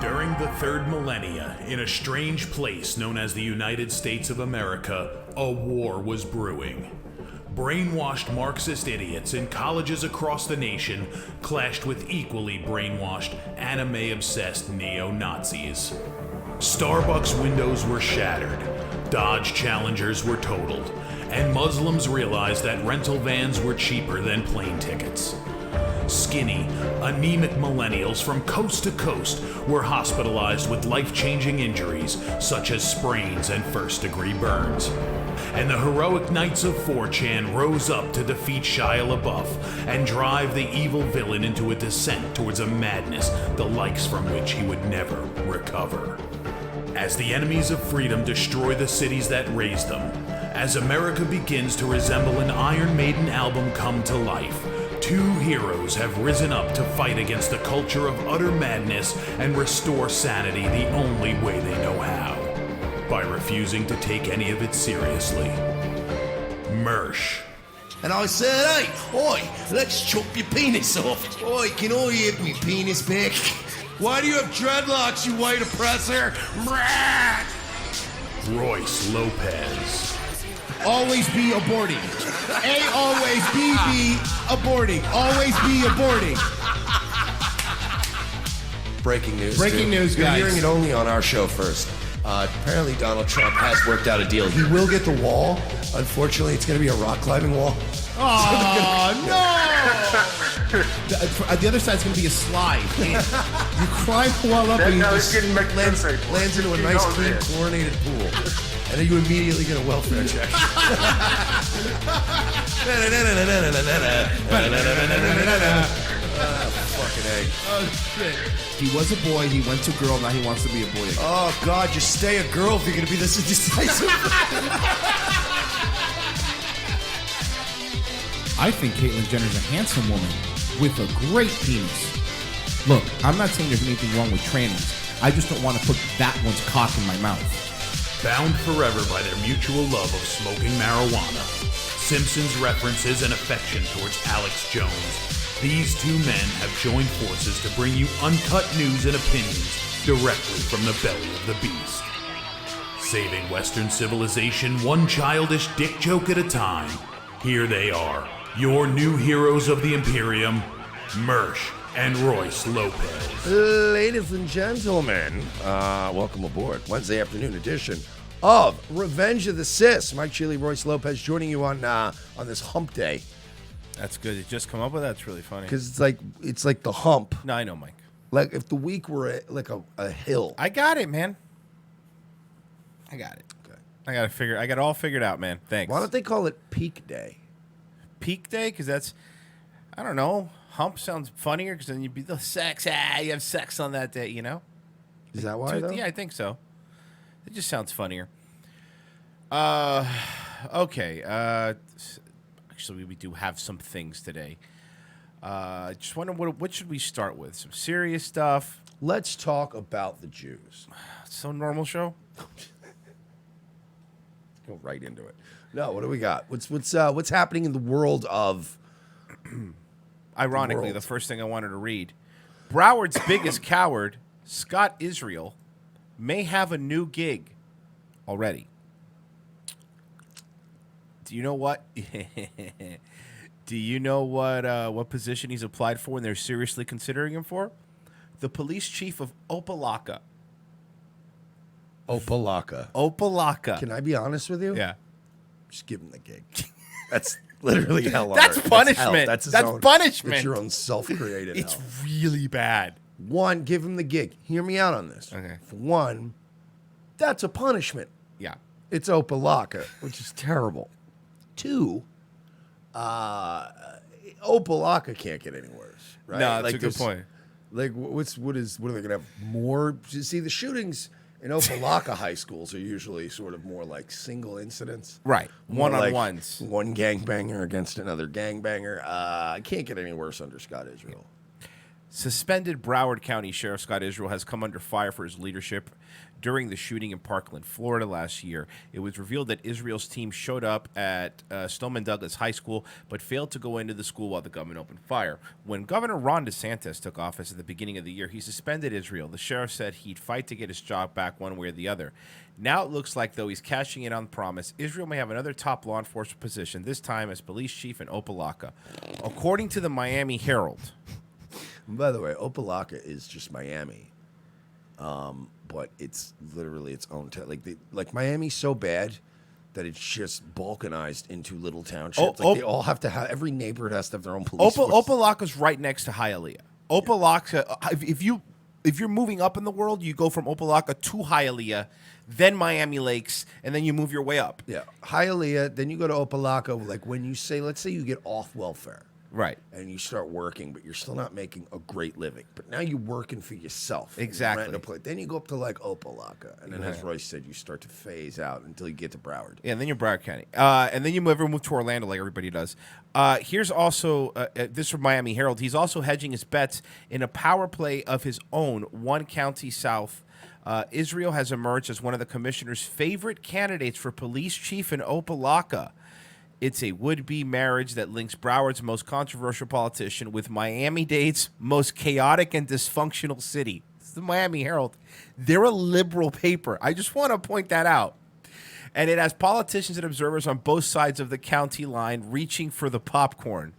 During the third millennia, in a strange place known as the United States of America, a war was brewing. Brainwashed Marxist idiots in colleges across the nation clashed with equally brainwashed, anime-obsessed neo-Nazis. Starbucks windows were shattered, Dodge Challengers were totaled, and Muslims realized that rental vans were cheaper than plane tickets. Skinny, anemic millennials from coast to coast were hospitalized with life-changing injuries such as sprains and first-degree burns. And the heroic knights of 4chan rose up to defeat Shia LaBeouf and drive the evil villain into a descent towards a madness the likes from which he would never recover. As the enemies of freedom destroy the cities that raised them, as America begins to resemble an Iron Maiden album come to life, two heroes have risen up to fight against the culture of utter madness and restore sanity the only way they know how, by refusing to take any of it seriously. Mersh. And I said, hey, oi, let's chop your penis off. Oi, can I have me penis back? Why do you have dreadlocks, you white oppressor? Royce Lopez. Always be aborting. A always be aborting. Always be aborting. Breaking news. Breaking news, guys. You're hearing it only on our show first. Apparently Donald Trump has worked out a deal. He will get the wall. Unfortunately, it's going to be a rock climbing wall. Oh, no! The other side's going to be a slide. You climb the wall up and you just lands into a nice, clean, chlorinated pool. And then you immediately get a welfare check. Fucking A. Oh, shit. He was a boy, he went to girl, now he wants to be a boy again. Oh, God, just stay a girl if you're going to be this indecisive. I think Caitlyn Jenner's a handsome woman with a great penis. Look, I'm not saying there's anything wrong with trannies. I just don't want to put that one's cock in my mouth. Bound forever by their mutual love of smoking marijuana, Simpsons references and affection towards Alex Jones, these two men have joined forces to bring you uncut news and opinions directly from the belly of the beast. Saving Western civilization one childish dick joke at a time, here they are, your new heroes of the Imperium, Mersh and Royce Lopez. Ladies and gentlemen, welcome aboard. Wednesday afternoon edition of Revenge of the Sis. Mike Chile, Royce Lopez joining you on this hump day. That's good. You just come up with that? That's really funny. Because it's like the hump. No, I know, Mike. Like if the week were like a hill. I got it, man. I got it. Okay. I got it all figured out, man. Thanks. Why don't they call it Peak Day? Peak Day? Because that's, I don't know. Hump sounds funnier because then you'd be the sex. You have sex on that day, you know? Is that why, though? Yeah, I think so. It just sounds funnier. Okay. Actually, we do have some things today. Just wonder what should we start with? Some serious stuff. Let's talk about the Jews. So normal show. Go right into it. No, what do we got? What's happening in the world of? Ironically, the first thing I wanted to read: Broward's biggest coward, Scott Israel, may have a new gig already. Do you know what? Do you know what position he's applied for and they're seriously considering him for? The police chief of Opelika. Opelika. Can I be honest with you? Yeah. Just give him the gig. That's literally hell on That's earth. punishment. That's punishment. It's your own self-created It's hell. really bad. One, give him the gig. Hear me out on this. Okay. For one, that's a punishment. Yeah. It's Opelika, which is terrible. Two, Opelika can't get any worse, right? No, that's a good point. Like, what are they gonna have more? You see, the shootings in Opelika high schools are usually sort of more like single incidents, Right. More One-on-ones. like one gangbanger against another gangbanger. Can't get any worse under Scott Israel. Suspended Broward County Sheriff Scott Israel has come under fire for his leadership during the shooting in Parkland, Florida last year. It was revealed that Israel's team showed up at Stoneman Douglas High School but failed to go into the school while the gunman opened fire. When Governor Ron DeSantis took office at the beginning of the year, he suspended Israel. The sheriff said he'd fight to get his job back one way or the other. Now it looks like, though, he's cashing in on the promise. Israel may have another top law enforcement position, this time as police chief in Opelika. According to the Miami Herald. By the way, Opelika is just Miami, but it's literally its own town. Like Miami's so bad that it's just balkanized into little townships. They all have to have, every neighborhood has to have their own police force. Opelika's right next to Hialeah. Opelika, if you're moving up in the world, you go from Opelika to Hialeah, then Miami Lakes, and then you move your way up. Yeah, Hialeah, then you go to Opelika. Like when you say, let's say you get off welfare. Right. And you start working, but you're still not making a great living. But now you're working for yourself. Exactly. Renting a place. Then you go up to like Opelika. And then, as Royce said, you start to phase out until you get to Broward. Yeah, and then you're Broward County. And then you move to Orlando like everybody does. Here's also, this from Miami Herald. He's also hedging his bets in a power play of his own, one county south. Israel has emerged as one of the commissioner's favorite candidates for police chief in Opelika. It's a would-be marriage that links Broward's most controversial politician with Miami-Dade's most chaotic and dysfunctional city. It's the Miami Herald. They're a liberal paper. I just want to point that out. And it has politicians and observers on both sides of the county line reaching for the popcorn.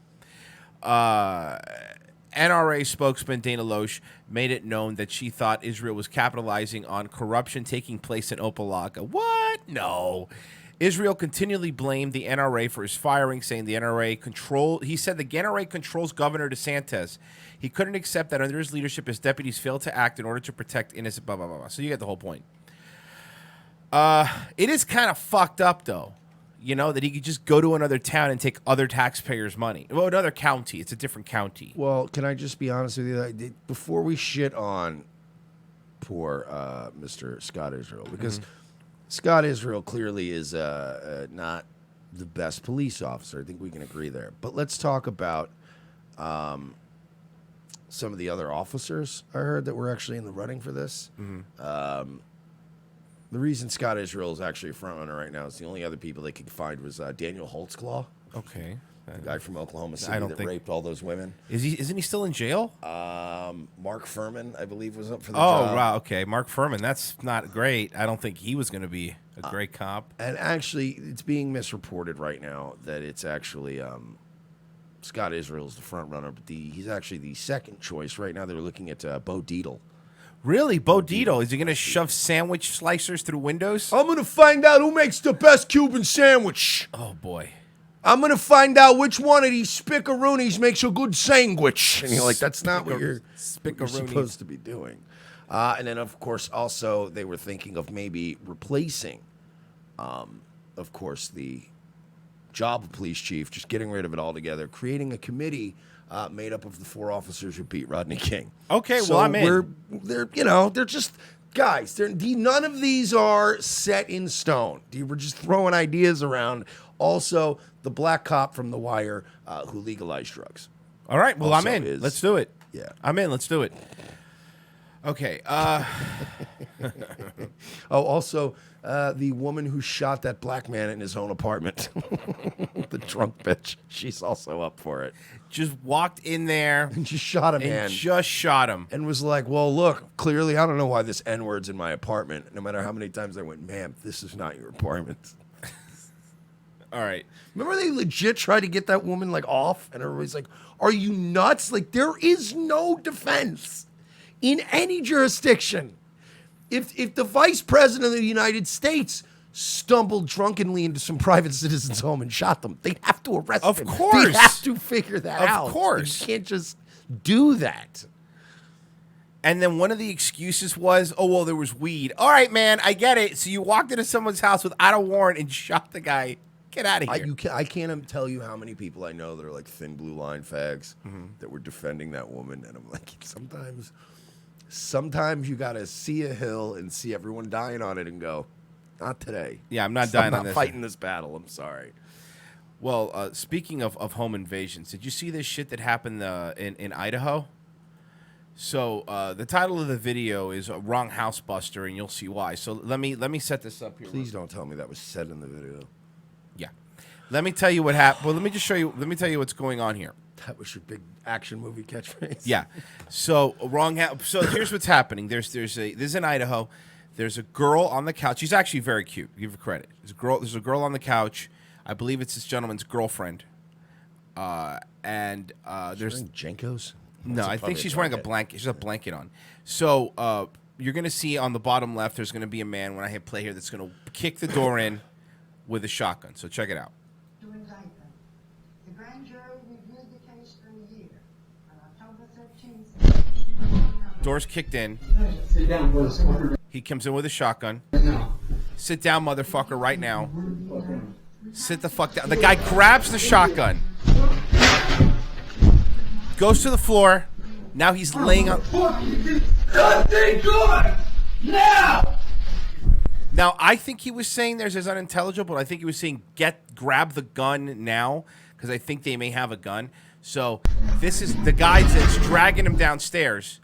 NRA spokesman Dana Loesch made it known that she thought Israel was capitalizing on corruption taking place in Opelika. What? No. Israel continually blamed the NRA for his firing, saying the NRA he said the NRA controls Governor DeSantis. He couldn't accept that under his leadership, his deputies failed to act in order to protect innocent, blah, blah, blah, blah. So you get the whole point. It is kind of fucked up, though, that he could just go to another town and take other taxpayers' money. Well, another county. It's a different county. Well, can I just be honest with you? Before we shit on poor Mr. Scott Israel, because Scott Israel clearly is not the best police officer. I think we can agree there. But let's talk about some of the other officers I heard that were actually in the running for this. The reason Scott Israel is actually a front runner right now is the only other people they could find was Daniel Holtzclaw. Okay. The guy from Oklahoma City that raped all those women. Isn't he still in jail? Mark Furman, I believe, was up for the job. job. Oh, wow. Okay. Mark Furman. That's not great. I don't think he was going to be a great cop. And actually, it's being misreported right now that it's actually Scott Israel's the front runner, but he's actually the second choice. Right now, they're looking at Bo Dietl. Really? Bo Dietl? Is he going to shove sandwich slicers through windows? I'm going to find out who makes the best Cuban sandwich. Oh, boy. I'm going to find out which one of these spickaroonies makes a good sandwich. And you're like, that's not what you're supposed to be doing. And then, of course, also they were thinking of maybe replacing, of course, the job of police chief, just getting rid of it altogether, creating a committee made up of the 4 officers who beat Rodney King. Okay, so well, I'm in. They're just guys. None of these are set in stone. We're just throwing ideas around. Also, the black cop from The Wire who legalized drugs. All right, well, I'm in. Let's do it. Yeah. I'm in. Let's do it. Okay. Also, the woman who shot that black man in his own apartment, the drunk bitch, she's also up for it. Just walked in there. And just shot a man. Just shot him. And was like, well, look, clearly I don't know why this N-word's in my apartment. No matter how many times I went, ma'am, this is not your apartment. All right. Remember they legit tried to get that woman, off? And everybody's like, are you nuts? There is no defense in any jurisdiction. If the vice president of the United States stumbled drunkenly into some private citizen's home and shot them, they'd have to arrest him. Of course. They'd have to figure that out. Of course. You can't just do that. And then one of the excuses was, oh, well, there was weed. All right, man, I get it. So you walked into someone's house without a warrant and shot the guy. Get out of here. I can't tell you how many people I know that are thin blue line fags that were defending that woman. And I'm like, sometimes you got to see a hill and see everyone dying on it and go, not today. Yeah, I'm not dying on this. I'm not fighting this battle. I'm sorry. Well, speaking of home invasions, did you see this shit that happened in Idaho? So the title of the video is "Wrong House Buster," and you'll see why. So let me set this up here. Please don't tell me that was said in the video. Yeah. Let me tell you what happened. Well, let me just show you. Let me tell you what's going on here. That was your big action movie catchphrase. Yeah. So So here's what's happening. This is in Idaho. There's a girl on the couch. She's actually very cute. Give her credit. There's a girl on the couch. I believe it's this gentleman's girlfriend. And there's Jenkos. no. I think she's wearing a blanket. She's a blanket on. So you're gonna see on the bottom left. There's gonna be a man when I hit play here that's gonna kick the door in with a shotgun. So check it out. To indict them. The grand jury reviewed the case for a year. On October 13th, Door's kicked in. sit down, boys. He comes in with a shotgun. Sit down, motherfucker, right now. Sit the fuck down. The guy grabs the shotgun. Goes to the floor. Now he's laying on. Something good! Now! Now, I think he was saying there's as unintelligible. I think he was saying grab the gun now, because I think they may have a gun. So this is the guy that's dragging him downstairs.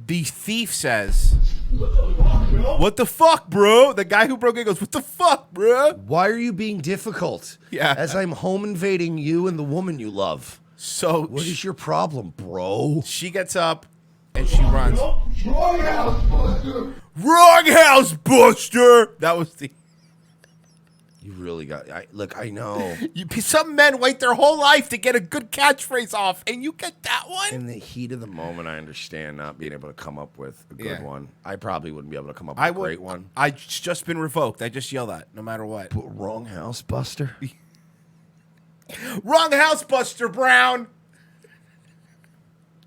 The thief says, "What the fuck, bro?" The guy who broke it goes, "What the fuck, bro?" Why are you being difficult? Yeah. As I'm home invading you and the woman you love. So What is your problem, bro? she gets up and she runs. Wrong house, Buster! Wrong house, Buster. That was the. You really got. Look, I know. Some men wait their whole life to get a good catchphrase off, and you get that one. In the heat of the moment, I understand not being able to come up with a good Yeah. one. I probably wouldn't be able to come up with a great one. I just been revoked. I just yell that no matter what. But wrong house, Buster. Wrong house, Buster Brown.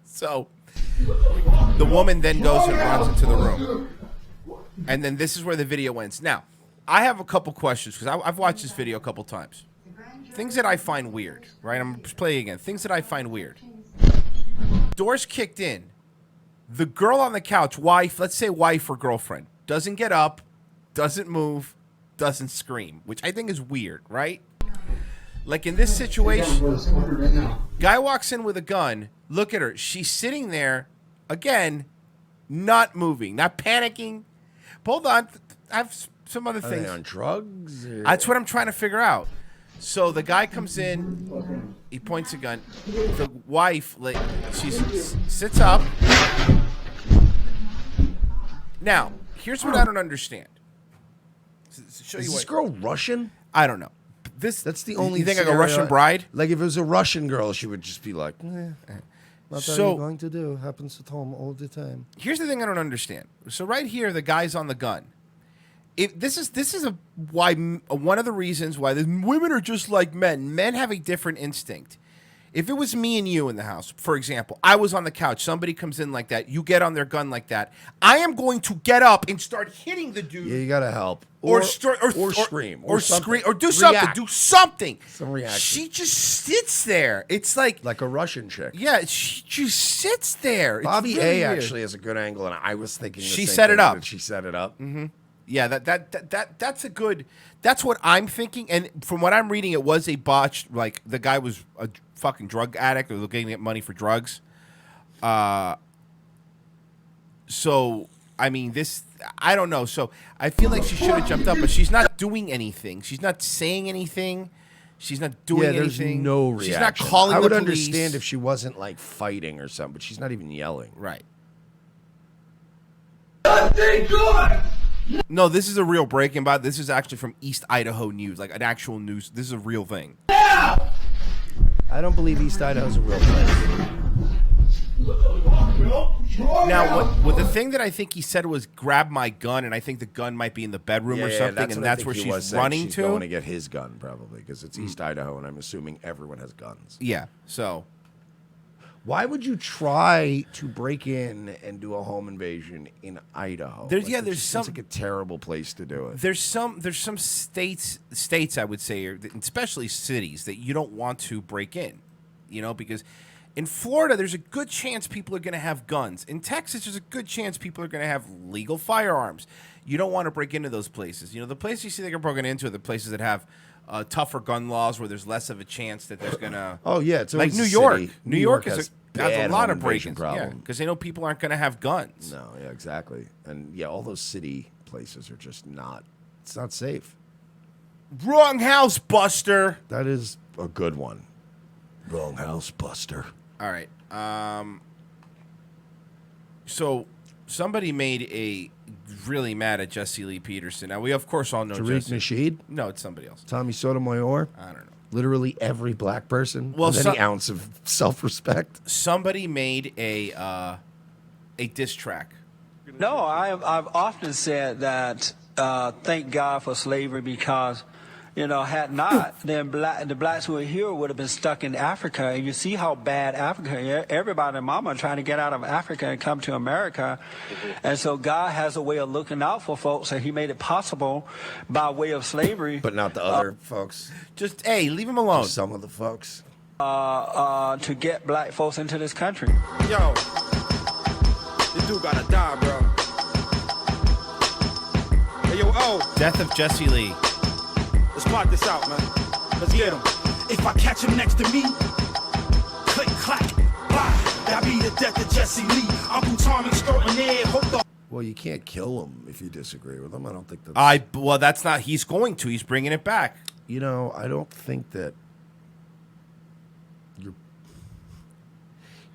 So the woman then goes and runs into the room, and then this is where the video ends. Now, I have a couple questions because I've watched this video a couple times. Things that I find weird, right? I'm just playing again. Things that I find weird. Doors kicked in. The girl on the couch, wife, let's say wife or girlfriend, doesn't get up, doesn't move, doesn't scream, which I think is weird, right? Like in this situation, guy walks in with a gun. Look at her. She's sitting there, again, not moving, not panicking. But hold on. I have some other Are things. they on drugs? Or? That's what I'm trying to figure out. So the guy comes in, he points a gun. The wife, like, she sits up. Now, here's what I don't understand. Show Is you this what, girl Russian? I don't know. That's the only. You think like a scenario Russian bride? Like if it was a Russian girl, she would just be like, "What So- are you going to do? Happens at home all the time." Here's the thing I don't understand. So right here, the guy's on the gun. This is one of the reasons why women are just like men. Men have a different instinct. If it was me and you in the house, for example, I was on the couch, somebody comes in like that, you get on their gun like that, I am going to get up and start hitting the dude. Yeah, you gotta help, Or scream, or something. scream, or do something. React. Do something. Some reaction. She just sits there. It's like like a Russian chick. she just sits there. It's Bobby really A weird. actually has a good angle, and I was thinking the She same set it thing, up. that She set it up. Mm-hmm. Yeah, that's a good. That's what I'm thinking. And from what I'm reading, it was a botched. Like the guy was a fucking drug addict or looking at money for drugs. So I mean, I don't know. So I feel like she should have jumped up, but she's not doing anything. She's not saying anything. She's not doing Yeah, there's anything. no reaction. She's not calling I would the police. understand if she wasn't like fighting or something, but she's not even yelling. Right. Something good! No, this is a real breaking. By this is actually from East Idaho News, like an actual news. This is a real thing. Now! I don't believe East Idaho's a real place. Now, what the thing that I think he said was grab my gun, and I think the gun might be in the bedroom or something, and that's where she's running she's to. going to get his gun probably because it's East Idaho, and I'm assuming everyone has guns. Yeah. So Why would you try to break in and do a home invasion in Idaho? There's It just some seems like a terrible place to do it. there's some states I would say, especially cities, that you don't want to break in, because in Florida there's a good chance people are going to have guns. In Texas there's a good chance people are going to have legal firearms. You don't want to break into those places. The places you see they get broken into are the places that have tougher gun laws where there's less of a chance that there's gonna. Oh yeah, it's like always New a York. city. New York has has a bad lot home of invasion break-ins, yeah, because they know people aren't gonna have guns. No, yeah, exactly. And yeah, all those city places are just not. It's not safe. Wrong house, Buster. That is a good one. Wrong house, Buster. All right. So somebody made a really mad at Jesse Lee Peterson. Now we of course all know Tariq Jesse. Nasheed, No, it's somebody else. Tommy Sotomayor. I don't know. Literally every black person Well, with any ounce of self-respect. Somebody made a diss track. No, I've often said that thank God for slavery because, had not, then the blacks who are here would have been stuck in Africa. And you see how bad Africa is. Everybody and mama trying to get out of Africa and come to America. And so God has a way of looking out for folks, and he made it possible by way of slavery. But not the other folks. Just, hey, leave him alone. Just some of the folks. To get black folks into this country. Yo, this dude gotta die, bro. Hey, yo, Death of Jesse Lee. let's plot this out, man. Let's get him. If I catch him next to me, click, clack, bye. That be the death of Jesse Lee. Uncle Tom extraordinaire. Hope the Well, you can't kill him if you disagree with him. I don't think that's... Well, that's not. He's going to. He's bringing it back. I don't think that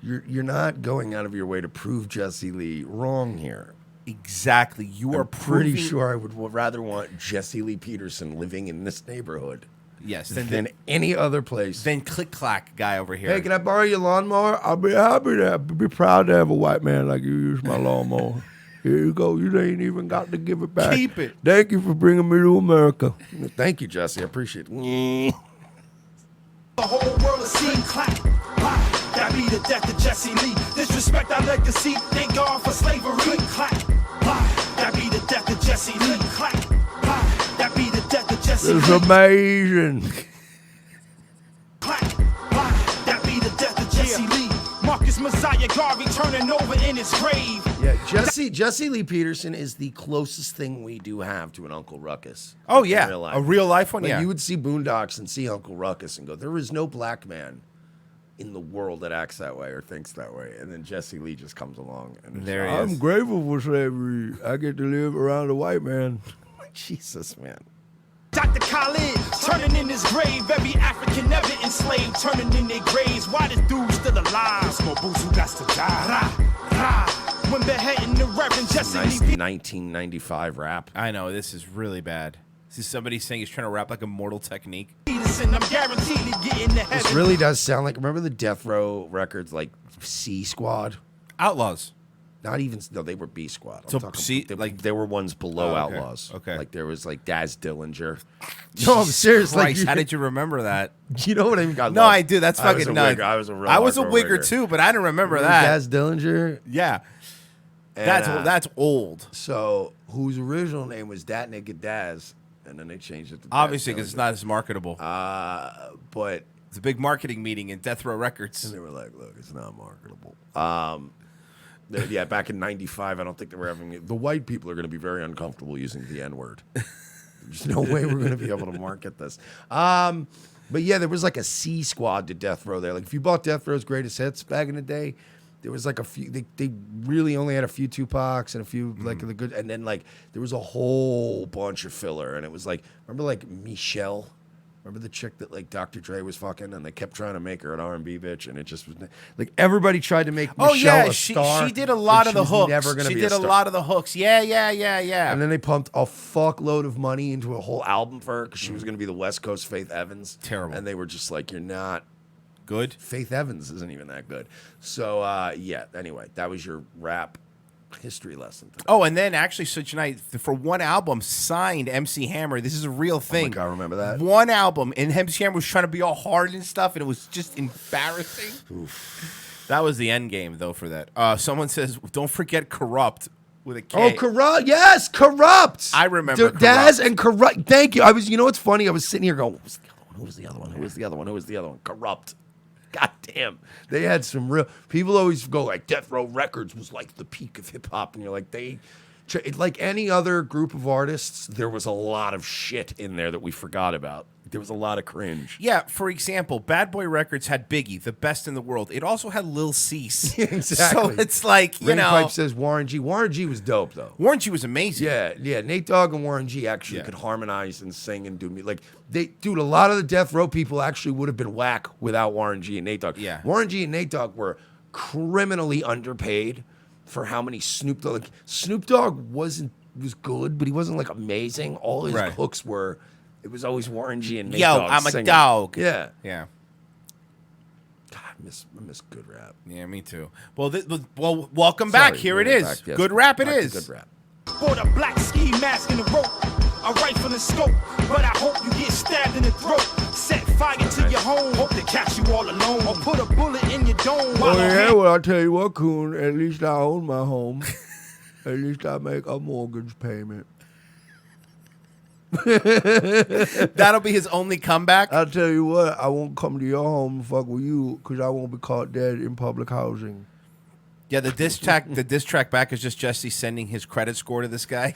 you're not going out of your way to prove Jesse Lee wrong here. Exactly. You are I'm pretty proving- sure I would rather want Jesse Lee Peterson living in this neighborhood. Yes, than any other place. Then click clack guy over here. Hey, can I borrow your lawnmower? I'll be happy to be proud to have a white man like you use my lawnmower. Here you go. You ain't even got to give it back. Keep it. Thank you for bringing me to America. Thank you, Jesse. I appreciate it. The whole world is seeing clack, bye. That be the death of Jesse Lee. Disrespect our legacy. Thank God for slavery. Click, clack, bye. That be the death of Jesse Lee. Clack, bye. That be the death of Jesse Lee. It's amazing. Clack, bye. That be the death of Jesse Lee. Marcus Messiah Garvey turning over in his grave. Yeah, Jesse Lee Peterson is the closest thing we do have to an Uncle Ruckus. Oh, in yeah. real life. A real life one, Like, yeah. You would see Boondocks and see Uncle Ruckus and go, there is no black man in the world that acts that way or thinks that way. And then Jesse Lee just comes along. And There he I'm is. grateful for slavery. I get to live around a white man. Jesus, man. Dr. Khalid turning in his grave. Every African ever enslaved turning in their graves. Why this dude still alive? There's more boots who got to die. Rah, rah. When beheading the Reverend Jesse Nice Lee 1995 rap. I know, this is really bad. This is somebody saying he's trying to rap like a Mortal Technique. Peterson, I'm guaranteed to get into heaven. This really does sound like, remember the Death Row records, like C Squad? Outlaws. Not even, no, they were B Squad. I'm So talking, C- they, like- there were ones below Oh, okay. Outlaws. Okay. Like there was like Daz Dillinger. No, I'm serious. Christ, Like, how did you remember that? you know what I mean? No, I do. That's I was fucking a nuts. wigger. I was a real I was a hardcore wigger wigger. too, but I didn't remember Remember that. Daz Dillinger. Yeah. And, That's old. So whose original name was Dat Nigga Daz, and then they changed it to Obviously, Daz because it's Dillinger. not as marketable. But It's a big marketing meeting in Death Row and Records. they were like, look, it's not marketable. Yeah, back in '95, I don't think they were having it. The white people are going to be very uncomfortable using the N word. There's no way we're going to be able to market this. But yeah, there was like a C Squad to Death Row there. Like if you bought Death Row's Greatest Hits back in the day, there was like a few. They really only had a few Tupacs and a few like the good, and then like there was a whole bunch of filler, and it was like remember like Michelle. Remember the chick that like Dr. Dre was fucking, and they kept trying to make her an R&B bitch, and it just was like everybody tried to make Oh Michelle yeah, a she star. did a lot but of the she was hooks. Never gonna She be did a a star. lot of the hooks. Yeah. And then they pumped a fuckload of money into a whole album for her because she was going to be the West Coast Faith Evans. Terrible. And they were just like, you're not. Good. Faith Evans isn't even that good. So, yeah, anyway, that was your rap history lesson today. Oh, and then actually, so tonight, for one album, signed MC Hammer. This is a real thing. God, I remember that. One album, and MC Hammer was trying to be all hard and stuff, and it was just embarrassing. That was the end game, though, for that. Someone says, don't forget Corrupt with a K. Oh, Corrupt. Yes, Corrupt. I remember Daz Corrupt. and Corrupt. Thank you. You know what's funny? I was sitting here going, who was the other one? Who was the other one? Who was the other one? Corrupt. God damn. They had some real. People always go like Death Row Records was like the peak of hip hop. And you're like, they Like any other group of artists, there was a lot of shit in there that we forgot about. There was a lot of cringe. Yeah, for example, Bad Boy Records had Biggie, the best in the world. It also had Lil Cease. Exactly. So it's like, you know. Rainpipe says Warren G. Warren G was dope, though. Warren G was amazing. Yeah. Nate Dogg and Warren G actually could harmonize and sing and do me. Like, dude, a lot of the Death Row people actually would have been whack without Warren G. and Nate Dogg. Yeah. Warren G. and Nate Dogg were criminally underpaid for how many Snoop Dogg. Like, Snoop Dogg was good, but he wasn't like amazing. All his hooks were. It was always Warren G. and Nate Dogg I'm singing. a dog. Yeah. Yeah. God, I miss good rap. Yeah, me too. Well, welcome back. Here it is. Back, yes. Good rap it Back to is. Good rap. For the black ski mask and the rope, a rifle and scope, but I hope you get stabbed in the throat. Set fire to your home, hope they catch you all alone, or put a bullet in your dome. Well, I'll tell you what, Coon, at least I own my home. At least I make a mortgage payment. That'll be his only comeback. I'll tell you what, I won't come to your home and fuck with you because I won't be caught dead in public housing. Yeah, the diss track back is just Jesse sending his credit score to this guy.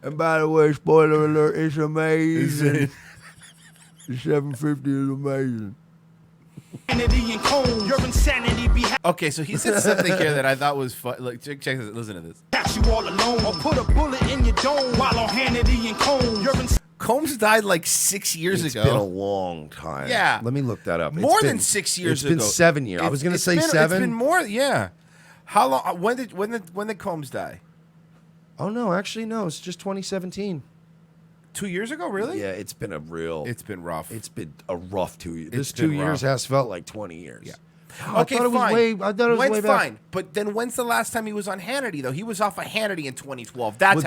And by the way, spoiler alert, it's amazing. The 750 is amazing. Okay, so he said something here that I thought was fun. Look, check this. Listen to this. Catch you all alone, or put a bullet in your dome while on Hannity and Combs. Combs died like 6 years ago. It's been a long time. Yeah. Let me look that up. More than 6 years ago. It's been 7 years. I was going to say 7. It's been more, yeah. How long? When did Combs die? Oh, no. Actually, no. It's just 2017. 2 years ago, really? Yeah, it's been rough. It's been a rough 2 years. This It's 2 been years rough. has felt like 20 years. Yeah. I Okay, thought fine. it was way back. Fine. But then when's the last time he was on Hannity, though? He was off of Hannity in 2012. That's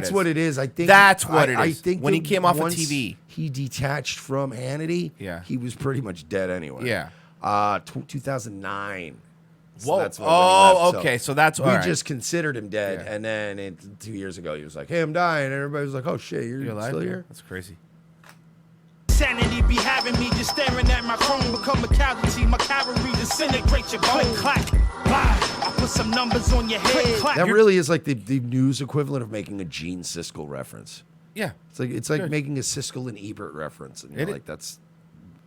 what it is. I think that's what it is. I think when he came off of once TV. he detached from Hannity. Yeah. He was pretty much dead anyway. Yeah. 2009. So Whoa. that's when he left. Okay. So that's we all right. just considered him dead, and then 2 years ago he was like, "Hey, I'm dying," and everybody was like, "Oh shit, you're alive? still here?" That's crazy. Sanity be having me just staring at my chrome, become a casualty. My cavalry disintegrate your bone. Clack, I put some numbers on your head. That really is like the news equivalent of making a Gene Siskel reference. Yeah. It's like making a Siskel and Ebert reference, and you're like, that's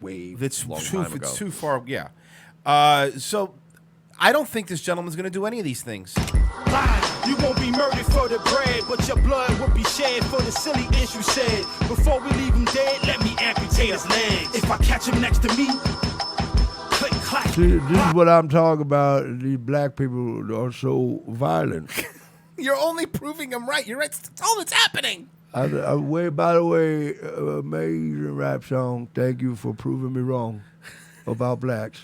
way long time ago. It's too far. Yeah. So I don't think this gentleman's going to do any of these things. You won't be murdered for the bread, but your blood will be shed for the silly issue said. Before we leave him dead, let me amputate his legs. If I catch him next to me, click, clack. See, this is what I'm talking about. These black people are so violent. You're only proving him right. You're right. That's all that's happening. By the way, amazing rap song. Thank you for proving me wrong about blacks.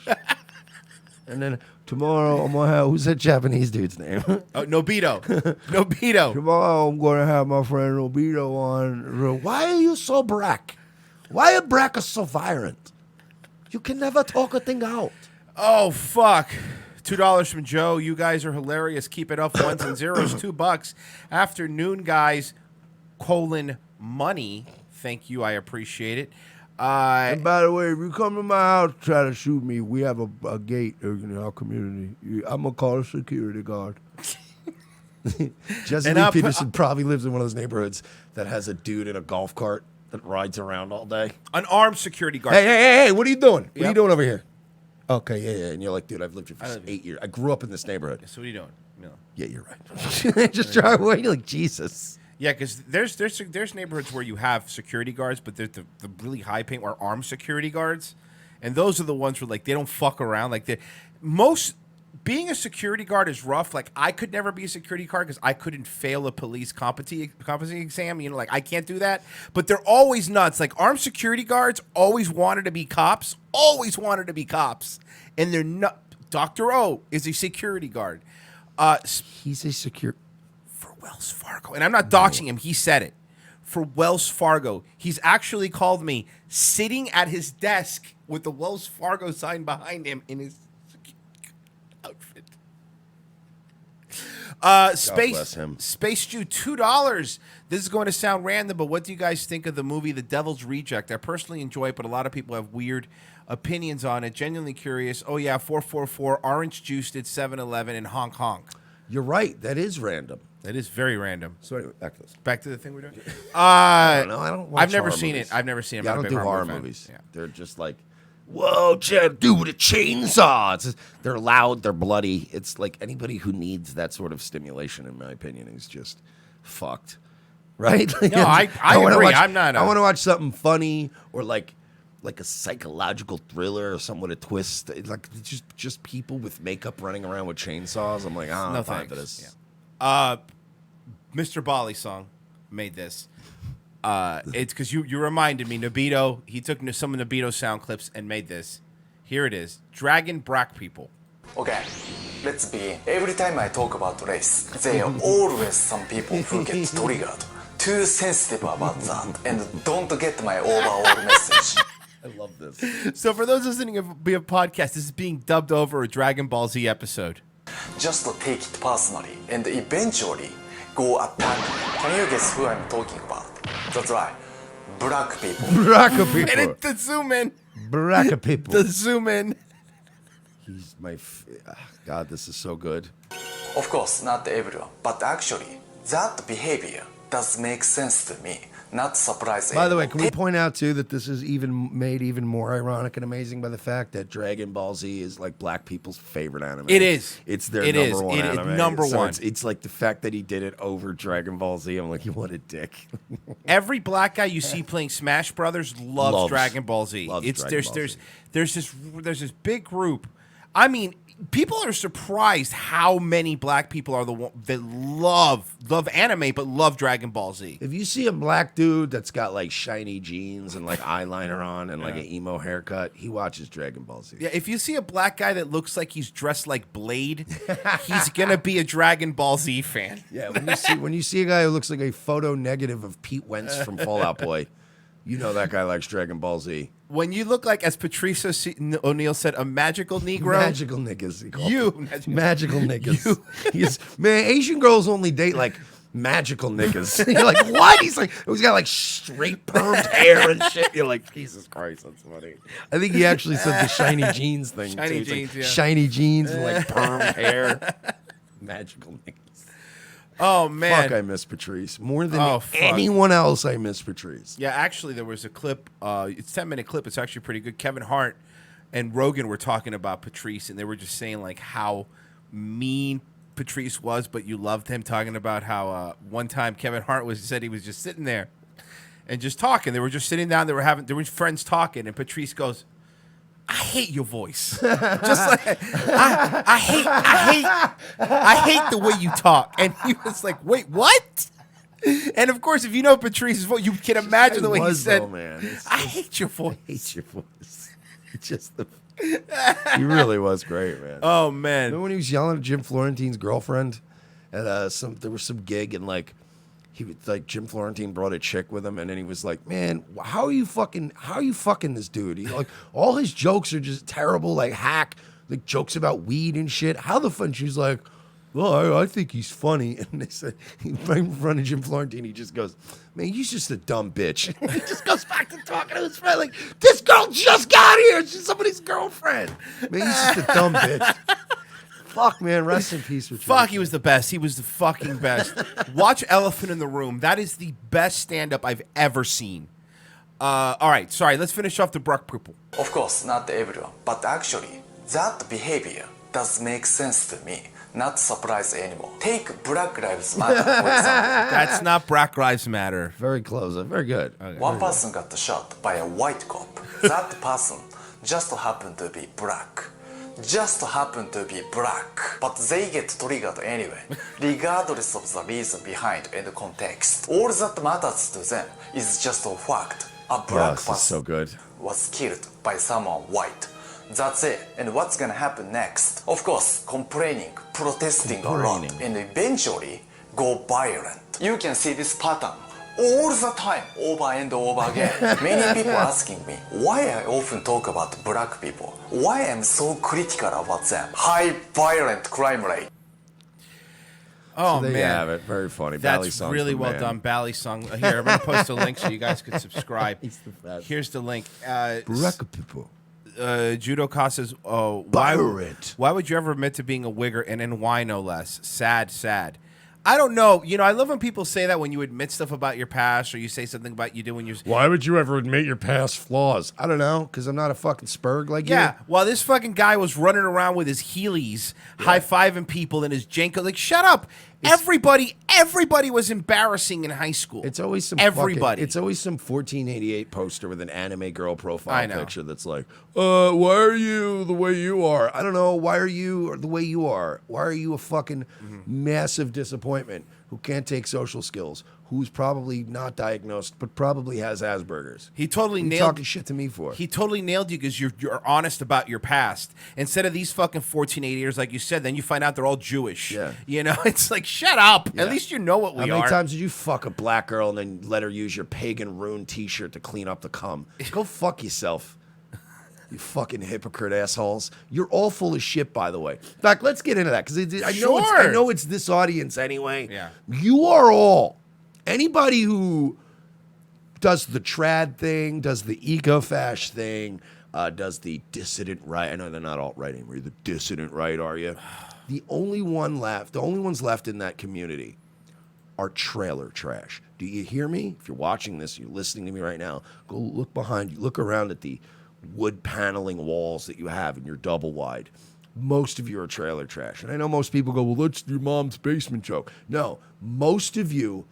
And then tomorrow I'm gonna have, who's that Japanese dude's name? Nobito. Nobito. Tomorrow I'm gonna have my friend Nobito on. Why are you so black? Why are black so violent? You can never talk a thing out. Oh fuck. $2 from Joe. You guys are hilarious. Keep it up. Ones and zeros. $2. Afternoon, guys. Money. Thank you. I appreciate it. And by the way, if you come to my house to try to shoot me, we have a gate in our community. I'm going to call a security guard. Jesse Lee Peterson probably lives in one of those neighborhoods that has a dude in a golf cart that rides around all day. An armed security guard. Hey, what are you doing? What are you doing over here? Okay, yeah. And you're like, dude, I've lived here for 8 years. I grew up in this neighborhood. So what are you doing? No. Yeah, you're right. Just drive away. You're like, Jesus. Yeah, because there's neighborhoods where you have security guards, but they're the really high paying are armed security guards, and those are the ones where like they don't fuck around. Like being a security guard is rough. Like I could never be a security guard because I couldn't fail a police competency exam. You know, like I can't do that. But they're always nuts. Like armed security guards always wanted to be cops. And they're not. Dr. O is a security guard. He's a security. Wells Fargo. And I'm not doxing him. He said it. For Wells Fargo. He's actually called me sitting at his desk with the Wells Fargo sign behind him in his outfit. Bless him. Space Jew, $2. This is going to sound random, but what do you guys think of the movie The Devil's Reject? I personally enjoy it, but a lot of people have weird opinions on it. Genuinely curious. Oh, yeah, 444, orange juiced at 7-Eleven in Hong Kong. You're right. That is random. It is very random. So anyway, back to this. Back to the thing we're doing. I don't watch I've never horror seen movies. it. I've never seen it. Yeah, I I'm don't a big do horror fan. movies. Yeah. They're just like, whoa, dude with a chainsaw. They're loud. They're bloody. It's like anybody who needs that sort of stimulation, in my opinion, is just fucked. Right? No, I wanna agree. watch- I'm not. I want to watch something funny or like a psychological thriller or something with a twist. Like just people with makeup running around with chainsaws. I'm like, No no time thanks. for this. Yeah. Mr. Bali song made this. It's because you reminded me. Nobito, he took some of Nobito's sound clips and made this. Here it is. Dragon Brack People. Okay, let's begin. Every time I talk about race, there are always some people who get triggered. Too sensitive about that and don't get my overall message. I love this. So for those listening via podcast, this is being dubbed over a Dragon Ball Z episode. Just to take it personally and eventually go attack me. Can you guess who I'm talking about? That's right, black people. Black people. And the zoom in. Black people. The zoom in. He's my... God, this is so good. Of course, not everyone, but actually, that behavior does make sense to me. Not surprising. By the way, can we point out too that this is even made even more ironic and amazing by the fact that Dragon Ball Z is like black people's favorite anime. It is. It's their It number is. one It is anime. number So one. It's like the fact that he did it over Dragon Ball Z. I'm like, what a dick. Every black guy you see playing Smash Brothers loves Dragon Ball Z. Loves It's Dragon Ball Z. there's this big group. I mean, people are surprised how many black people are the one that love anime but love Dragon Ball Z. If you see a black dude that's got like shiny jeans and like eyeliner on and like an emo haircut, he watches Dragon Ball Z. Yeah, if you see a black guy that looks like he's dressed like Blade, he's gonna be a Dragon Ball Z fan. Yeah, when you see a guy who looks like a photo negative of Pete Wentz from Fallout Boy, you know that guy likes Dragon Ball Z. When you look like, as Patrice O'Neill said, a magical Negro. Magical niggas. he called You. them. Magical niggas. Man, Asian girls only date like magical niggas. You're like, what? He's got like straight permed hair and shit. You're like, Jesus Christ, that's funny. I think he actually said the shiny jeans thing. Shiny too. It's jeans, like yeah. Shiny jeans and like permed hair. Magical niggas. Oh, man. Fuck, I miss Patrice. More than fuck. anyone else, I miss Patrice. Yeah, actually, there was a clip. It's a 10-minute clip. It's actually pretty good. Kevin Hart and Rogan were talking about Patrice, and they were just saying like how mean Patrice was, but you loved him. Talking about how one time Kevin Hart said he was just sitting there and just talking. They were just sitting down. They were friends talking, and Patrice goes, "I hate your voice. Just like I hate the way you talk." And he was like, "Wait, what?" And of course, if you know Patrice's voice, you can imagine the way he said, though, man. "I hate your voice." I hate your voice. It's just he really was great, man. Oh man! Remember when he was yelling at Jim Florentine's girlfriend at there was some gig and like he was like Jim Florentine brought a chick with him and then he was like, man, how are you fucking this dude? He like all his jokes are just terrible, like hack, like jokes about weed and shit. How the fun? She's like, well, I think he's funny. And they said, right in front of Jim Florentine, he just goes, man, he's just a dumb bitch. He just goes back to talking to his friend like, this girl just got here. She's somebody's girlfriend. Man, he's just a dumb bitch. Fuck, man, rest in peace. Fuck, he was the best. He was the fucking best. Watch Elephant in the Room. That is the best stand-up I've ever seen. All right, sorry, let's finish off the Bruck people. Of course, not everyone, but actually, that behavior does make sense to me. Not surprised anymore. Take Black Lives Matter, for example. That's not Black Lives Matter. Very close. Very good. Okay. One person got shot by a white cop. That person just happened to be black. Just happened to be black. But they get triggered anyway, regardless of the reason behind and the context. All that matters to them is just a fact. A black This is person so good. was killed by someone white. That's it. And what's gonna happen next? Of course, complaining, protesting a lot, and eventually go violent. You can see this pattern all the time, over and over again. Many people asking me why I often talk about black people, why I'm so critical about them. High violent crime rate. Oh, So there man. you have it. Very funny. Bally That's song's really the well man. done. Bally song. Here, I'm going to post a link so you guys can subscribe. He's the best. Here's the link. Black people. Judo says, why would you ever admit to being a wigger, and then why no less? Sad. I don't know. You know, I love when people say that when you admit stuff about your past or you say something about you do when you're... Why would you ever admit your past flaws? I don't know, because I'm not a fucking spurg like you. Yeah, while this fucking guy was running around with his Heelys, high-fiving people in his Jenko. Like, shut up. Everybody was embarrassing in high school. It's always some it's always some 1488 poster with an anime girl profile picture that's like, why are you the way you are? I don't know. Why are you the way you are? Why are you a fucking massive disappointment who can't take social skills? Who's probably not diagnosed, but probably has Asperger's. He totally nailed. Talking shit to me for. He totally nailed you because you're honest about your past. Instead of these fucking 1488ers, like you said, then you find out they're all Jewish. Yeah. You know, it's like, shut up. Yeah. At least you know what we are. How many times did you fuck a black girl and then let her use your pagan rune T-shirt to clean up the cum? Go fuck yourself. You fucking hypocrite assholes. You're all full of shit, by the way. In fact, let's get into that because I know it's this audience anyway. Yeah. You are all. Anybody who does the trad thing, does the eco-fash thing, does the dissident right. I know they're not alt-right anymore. You're the dissident right, are you? The only ones left in that community are trailer trash. Do you hear me? If you're watching this, you're listening to me right now, go look behind you. Look around at the wood paneling walls that you have in your double wide. Most of you are trailer trash. And I know most people go, well, that's your mom's basement joke. No, most of you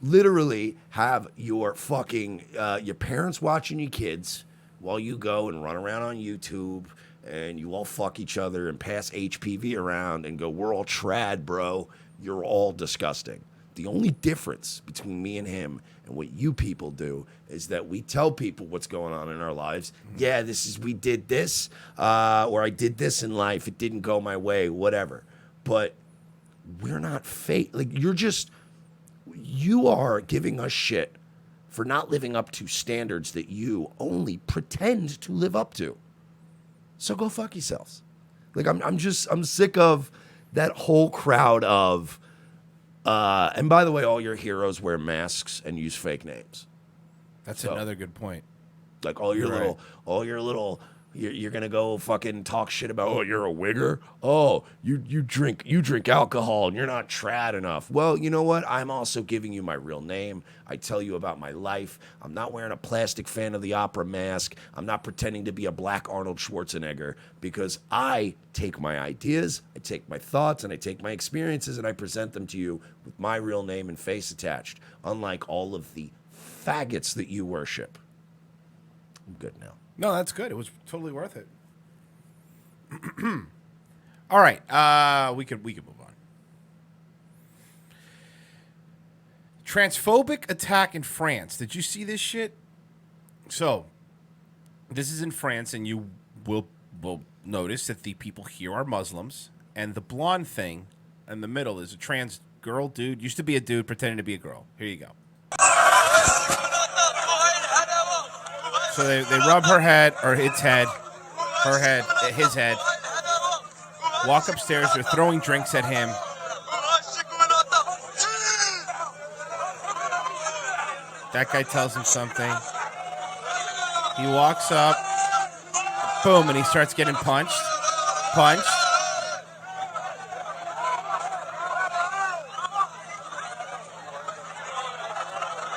literally have your fucking your parents watching you kids while you go and run around on YouTube and you all fuck each other and pass HPV around and go, we're all trad, bro. You're all disgusting. The only difference between me and him and what you people do is that we tell people what's going on in our lives. Yeah, we did this, or I did this in life. It didn't go my way, whatever. But we're not fake. Like, you are giving us shit for not living up to standards that you only pretend to live up to. So go fuck yourselves. Like, I'm sick of that whole crowd of, and by the way, all your heroes wear masks and use fake names. That's another good point. Like all your little, you're gonna go fucking talk shit about, oh, you're a wigger? Oh, you drink alcohol and you're not trad enough. Well, you know what? I'm also giving you my real name. I tell you about my life. I'm not wearing a plastic Fan of the Opera mask. I'm not pretending to be a black Arnold Schwarzenegger, because I take my ideas, I take my thoughts, and I take my experiences and I present them to you with my real name and face attached, unlike all of the faggots that you worship. I'm good now. No, that's good. It was totally worth it. All right, we could move on. Transphobic attack in France. Did you see this shit? So, this is in France, and you will notice that the people here are Muslims, and the blonde thing in the middle is a trans girl, dude. Used to be a dude pretending to be a girl. Here you go. So they rub her head, or its head, her head, his head. Walk upstairs. They're throwing drinks at him. That guy tells him something. He walks up. Boom, and he starts getting punched.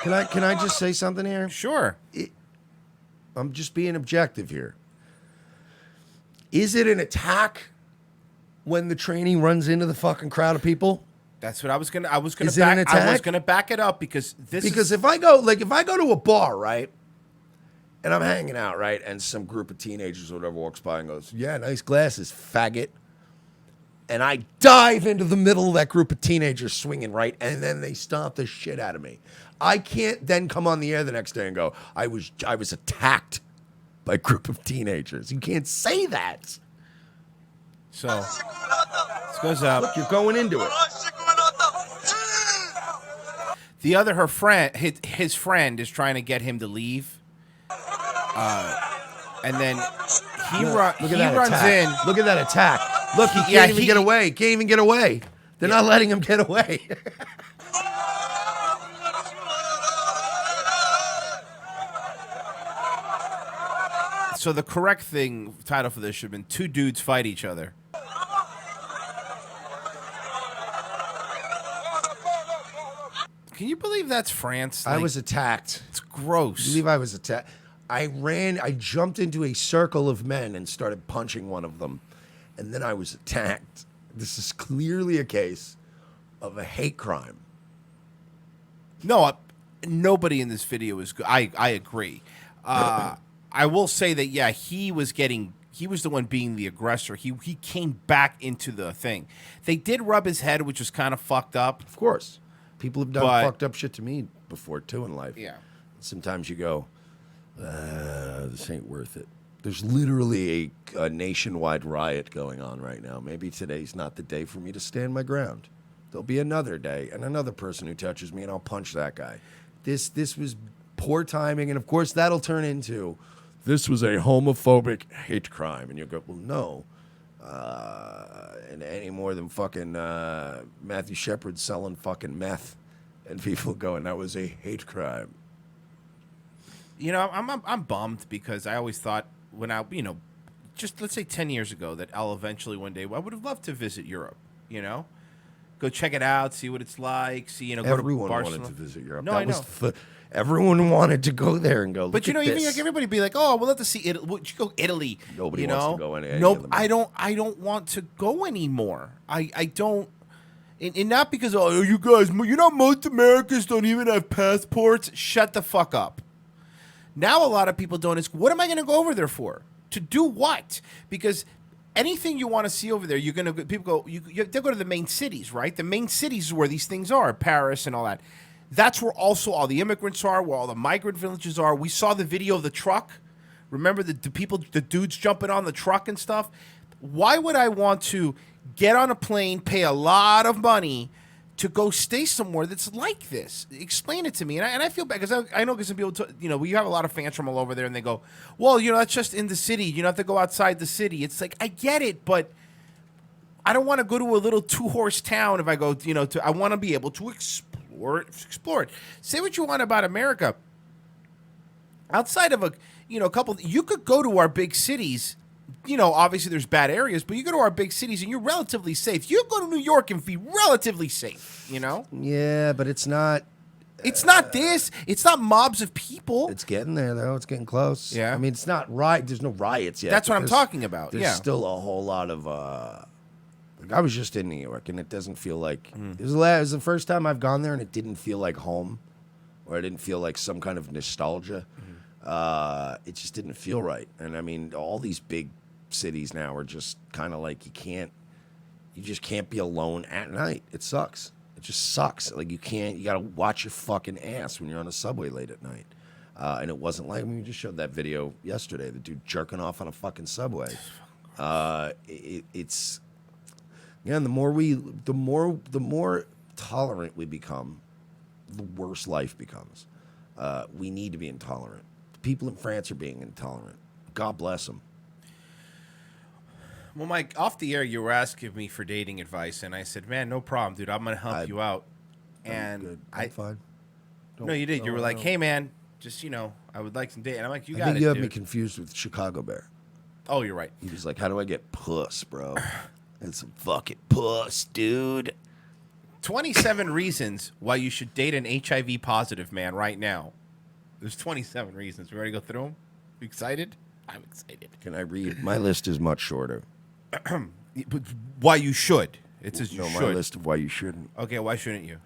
Can I just say something here? Sure. I'm just being objective here. Is it an attack when the trainee runs into the fucking crowd of people? That's what I was gonna back it up because if I go to a bar, right, and I'm hanging out, right, and some group of teenagers or whatever walks by and goes, yeah, nice glasses, faggot, and I dive into the middle of that group of teenagers swinging, right, and then they stomp the shit out of me. I can't then come on the air the next day and go, I was attacked by a group of teenagers. You can't say that. So this goes up. Look, you're going into it. The other, his friend is trying to get him to leave. And then he runs in. Look at that attack. Look, he can't even get away. Can't even get away. They're not letting him get away. So the correct title for this should have been Two Dudes Fight Each Other. Can you believe that's France? I was attacked. It's gross. I believe I was attacked. I jumped into a circle of men and started punching one of them. And then I was attacked. This is clearly a case of a hate crime. No, nobody in this video is good. I agree. I will say that, yeah, he was the one being the aggressor. He came back into the thing. They did rub his head, which was kind of fucked up. Of course. People have done fucked up shit to me before, too, in life. Yeah. Sometimes you go, this ain't worth it. There's literally a nationwide riot going on right now. Maybe today's not the day for me to stand my ground. There'll be another day and another person who touches me, and I'll punch that guy. This was poor timing, and of course that'll turn into, this was a homophobic hate crime. And you'll go, well, no. And any more than fucking Matthew Shepard selling fucking meth. And people going, that was a hate crime. You know, I'm bummed because I always thought when just let's say 10 years ago that I'll eventually one day, I would have loved to visit Europe, go check it out, see what it's like, see, go Everyone to Barcelona. wanted to visit Europe. No, I know. Everyone wanted to go there and go, But look at even this. like everybody be like, oh, we'll have to see Italy. Would you go Italy? Nobody wants to go any No, of them. I don't want to go anymore. I don't. And not because, oh, you guys, most Americans don't even have passports. Shut the fuck up. Now a lot of people don't ask, what am I going to go over there for? To do what? Because anything you want to see over there, people go, they'll go to the main cities, right? The main cities is where these things are, Paris and all that. That's where also all the immigrants are, where all the migrant villages are. We saw the video of the truck. Remember the dudes jumping on the truck and stuff? Why would I want to get on a plane, pay a lot of money to go stay somewhere that's like this? Explain it to me. And I feel bad because I know some people, we have a lot of fans from all over there and they go, well, that's just in the city. You don't have to go outside the city. It's like, I get it, but I don't want to go to a little 2-horse town if I go, I want to be able to explore it. Say what you want about America. Outside of a couple, you could go to our big cities. Obviously there's bad areas, but you go to our big cities and you're relatively safe. You go to New York and be relatively safe, Yeah, but it's not. It's not this. It's not mobs of people. It's getting there, though. It's getting close. Yeah. I mean, it's not right. There's no riots yet. That's what I'm talking about. There's Yeah. still a whole lot of. I was just in New York, and it doesn't feel like. It was the first time I've gone there, and it didn't feel like home, or I didn't feel like some kind of nostalgia. It just didn't feel right. And I mean, all these big cities now are just kind of like you just can't be alone at night. It sucks. It just sucks. Like you gotta watch your fucking ass when you're on a subway late at night. And it wasn't like, we just showed that video yesterday, the dude jerking off on a fucking subway. It's, again, the more tolerant we become, the worse life becomes. We need to be intolerant. The people in France are being intolerant. God bless them. Well, Mike, off the air, you were asking me for dating advice, and I said, "Man, no problem, dude. I'm gonna help you out." And I'm fine. No, you did. You were like, "Hey, man, just I would like some date." And I'm like, "You got it." I think you have dude. me confused with Chicago Bear. Oh, you're right. He was like, "How do I get puss, bro?" It's some fucking puss, dude. 27 reasons why you should date an HIV positive man right now. There's 27 reasons. We ready to go through them? You excited? I'm excited. Can I read? My list is much shorter. Why you should. It says you no, should. my list of why you shouldn't. Okay, why shouldn't you?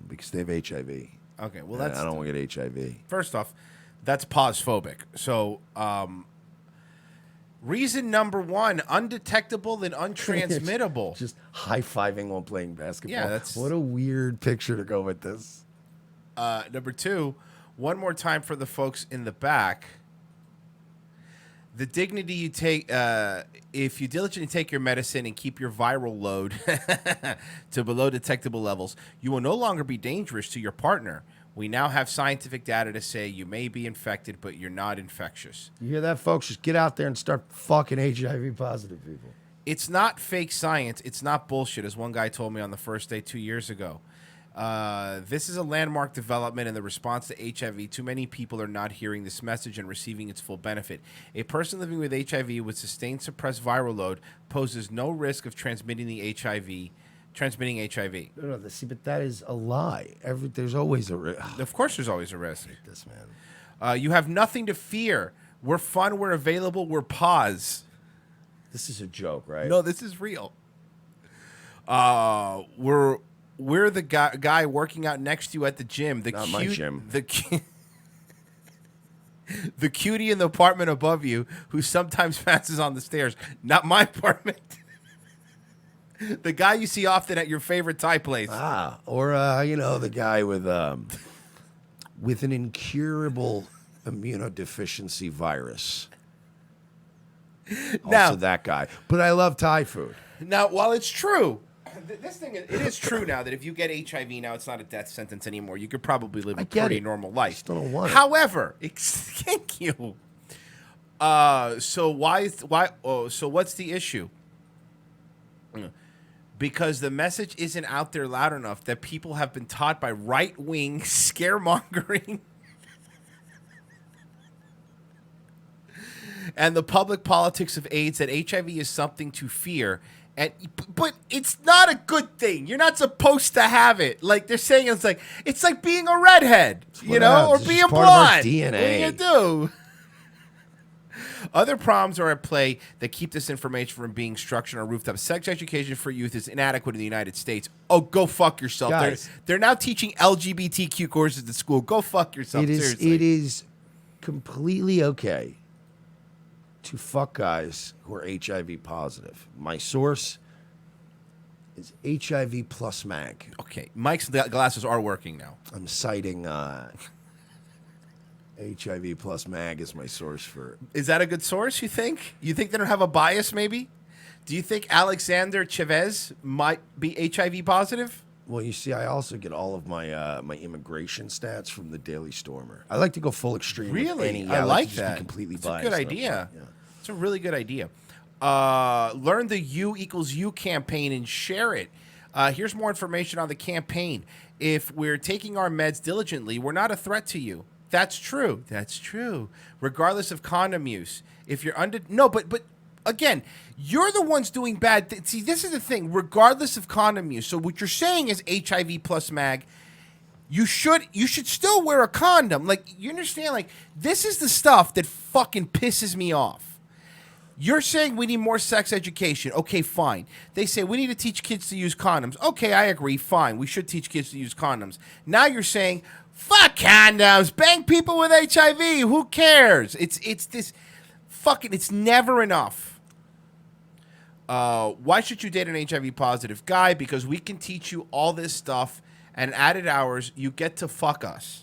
Because they have HIV. Okay, well, I don't want to get HIV. First off, that's pause-phobic. So, reason number 1, undetectable and untransmittable. Just high-fiving while playing basketball. Yeah, that's... What a weird picture to go with this. Number 2, one more time for the folks in the back. The dignity you take, if you diligently take your medicine and keep your viral load to below detectable levels, you will no longer be dangerous to your partner. We now have scientific data to say you may be infected, but you're not infectious. You hear that, folks? Just get out there and start fucking HIV positive people. It's not fake science. It's not bullshit, as one guy told me on the first day 2 years ago. This is a landmark development in the response to HIV. Too many people are not hearing this message and receiving its full benefit. A person living with HIV with sustained suppressed viral load poses no risk of transmitting the HIV transmitting HIV. No, see, but that is a lie. There's always a risk. Of course, there's always a risk. This man. You have nothing to fear. We're fun. We're available. We're pause. This is a joke, right? No, this is real. We're the guy working out next to you at the gym. Not my gym. The cutie in the apartment above you who sometimes passes on the stairs. Not my apartment. The guy you see often at your favorite Thai place. Or the guy with an incurable immunodeficiency virus. Now, also that guy. But I love Thai food. Now, while it's true, this thing it is true now that if you get HIV now, it's not a death sentence anymore. You could probably live a pretty normal life. Still don't want it. However, thank you. So what's the issue? Because the message isn't out there loud enough that people have been taught by right-wing scaremongering and the public politics of AIDS that HIV is something to fear. But it's not a good thing. You're not supposed to have it. Like they're saying, it's like being a redhead, or being blonde. DNA. What are you gonna do? Other problems are at play that keep this information from being structured on rooftop. Sex education for youth is inadequate in the United States. Oh, go fuck yourself. Guys. They're now teaching LGBTQ courses at school. Go fuck yourself. Seriously. It is completely okay to fuck guys who are HIV positive. My source is HIV plus mag. Okay, Mike's glasses are working now. I'm citing HIV plus mag as my source for. Is that a good source, you think? You think they don't have a bias, maybe? Do you think Alexander Chavez might be HIV positive? Well, you see, I also get all of my my immigration stats from the Daily Stormer. I like to go full extreme. Really? With I like to just be that. completely It's biased. a good idea. It's a really good idea. Learn the U equals U campaign and share it. Here's more information on the campaign. If we're taking our meds diligently, we're not a threat to you. That's true. That's true. Regardless of condom use. If you're but again, you're the ones doing bad. See, this is the thing. Regardless of condom use. So what you're saying is HIV plus mag. You should still wear a condom. Like, you understand? Like, this is the stuff that fucking pisses me off. You're saying we need more sex education. Okay, fine. They say we need to teach kids to use condoms. Okay, I agree. Fine. We should teach kids to use condoms. Now you're saying, fuck condoms. Bang people with HIV. Who cares? It's this fucking, it's never enough. Why should you date an HIV positive guy? Because we can teach you all this stuff, and added hours, you get to fuck us.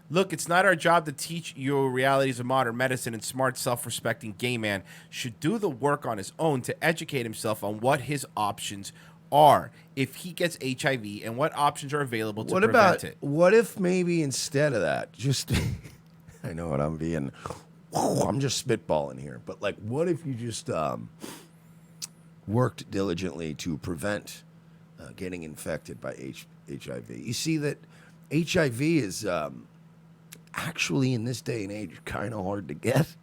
Look, it's not our job to teach you realities of modern medicine, and smart, self-respecting gay man should do the work on his own to educate himself on what his options are if he gets HIV and what options are available to prevent it. What if maybe instead of that, just, I know what I'm being, I'm just spitballing here, but like, what if you just worked diligently to prevent getting infected by HIV? You see that HIV is actually in this day and age kind of hard to get.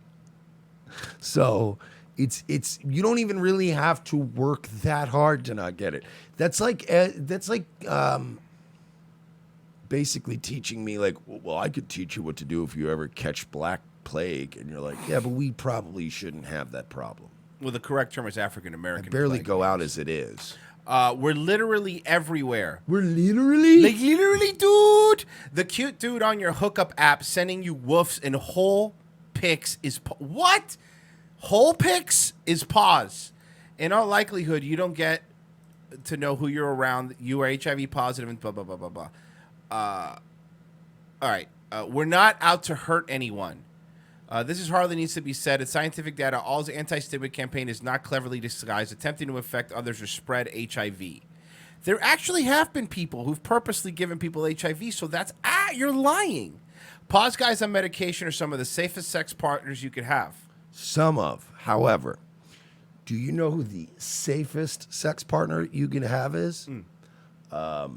So it's you don't even really have to work that hard to not get it. That's like basically teaching me like, well, I could teach you what to do if you ever catch Black Plague, and you're like, yeah, but we probably shouldn't have that problem. Well, the correct term is African American. I barely go out as it is. We're literally everywhere. We're literally? Like, literally, dude. The cute dude on your hookup app sending you woofs and whole pics is... What? Whole pics is pause. In all likelihood, you don't get to know who you're around. You are HIV positive and blah, blah, blah, blah, blah. All right. We're not out to hurt anyone. This is hardly needs to be said. It's scientific data. All's anti-stigma campaign is not cleverly disguised, attempting to infect others or spread HIV. There actually have been people who've purposely given people HIV, so that's, you're lying. Pause guys on medication are some of the safest sex partners you could have. However, do you know who the safest sex partner you can have is? A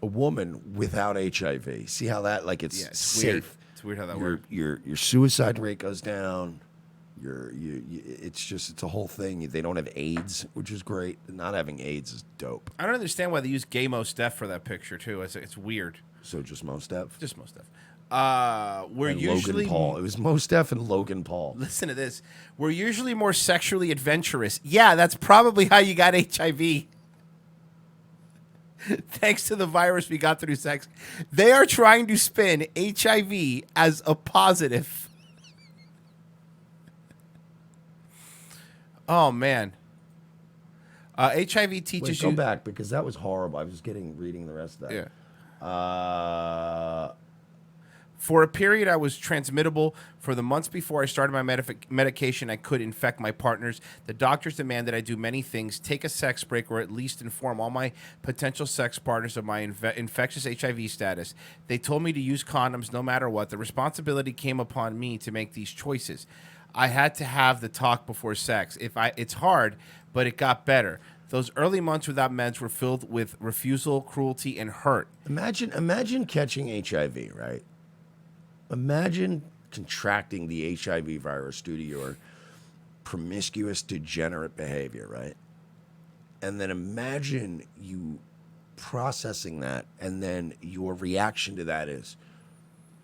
woman without HIV. See how that, like, it's safe. Weird. It's weird how that works. Your suicide rate goes down. It's a whole thing. They don't have AIDS, which is great. Not having AIDS is dope. I don't understand why they use gay Mos Def for that picture too. It's weird. So just Mos Def? Just Mos Def. We're and usually Logan Paul. It was Mos Def and Logan Paul. Listen to this. We're usually more sexually adventurous. Yeah, that's probably how you got HIV. Thanks to the virus we got through sex. They are trying to spin HIV as a positive. Oh, man. HIV teaches Wait, you... Go back, because that was horrible. I was reading the rest of that. Yeah. For a period, I was transmittable. For the months before I started my medication, I could infect my partners. The doctors demanded I do many things, take a sex break, or at least inform all my potential sex partners of my infectious HIV status. They told me to use condoms no matter what. The responsibility came upon me to make these choices. I had to have the talk before sex. It's hard, but it got better. Those early months without meds were filled with refusal, cruelty, and hurt. Imagine catching HIV, right? Imagine contracting the HIV virus due to your promiscuous, degenerate behavior, right? And then imagine you processing that, and then your reaction to that is,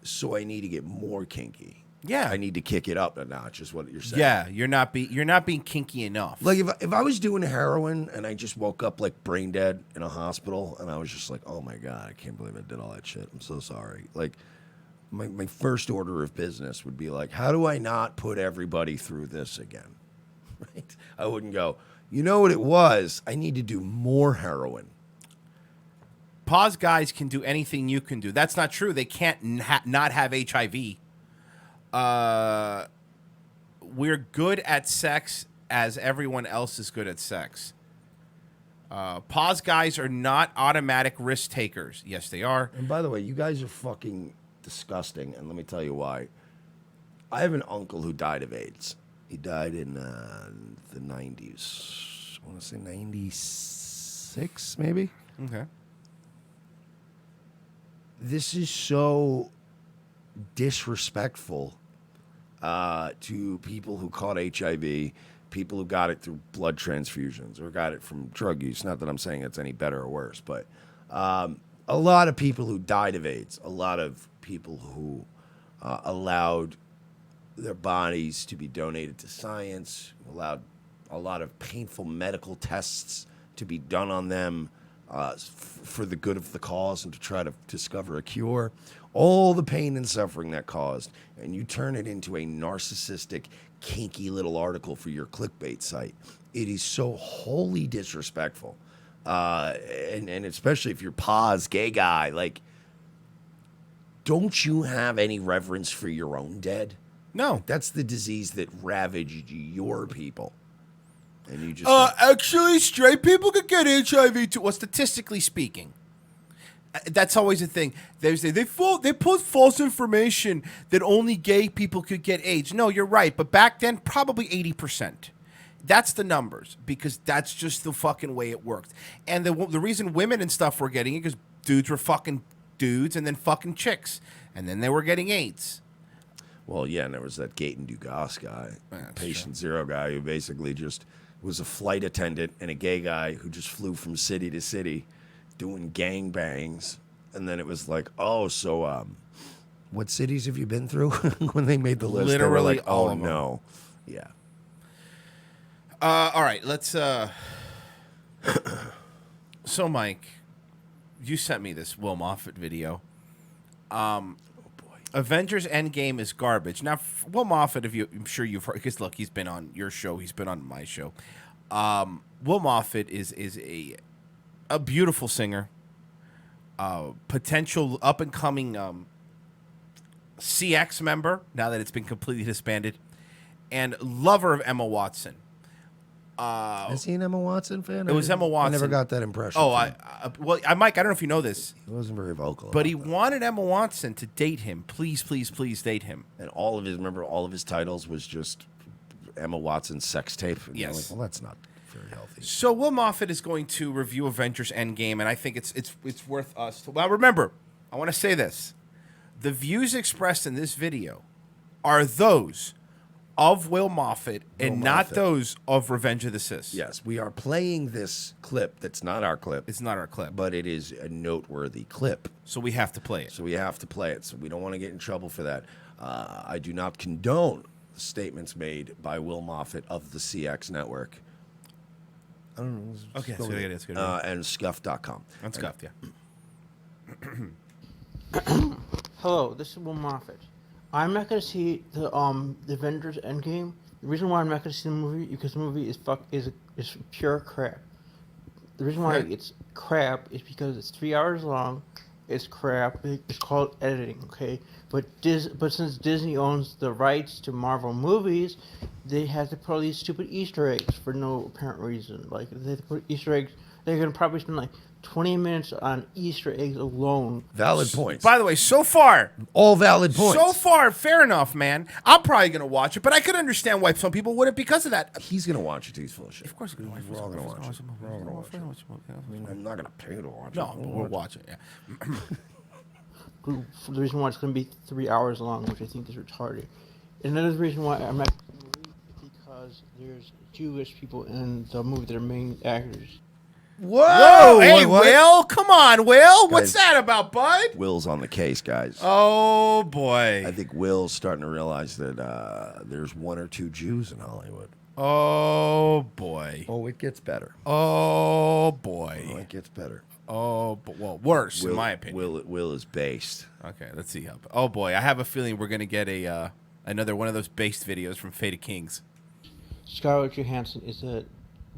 so I need to get more kinky. Yeah, I need to kick it up a notch, is what you're saying. Yeah, you're not being kinky enough. Like if I was doing heroin and I just woke up like brain dead in a hospital, and I was just like, oh my God, I can't believe I did all that shit. I'm so sorry. Like my first order of business would be like, how do I not put everybody through this again? Right? I wouldn't go, you know what it was? I need to do more heroin. Pause guys can do anything you can do. That's not true. They can't not have HIV. We're good at sex as everyone else is good at sex. Pause guys are not automatic risk takers. Yes, they are. And by the way, you guys are fucking disgusting, and let me tell you why. I have an uncle who died of AIDS. He died in the 90s. I want to say 96, maybe? Okay. This is so disrespectful to people who caught HIV, people who got it through blood transfusions or got it from drug use. Not that I'm saying it's any better or worse, but a lot of people who died of AIDS, a lot of people who allowed their bodies to be donated to science, allowed a lot of painful medical tests to be done on them for the good of the cause and to try to discover a cure. All the pain and suffering that caused, and you turn it into a narcissistic, kinky little article for your clickbait site. It is so wholly disrespectful. And especially if you're Paz, gay guy, like, don't you have any reverence for your own dead? No. That's the disease that ravaged your people. And you just actually, straight people could get HIV too. Well, statistically speaking, that's always a thing. They say they put false information that only gay people could get AIDS. No, you're right. But back then, probably 80%. That's the numbers, because that's just the fucking way it worked. And the reason women and stuff were getting it because dudes were fucking dudes and then fucking chicks, and then they were getting AIDS. Well, yeah, and there was that Gaten Dugas guy, patient zero guy, who basically just was a flight attendant and a gay guy who just flew from city to city doing gangbangs. And then it was like, oh, so what cities have you been through? When they made the list, literally they were like, all oh, of them. no. Yeah. All right, let's... So, Mike, you sent me this Will Moffett video. Avengers Endgame is garbage. Now, Will Moffett, I'm sure you've heard, because look, he's been on your show, he's been on my show. Will Moffett is a beautiful singer, potential up and coming CX member now that it's been completely disbanded, and lover of Emma Watson. Is he an Emma Watson fan? It was Emma Watson. I never got that impression. Oh, Mike, I don't know if you know this. He wasn't very vocal. But he wanted Emma Watson to date him. Please, please, please date him. And all of his titles was just Emma Watson's sex tape. And yes. Like, well, that's not very healthy. So Will Moffett is going to review Avengers Endgame, and I think it's worth us to... Well, remember, I want to say this. The views expressed in this video are those of Will Moffett and not Moffett. those of Revenge of the Sith. Yes, we are playing this clip. That's not our clip. It's not our clip. But it is a noteworthy clip. So we have to play it. So we have to play it. So we don't want to get in trouble for that. I do not condone the statements made by Will Moffett of the CX network. I don't know. Okay, that's good. That's good. And scuff.com. And Scuffed, yeah. Hello, this is Will Moffett. I'm not going to see the Avengers Endgame. The reason why I'm not going to see the movie is because the movie is pure crap. The reason why it's crap is because it's 3 hours long. It's crap. It's called editing, okay? But since Disney owns the rights to Marvel movies, they have to put all these stupid Easter eggs for no apparent reason. Like, they have to put Easter eggs. They're going to probably spend like 20 minutes on Easter eggs alone. Valid points. By the way, so far, all valid points. So far, fair enough, man. I'm probably going to watch it, but I could understand why some people wouldn't because of that. He's going to watch it. He's full of shit. Of course he's going to watch it. We're all going to watch it. We're all going to watch it. I mean, I'm not going to pay to watch it. No, but we'll watch it, yeah. The reason why it's going to be 3 hours long, which I think is retarded. Another reason why I'm not going to movie is because there's Jewish people in the movie that are main actors. Whoa! Hey, what? Will, come on, Will. Guys, What's that about, bud? Will's on the case, guys. Oh, boy. I think Will's starting to realize that there's one or two Jews in Hollywood. Oh, boy. Oh, it gets better. Oh, boy. Oh, it gets better. Oh, well, worse, Will, in my opinion. Will is based. Okay, let's see how. Oh, boy. I have a feeling we're going to get another one of those based videos from Fate of Kings. Scarlett Johansson is a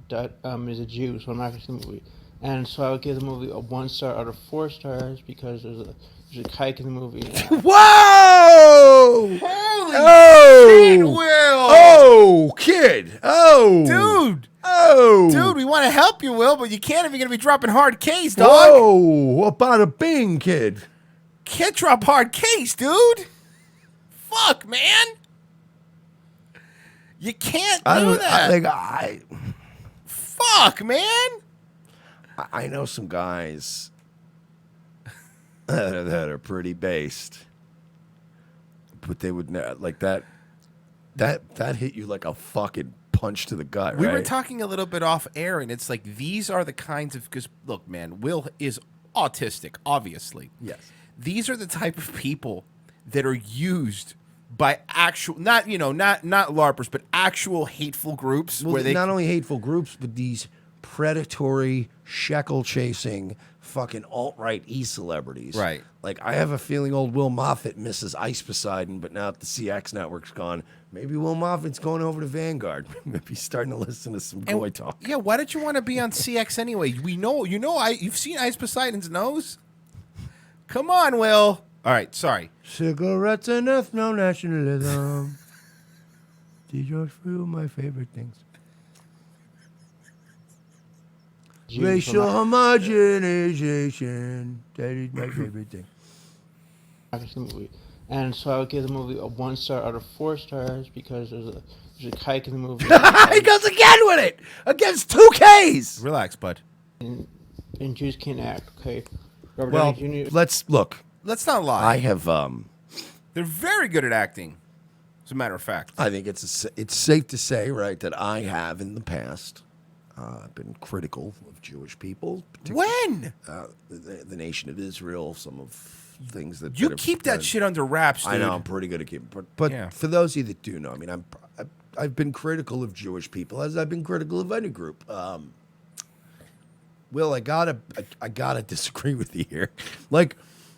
Jew, so I'm not going to see the movie. And so I would give the movie a 1 star out of 4 stars because there's a kike in the movie. Whoa! Holy shit, Will! Oh, kid! Oh! Dude! Oh! Dude, we want to help you, Will, but you can't if you're going to be dropping hard case, dog. Whoa! What about a bing, kid? Can't drop hard case, dude. Fuck, man. You can't do that. Fuck, man. I know some guys that are pretty based, but they would like that hit you like a fucking punch to the gut. We right? were talking a little bit off air, and it's like these are the kinds of because look, man, Will is autistic, obviously. Yes. These are the type of people that are used by actual, not LARPers, but actual hateful groups. Well, where they not only hateful groups, but these predatory, shekel chasing, fucking alt-right e-celebrities. Right. Like, I have a feeling old Will Moffett misses Ice Poseidon, but now that the CX network's gone, maybe Will Moffat's going over to Vanguard. Maybe he's starting to listen to some goy talk. Yeah, why don't you want to be on CX anyway? You've seen Ice Poseidon's nose. Come on, Will. All right, sorry. Cigarettes and ethno nationalism. These are few of my favorite things. Racial homogenization. That is my favorite thing. And so I would give the movie a 1 star out of 4 stars because there's a kike in the movie. He goes again with it against 2Ks. Relax, bud. And Jews can't act. Okay. Robert Well, Downey Jr. let's look. Let's not lie. I have. They're very good at acting. As a matter of fact, I think it's safe to say, right, that I have in the past been critical of Jewish people. When? The nation of Israel, some of things that You that have keep that done. shit under wraps, dude. I know I'm pretty good at keeping, but Yeah. for those of you that do know, I mean, I've been critical of Jewish people as I've been critical of any group. Will, I gotta disagree with you here. Like,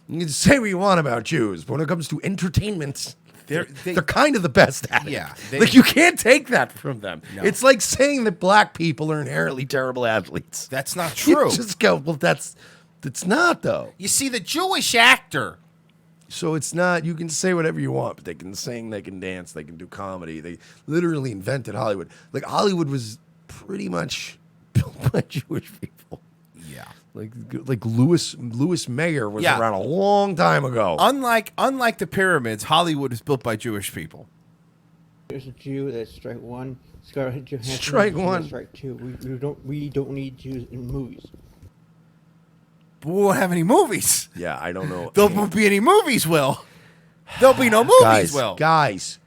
you can say what you want about Jews, but when it comes to entertainment, they're kind of the best at it. Yeah, like you can't take that from them. No. It's like saying that black people are inherently terrible athletes. That's not true. You just go, well, that's not though. You see, the Jewish actor. So it's not, you can say whatever you want, but they can sing, they can dance, they can do comedy. They literally invented Hollywood. Like, Hollywood was pretty much built by Jewish people. Yeah. Like Louis Mayer was Yeah. around a long time ago. Unlike the pyramids, Hollywood is built by Jewish people. There's a Jew that's strike one. Scarlett Johansson. Strike one. Strike two. We don't need Jews in movies. But we won't have any movies. Yeah, I don't know. There won't be any movies, Will. There'll be no movies, Will. Guys,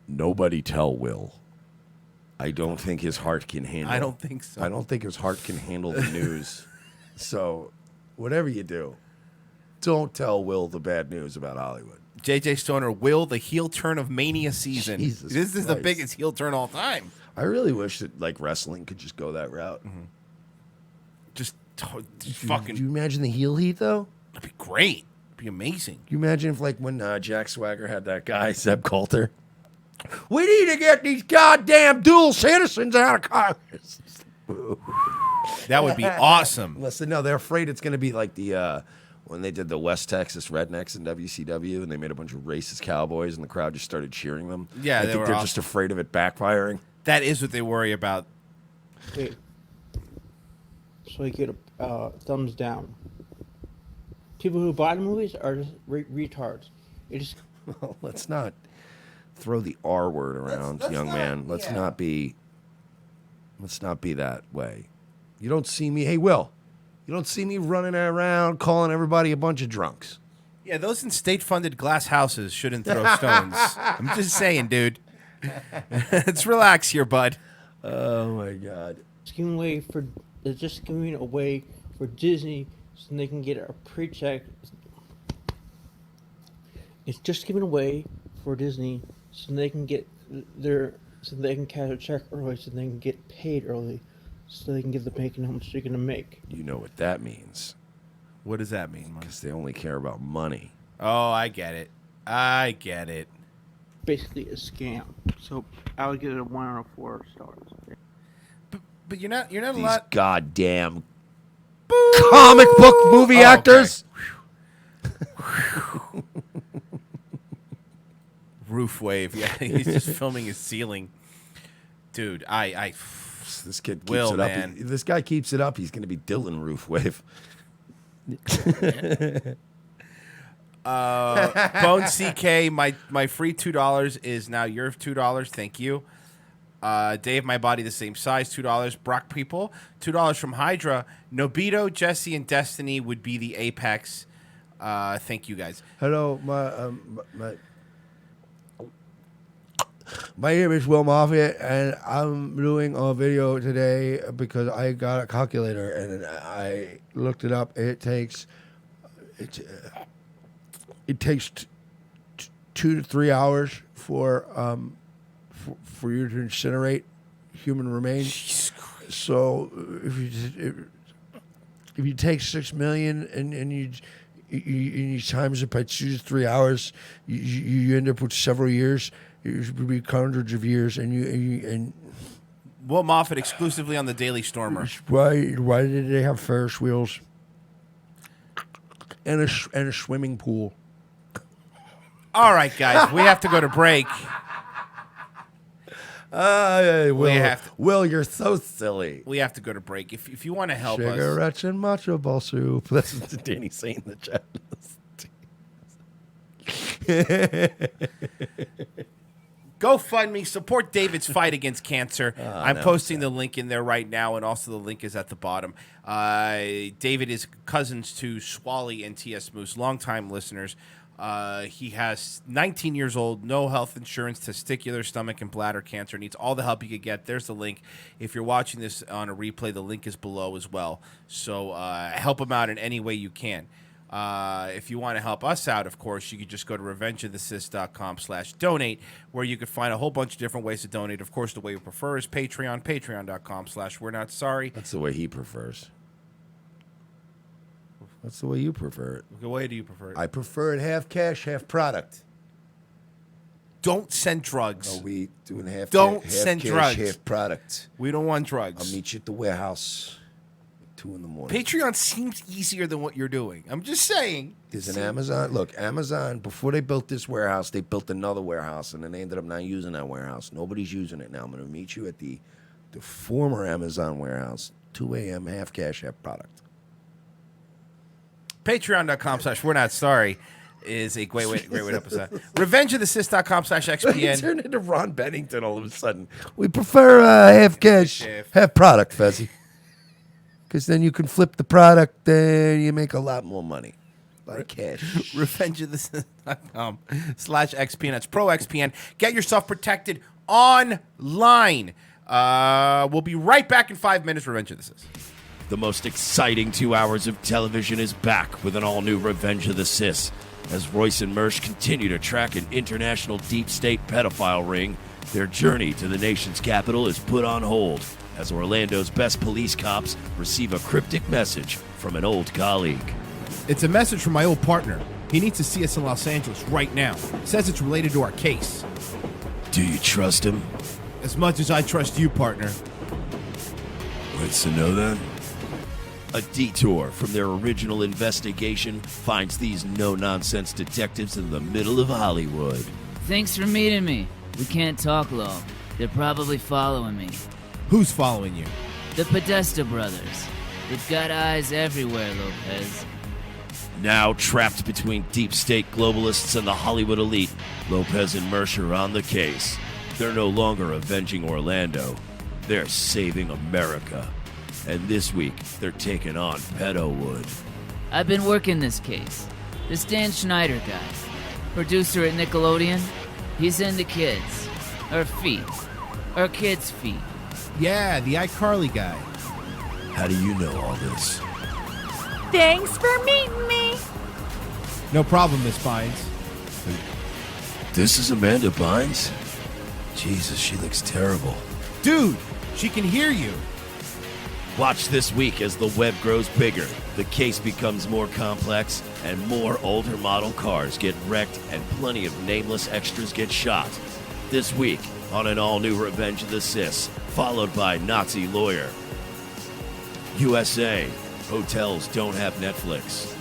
Nobody tell Will. I don't think his heart can handle. I don't think so. I don't think his heart can handle the news. So, whatever you do, don't tell Will the bad news about Hollywood. JJ Stoner, Will, the heel turn of Mania season. Jesus this is the Christ. biggest heel turn all time. I really wish that like wrestling could just go that route. Just fucking. Do you imagine the heel heat though? That'd be great. It'd be amazing. Can you imagine if like when Jack Swagger had that guy Zeb Coulter? We need to get these goddamn dual citizens out of Congress. That would be awesome. Listen, no, they're afraid it's going to be like the when they did the West Texas Rednecks in WCW, and they made a bunch of racist cowboys, and the crowd just started cheering them. Yeah, I they think were they're awesome. just afraid of it backfiring. That is what they worry about. Wait. So you get a thumbs down. People who buy the movies are just retards. It just Well, let's not throw the R word around, young man. Let's not be that way. You don't see me, hey Will, you don't see me running around calling everybody a bunch of drunks. Yeah, those in state-funded glass houses shouldn't throw stones. I'm just saying, dude. Let's relax here, bud. Oh my God. They're just giving a way for Disney so they can get a pre-check. It's just giving away for Disney so they can get so they can cash a check early, so they can get paid early, so they can give the bank how much they're gonna make. You know what that means. What does that mean? Because they only care about money. Oh, I get it. I get it. Basically a scam. So I would give it a 1 out of 4 stars. But you're not These allowed. goddamn comic book movie actors. Roof wave. Yeah, he's just filming his ceiling. Dude, This kid keeps Will, it up. man. This guy keeps it up. He's going to be Dylan Roofwave. Bone CK, my free $2 is now your $2. Thank you. Dave, my body the same size, $2. Brock people, $2 from Hydra. Nobito, Jesse, and Destiny would be the apex. Thank you guys. Hello, my name is Will Moffett, and I'm doing a video today because I got a calculator and I looked it up. It takes 2 to 3 hours for you to incinerate human remains. So if you take 6 million and you times it by 2 to 3 hours, you end up with several years. It would be hundreds of years, and Will Moffett exclusively on the Daily Stormer. why did they have Ferris wheels and a swimming pool? All right, guys, we have to go to break. Will, you're so silly. We have to go to break. If you want to help us. Cigarettes and matcha ball soup. That's what Danny saying in the chat. GoFundMe, support David's fight against cancer. I'm no, posting the link in there right now, and also the link is at the bottom. David is cousins to Swally and T.S. Moose, longtime listeners. He has 19 years old, no health insurance, testicular, stomach, and bladder cancer. Needs all the help he could get. There's the link. If you're watching this on a replay, the link is below as well. So help him out in any way you can. If you want to help us out, of course, you could just go to revengeofthesis.com/donate, where you can find a whole bunch of different ways to donate. Of course, the way we prefer is Patreon, patreon.com/we're-not-sorry. That's the way he prefers. That's the way you prefer it. The way do you prefer it? I prefer it half cash, half product. Don't send drugs. Oh, we doing half Don't half send cash, drugs. half product. We don't want drugs. I'll meet you at the warehouse at 2 a.m. Patreon seems easier than what you're doing. I'm just saying. There's an Amazon. Look, Amazon, before they built this warehouse, they built another warehouse, and then they ended up not using that warehouse. Nobody's using it now. I'm going to meet you at the former Amazon warehouse, 2 a.m., half cash, half product. Patreon.com/we're-not-sorry is a great way to help us out. RevengeOfTheSys.com/XPN. Turned into Ron Bennington all of a sudden. We prefer half cash, half product, Fezzy. Because then you can flip the product and you make a lot more money. Buy cash. RevengeOfTheSith.com/XPN. That's Pro XPN. Get yourself protected online. We'll be right back in 5 minutes. Revenge of the Sith. The most exciting 2 hours of television is back with an all-new Revenge of the Sith. As Royce and Mersch continue to track an international deep state pedophile ring, their journey to the nation's capital is put on hold as Orlando's best police cops receive a cryptic message from an old colleague. It's a message from my old partner. He needs to see us in Los Angeles right now. Says it's related to our case. Do you trust him? As much as I trust you, partner. What's to know then? A detour from their original investigation finds these no-nonsense detectives in the middle of Hollywood. Thanks for meeting me. We can't talk long. They're probably following me. Who's following you? The Podesta brothers. They've got eyes everywhere, Lopez. Now trapped between deep state globalists and the Hollywood elite, Lopez and Mersch are on the case. They're no longer avenging Orlando. They're saving America. And this week, they're taking on Pedowood. I've been working this case. This Dan Schneider guy, producer at Nickelodeon, he's into kids. Or feet. Or kids' feet. Yeah, the iCarly guy. How do you know all this? Thanks for meeting me. No problem, Miss Bynes. This is Amanda Bynes? Jesus, she looks terrible. Dude, she can hear you. Watch this week as the web grows bigger, the case becomes more complex, and more older model cars get wrecked and plenty of nameless extras get shot. This week on an all-new Revenge of the Sith, followed by Nazi Lawyer. USA, hotels don't have Netflix.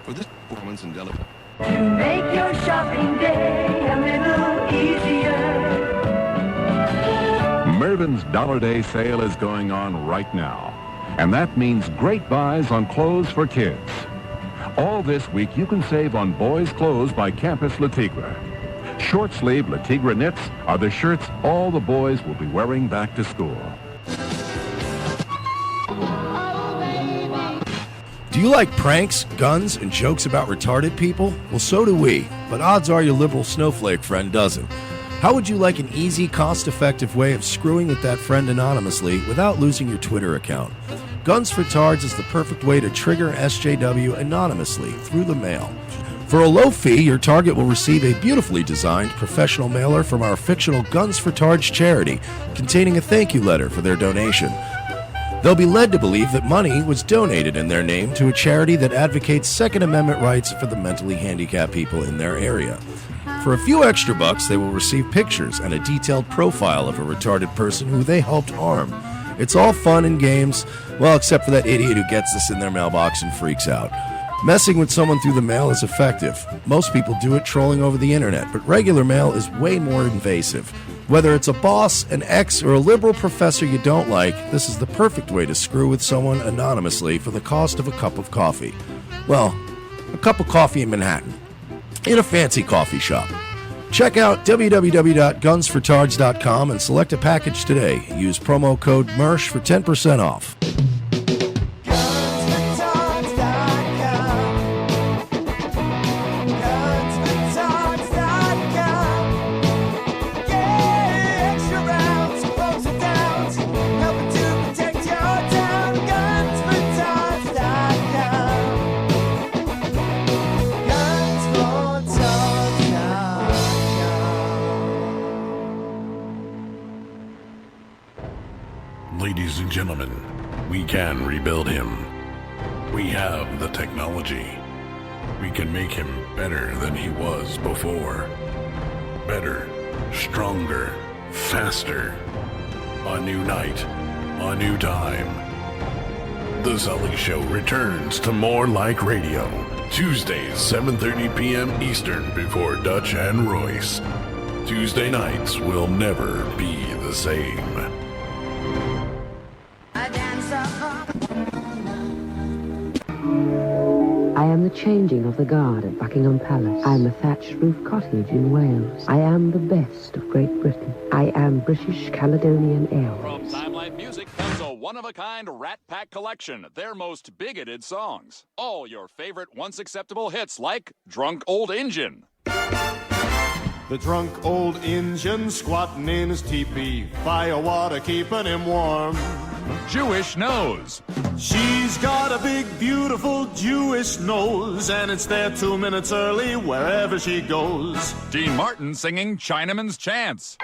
For this performance in Delaware. To make your shopping day a little easier. Mervyn's Dollar Day sale is going on right now, and that means great buys on clothes for kids. All this week, you can save on boys' clothes by Campus Le Tigre. Short-sleeve Le Tigre knits are the shirts all the boys will be wearing back to school. Do you like pranks, guns, and jokes about retarded people? Well, so do we, but odds are your liberal snowflake friend doesn't. How would you like an easy, cost-effective way of screwing with that friend anonymously without losing your Twitter account? Guns for Tards is the perfect way to trigger SJW anonymously through the mail. For a low fee, your target will receive a beautifully designed professional mailer from our fictional Guns for Tards charity, containing a thank you letter for their donation. They'll be led to believe that money was donated in their name to a charity that advocates Second Amendment rights for the mentally handicapped people in their area. For a few extra bucks, they will receive pictures and a detailed profile of a retarded person who they helped harm. It's all fun and games, well, except for that idiot who gets this in their mailbox and freaks out. Messing with someone through the mail is effective. Most people do it trolling over the internet, but regular mail is way more invasive. Whether it's a boss, an ex, or a liberal professor you don't like, this is the perfect way to screw with someone anonymously for the cost of a cup of coffee. Well, a cup of coffee in Manhattan, in a fancy coffee shop. Check out www.gunsfortards.com and select a package today. Use promo code MERSH for 10% off. Ladies and gentlemen, we can rebuild him. We have the technology. We can make him better than he was before. Better, stronger, faster. A new night, a new time. The Sully Show returns to More Like Radio, Tuesdays, 7:30 p.m. Eastern before Dutch and Royce. Tuesday nights will never be the same. I am the changing of the guard at Buckingham Palace. I am a thatched roof cottage in Wales. I am the best of Great Britain. I am British Caledonian Airways. From Time Life Music comes a one-of-a-kind Rat Pack collection, their most bigoted songs. All your favorite once-acceptable hits like Drunk Old Injun. The drunk old Injun squatting in his teepee, fire water keeping him warm. Jewish Nose. She's got a big, beautiful Jewish nose, and it's there 2 minutes early wherever she goes. Dean Martin singing Chinaman's Chants.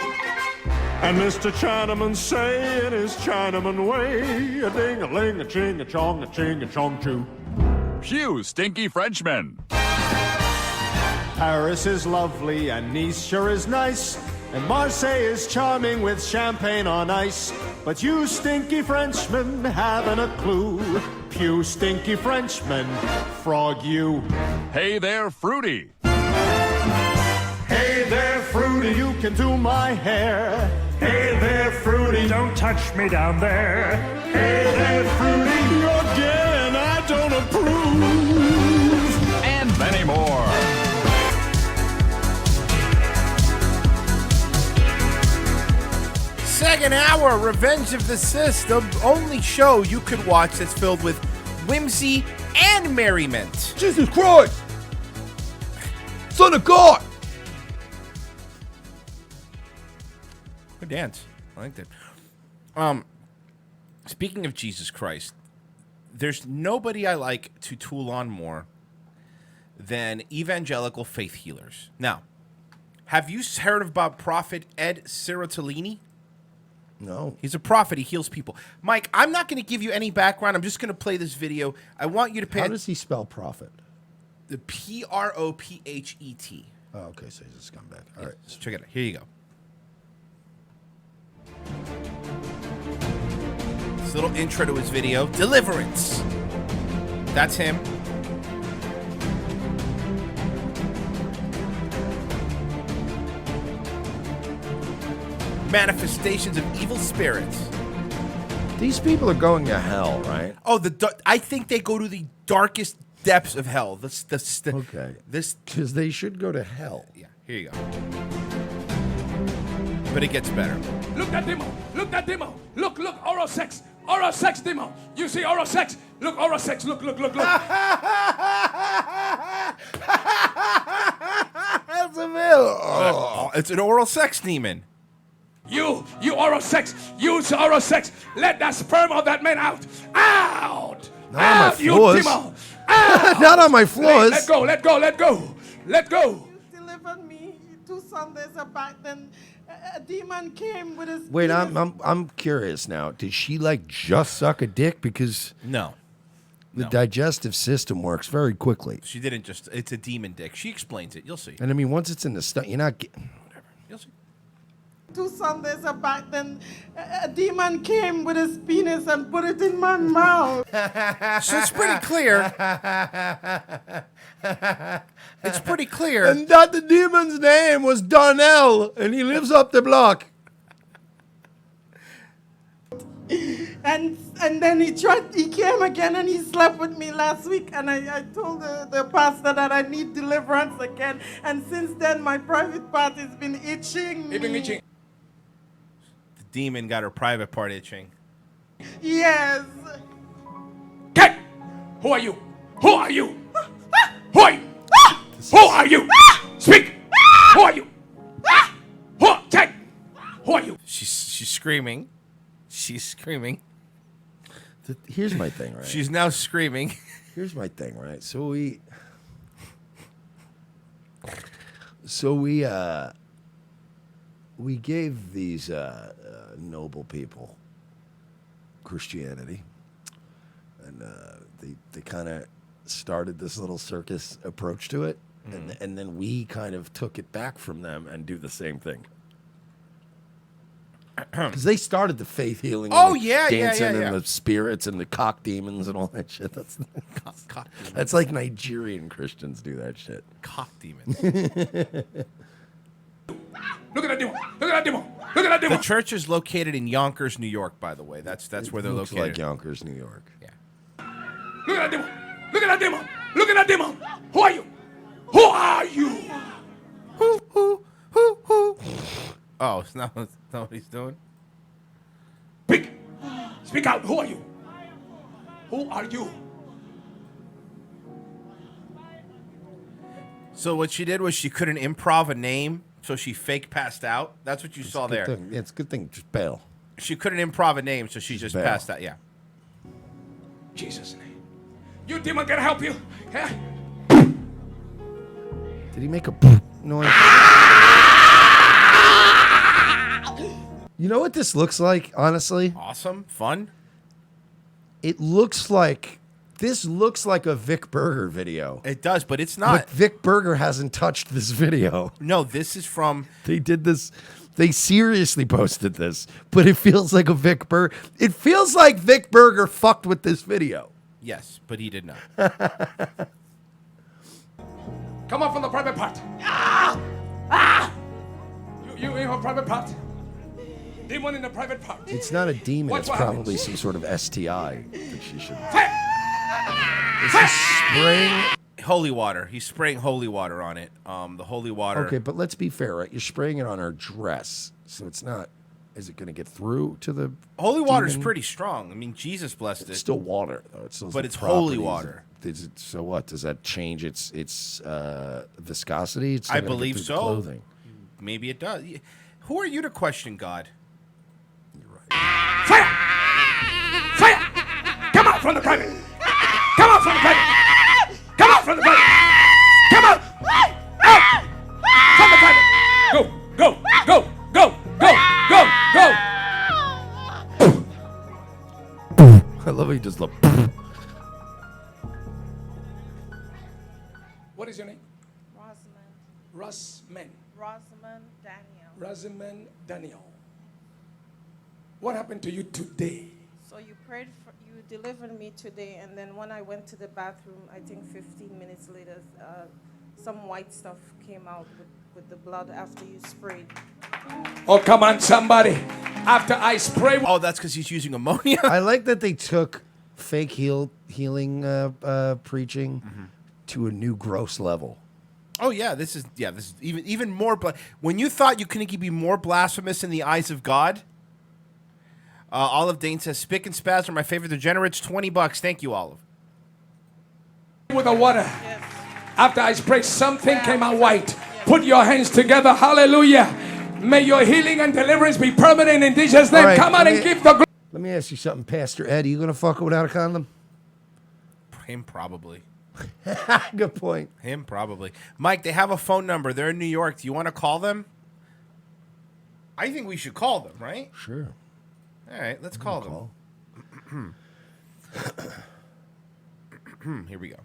And Mr. Chinaman say in his Chinaman way, a ding-a-ling, a ching-a-chong, a ching-a-chong choo. Hugh Stinky Frenchman. Paris is lovely and Nice sure is nice, and Marseille is charming with champagne on ice. But you stinky Frenchmen haven't a clue. Pew stinky Frenchmen, frog you. Hey there, Fruity. Hey there, Fruity, you can do my hair. Hey there, Fruity, don't touch me down there. Hey there, Fruity, again, I don't approve. And many more. Second hour, Revenge of the Sis, the only show you could watch that's filled with whimsy and merriment. Jesus Christ! Son of God! Good dance. I like that. Speaking of Jesus Christ, there's nobody I like to tool on more than evangelical faith healers. Now, have you heard about Prophet Ed Cirotellini? No. He's a prophet. He heals people. Mike, I'm not going to give you any background. I'm just going to play this video. I want you to pay. How does he spell prophet? The Prophet. Oh, okay, so he's a scumbag. All right. Let's check it out. Here you go. This little intro to his video. Deliverance. That's him. Manifestations of evil spirits. These people are going to hell, right? Oh, I think they go to the darkest depths of hell. Okay. Because they should go to hell. Yeah, here you go. But it gets better. Look that demo. Look that demo. Look, oral sex. Oral sex demo. You see oral sex? Look, oral sex. Look. That's a Oh, it's an oral sex demon. You oral sex. Use oral sex. Let that sperm of that man out. Out. Not out, on my floors. You demo. Out. Not on my floors. Let go. Delivered me 2 Sundays back. Then a demon came with his. Wait, I'm curious now. Did she like just suck a dick? Because no, the digestive system works very quickly. She didn't just. It's a demon dick. She explains it. You'll see. And I mean, once it's in the stomach, you're not getting. Whatever. You'll see. 2 Sundays back, then a demon came with his penis and put it in my mouth. So it's pretty clear. It's pretty clear. And that the demon's name was Darnell, and he lives up the block. And then he came again and he slept with me last week, and I told the pastor that I need deliverance again. And since then, my private part has been itching. It's been itching. Demon got her private part itching. Yes. Ken, who are you? Who are you? Who are you? Who are you? Speak. Who are you? Ken, who are you? She's screaming. She's screaming. Here's my thing, right? She's now screaming. Here's my thing, right? So we gave these noble people Christianity, and they kind of started this little circus approach to it, and then we kind of took it back from them and do the same thing. Because they started the faith healing. Dancing and the spirits and the cock demons and all that shit. That's that's like Nigerian Christians do that shit. Cock demons. Look at that demon. Look at that demon. Look at that demon. The church is located in Yonkers, New York, by the way. That's where they're Looks located. like Yonkers, New York. Yeah. Look at that demon. Look at that demon. Look at that demon. Who are you? Who are you? Who? Oh, it's not what he's doing? Speak. Speak out. Who are you? Who are you? So what she did was she couldn't improv a name, so she fake passed out. That's what you saw there. Yeah, it's a good thing. Just bail. She couldn't improv a name, so she just bail. passed out. Yeah. Jesus' name. You demon can help you. Yeah? Did he make a noise? You know what this looks like, honestly? Awesome. Fun. It looks like... This looks like a Vic Berger video. It does, but it's not. But Vic Berger hasn't touched this video. No, this is from... They did this... They seriously posted this, but it feels like a Vic Berger... It feels like Vic Berger fucked with this video. Yes, but he did not. Come on from the private part. Ah! Ah! You in her private part. Demon in the private part. It's not a demon. Watch It's what probably happens. some sort of STI that she should... Is he spraying... Holy water. He's spraying holy water on it. The holy water... Okay, but let's be fair, right? You're spraying it on her dress, so it's not... Is it going to get through to the... Holy water is demon? pretty strong. I mean, Jesus blessed it. It's still water, though. It still has But the it's holy properties. water. So what? Does that change its viscosity? It's not I gonna get believe through the so. clothing. Maybe it does. Who are you to question God? Fire! Fire! Come out from the private! Come out from the private! Come out from the private! Come out! Out! From the private! Go! Go! Go! Go! Go! Go! Go! I love how you just look. What is your name? Rosamond. Rosamond Daniel. Rosamond Daniel. What happened to you today? So you delivered me today, and then when I went to the bathroom, I think 15 minutes later, some white stuff came out with the blood after you sprayed. Oh, come on, somebody. After I spray... Oh, that's because he's using ammonia? I like that they took fake healing preaching to a new gross level. Oh yeah, this is even more. But when you thought you couldn't be more blasphemous in the eyes of God, Olive Dane says, "Spick and Spaz are my favorite degenerates. $20. Thank you, Olive." With the water. Yes. After I sprayed, something came out white. Yes. Put your hands together. Hallelujah. May your healing and deliverance be permanent in Jesus' name. Right, Come on and give the glory. Let me ask you something, Pastor Ed. Are you going to fuck without a condom? Him probably. Good point. Him probably. Mike, they have a phone number. They're in New York. Do you want to call them? I think we should call them, right? Sure. All right, let's call them. Here we go.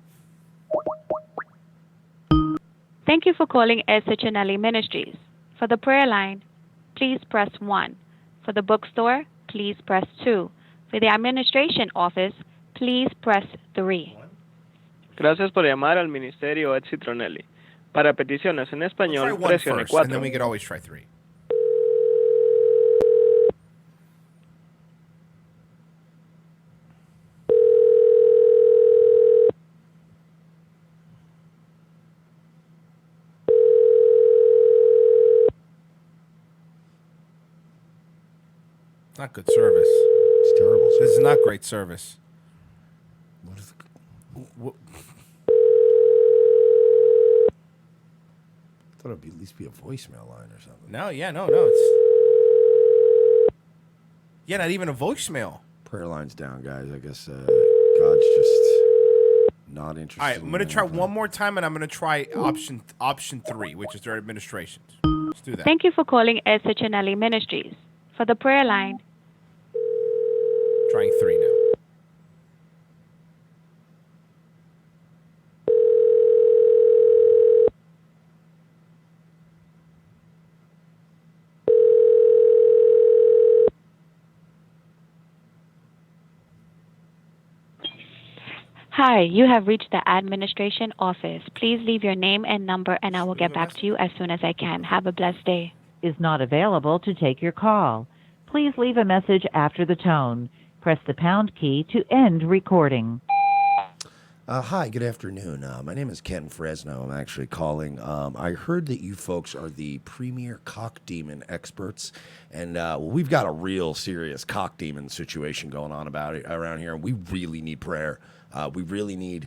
Thank you for calling SHNLE Ministries. For the prayer line, please press 1. For the bookstore, please press 2. For the administration office, please press 3. Gracias por llamar al Ministerio Ed Citronelli. Para peticiones en español, Try one presione first, 4. and then we could always try 3. It's not good service. It's terrible. This is not great service. What is What? I thought it'd be, at least be a voicemail line or something. No, it's... Yeah, not even a voicemail. Prayer line's down, guys. I guess God's just not interested. All right, I'm going to try one more time, and I'm going to try option 3, which is their administrations. Let's do that. Thank you for calling SHNLE Ministries. For the prayer line, Trying 3 now. Hi, you have reached the administration office. Please leave your name and number, and I will get back to you as soon as I can. Have a blessed day. Is not available to take your call. Please leave a message after the tone. Press the pound key to end recording. Hi, good afternoon. My name is Ken Fresno. I'm actually calling. I heard that you folks are the premier cock demon experts, and we've got a real serious cock demon situation going on around here, and we really need prayer. We really need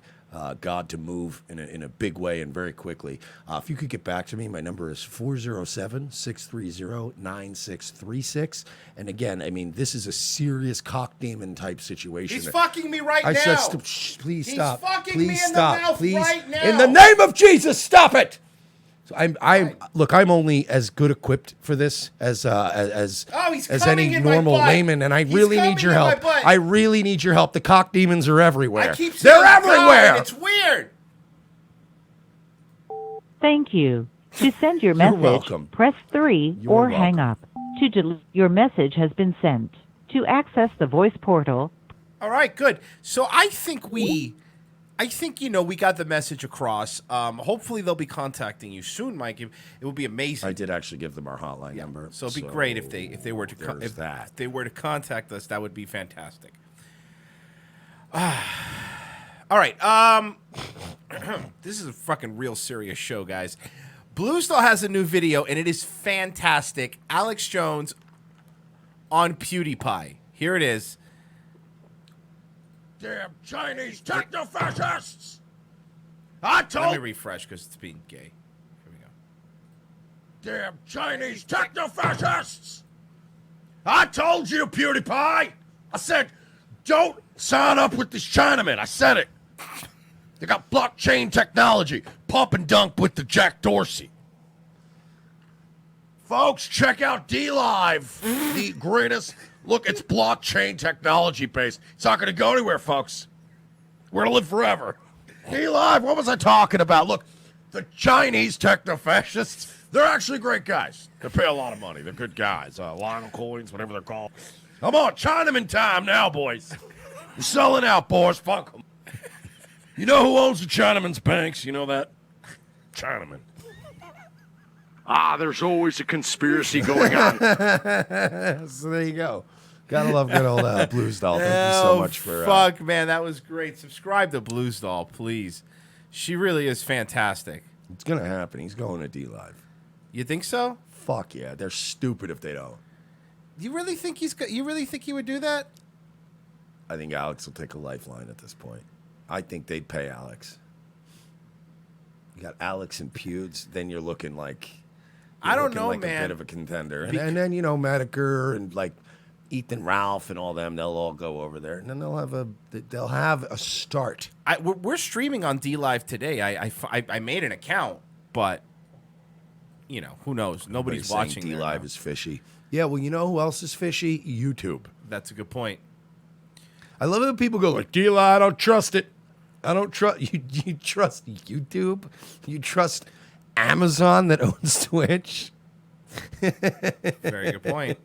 God to move in a big way and very quickly. If you could get back to me, my number is 407-630-9636. And again, I mean, this is a serious cock demon type situation. He's fucking me right now. I said, please stop. He's fucking Please me stop. in the mouth Please. right now. In the name of Jesus, stop it. So I'm only as good equipped for this as any normal layman, and I really need your help. I really need your help. The cock demons are everywhere. They're everywhere. It's weird. Thank you. To send your message, welcome. press 3 or hang up. To delete, your message has been sent. To access the voice portal. All right, good. So I think we got the message across. Hopefully they'll be contacting you soon, Mike. It would be amazing. I did actually give them our hotline number. So it'd be great if they were to if they were to contact us. That would be fantastic. All right. This is a fucking real serious show, guys. Bluestall has a new video, and it is fantastic. Alex Jones on PewDiePie. Here it is. Damn Chinese techno-fascists! Let me refresh because it's being gay. Here we go. Damn Chinese techno-fascists! I told you, PewDiePie! I said, don't sign up with this Chinaman. I said it. They got blockchain technology. Pump and dunk with the Jack Dorsey. Folks, check out D-Live. The greatest... Look, it's blockchain technology based. It's not going to go anywhere, folks. We're going to live forever. D-Live, what was I talking about? Look, the Chinese techno-fascists, they're actually great guys. They pay a lot of money. They're good guys. Lionel coins, whatever they're called. Come on, Chinaman time now, boys. We're selling out, boys. Fuck them. You know who owns the Chinaman's banks? You know that? Chinaman. There's always a conspiracy going on. So there you go. Gotta love good old Bluesdoll. Thank you so much for... Fuck, man, that was great. Subscribe to Bluesdoll, please. She really is fantastic. It's gonna happen. He's going to D-Live. You think so? Fuck yeah. They're stupid if they don't. You really think you really think he would do that? I think Alex will take a lifeline at this point. I think they'd pay Alex. You got Alex and Pewds, then you're looking like... I don't know, like man. A bit of a contender, and then Medicare and like Ethan Ralph and all them, they'll all go over there, and then they'll have a start. We're streaming on D-Live today. I made an account, but who knows? Nobody's watching. D-Live is fishy. Yeah, well, you know who else is fishy? YouTube. That's a good point. I love it when people go like, D-Live, I don't trust it. I don't trust you. You trust YouTube? You trust Amazon that owns Twitch? Very good point.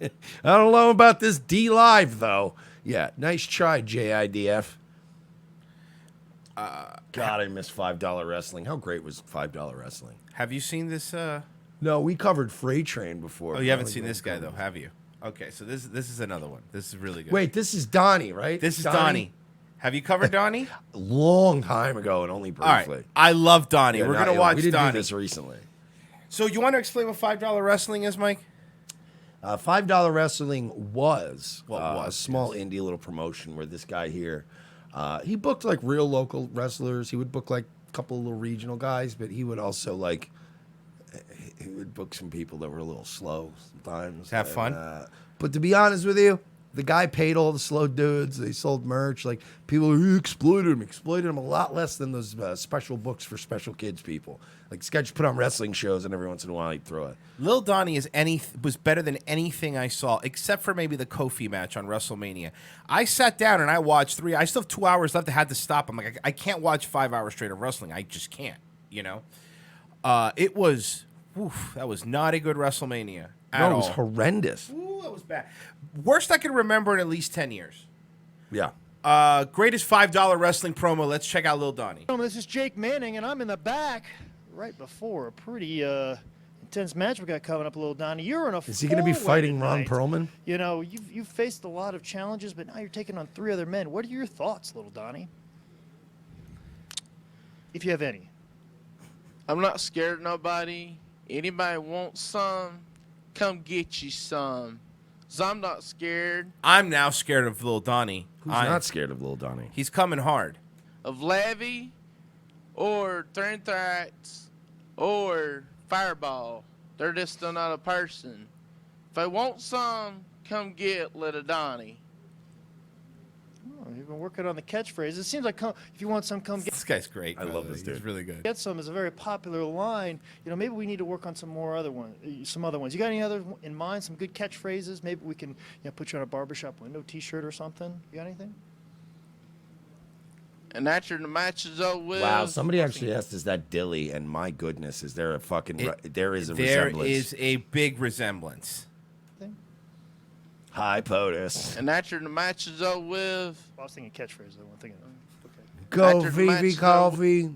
I don't know about this D-Live, though. Yeah, nice try, JIDF. God, I miss $5 wrestling. How great was $5 wrestling? Have you seen this? No, we covered Freight Train before. Oh, you haven't seen this guy, though, have you? Okay, so this is another one. This is really good. Wait, this is Donnie, right? This is Donnie. Have you covered Donnie? Long time ago and only briefly. All right. I love Donnie. Yeah, We're going to watch we didn't Donnie. do this recently. So you want to explain what $5 wrestling is, Mike? $5 wrestling was a small indie little promotion where this guy here, he booked like real local wrestlers. He would book like a couple of little regional guys, but he would also he would book some people that were a little slow sometimes. Have fun. But to be honest with you, the guy paid all the slow dudes. They sold merch. Like people exploited him a lot less than those special books for special kids people. Like this guy just put on wrestling shows, and every once in a while he'd throw it. Lil Donnie was better than anything I saw, except for maybe the Kofi match on WrestleMania. I sat down and I watched 3. I still have 2 hours left. I had to stop. I'm like, I can't watch 5 hours straight of wrestling. I just can't. It was. Oof, that was not a good WrestleMania at all. It was horrendous. Ooh, that was bad. Worst I can remember in at least 10 years. Yeah. Greatest $5 wrestling promo. Let's check out Lil Donnie. This is Jake Manning, and I'm in the back right before a pretty intense match we got coming up, Lil Donnie. You're in a Is he going to be fighting Ron tonight. Perlman? You've faced a lot of challenges, but now you're taking on 3 other men. What are your thoughts, Lil Donnie? if you have any. I'm not scared of nobody. Anybody wants some, come get you some. 'Cause I'm not scared. I'm now scared of Lil Donnie. Who's not scared of Lil Donnie? He's coming hard. Of Levy, or Thrax, or Fireball. They're just another person. If they want some, come get Little Donnie. Oh, you've been working on the catchphrase. It seems like if you want some, come get. This guy's great. I love this dude. He's really good. Get some is a very popular line. You know, maybe we need to work on some other ones. You got any other in mind? Some good catchphrases? Maybe we can, put you on a barbershop window T-shirt or something. You got anything? And that's your matches up with. Wow, somebody actually asked, is that Dilly? And my goodness, is there a fucking... there is a resemblance. There is a big resemblance. Hi, POTUS. And that's your matches up with. I was thinking catchphrase. I wasn't thinking. Okay. Go, After the Vivi matches Coffee.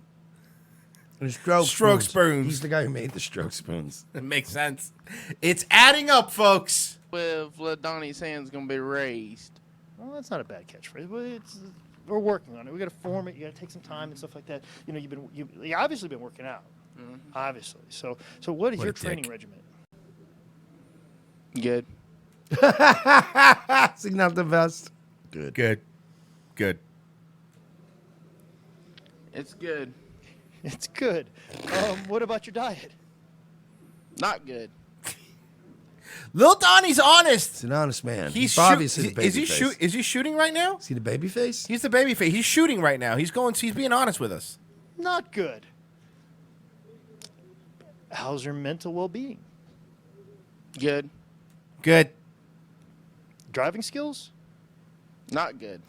And Stroke spoons. He's the guy who made the stroke spoons. It makes sense. It's adding up, folks. With Little Donnie's hand's gonna be raised. Well, that's not a bad catchphrase, but we're working on it. We got to form it. You got to take some time and stuff like that. You know, you've obviously been working out, obviously. So what is your training regimen? Good. Is he not the best? Good. Good. It's good. It's good. What about your diet? Not good. Lil Donnie's honest. He's an honest man. He's obviously the baby face. Is he shooting right now? Is he the baby face? He's the baby face. He's shooting right now. He's being honest with us. Not good. How's your mental well-being? Good. Good. Driving skills? Not good.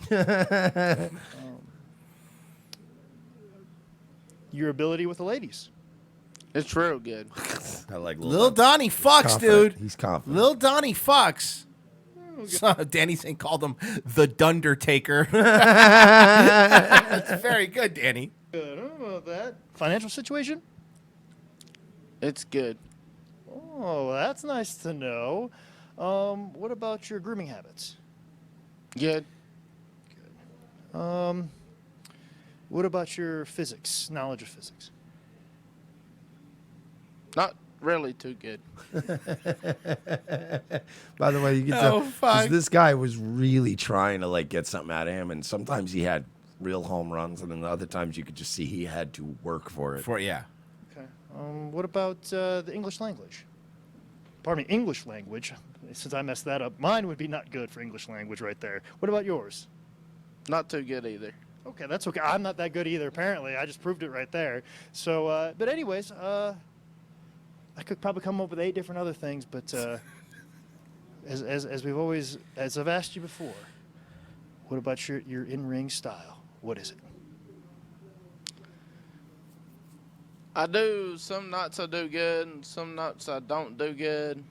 Your ability with the ladies? It's real good. I like Lil Donnie fucks, dude. He's confident. Lil Donnie fucks. So, Danny Saint called him the Dundertaker. That's very good, Danny. Good. I don't know about that. Financial situation? It's good. Oh, that's nice to know. What about your grooming habits? Good. What about your physics, knowledge of physics? Not really too good. By the way, you can Oh, tell fuck. this guy was really trying to get something out of him, and sometimes he had real home runs, and then the other times you could just see he had to work for it. Okay. What about the English language? Pardon me, English language. Since I messed that up, mine would be not good for English language right there. What about yours? Not too good either. Okay, that's okay. I'm not that good either, apparently. I just proved it right there. So, but anyways, I could probably come up with 8 different other things, but as I've asked you before, what about your in-ring style? What is it? I do some nights I do good, and some nights I don't do good.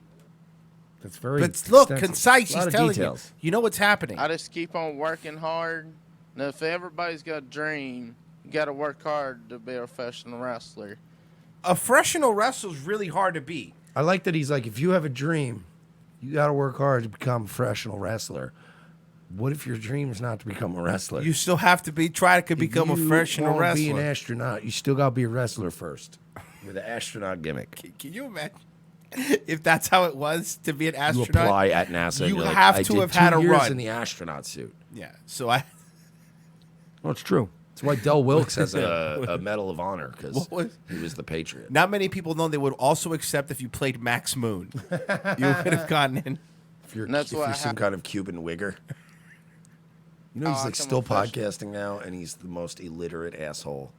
That's very. But look, extensive. concise. A lot He's of telling details. you. You know what's happening. I just keep on working hard. And if everybody's got a dream, you got to work hard to be a professional wrestler. A professional wrestler is really hard to beat. I like that he's like, if you have a dream, you got to work hard to become a professional wrestler. What if your dream is not to become a wrestler? You still have to become a professional If you want to be an wrestler. astronaut, you still got to be a wrestler first with an astronaut gimmick. Can you imagine if that's how it was to be an You astronaut? apply at NASA. and You you're like, have I to did have had 2 a years run in the astronaut suit. Yeah. So I. Well, it's true. That's why Del Wilkes has a Medal of Honor, because What was- he was the Patriot. Not many people know they would also accept if you played Max Moon. You would have gotten in. If you're, And that's if what you're some happened. kind of Cuban wigger. You know, he's Oh, like come still on, first. podcasting now, and he's the most illiterate asshole.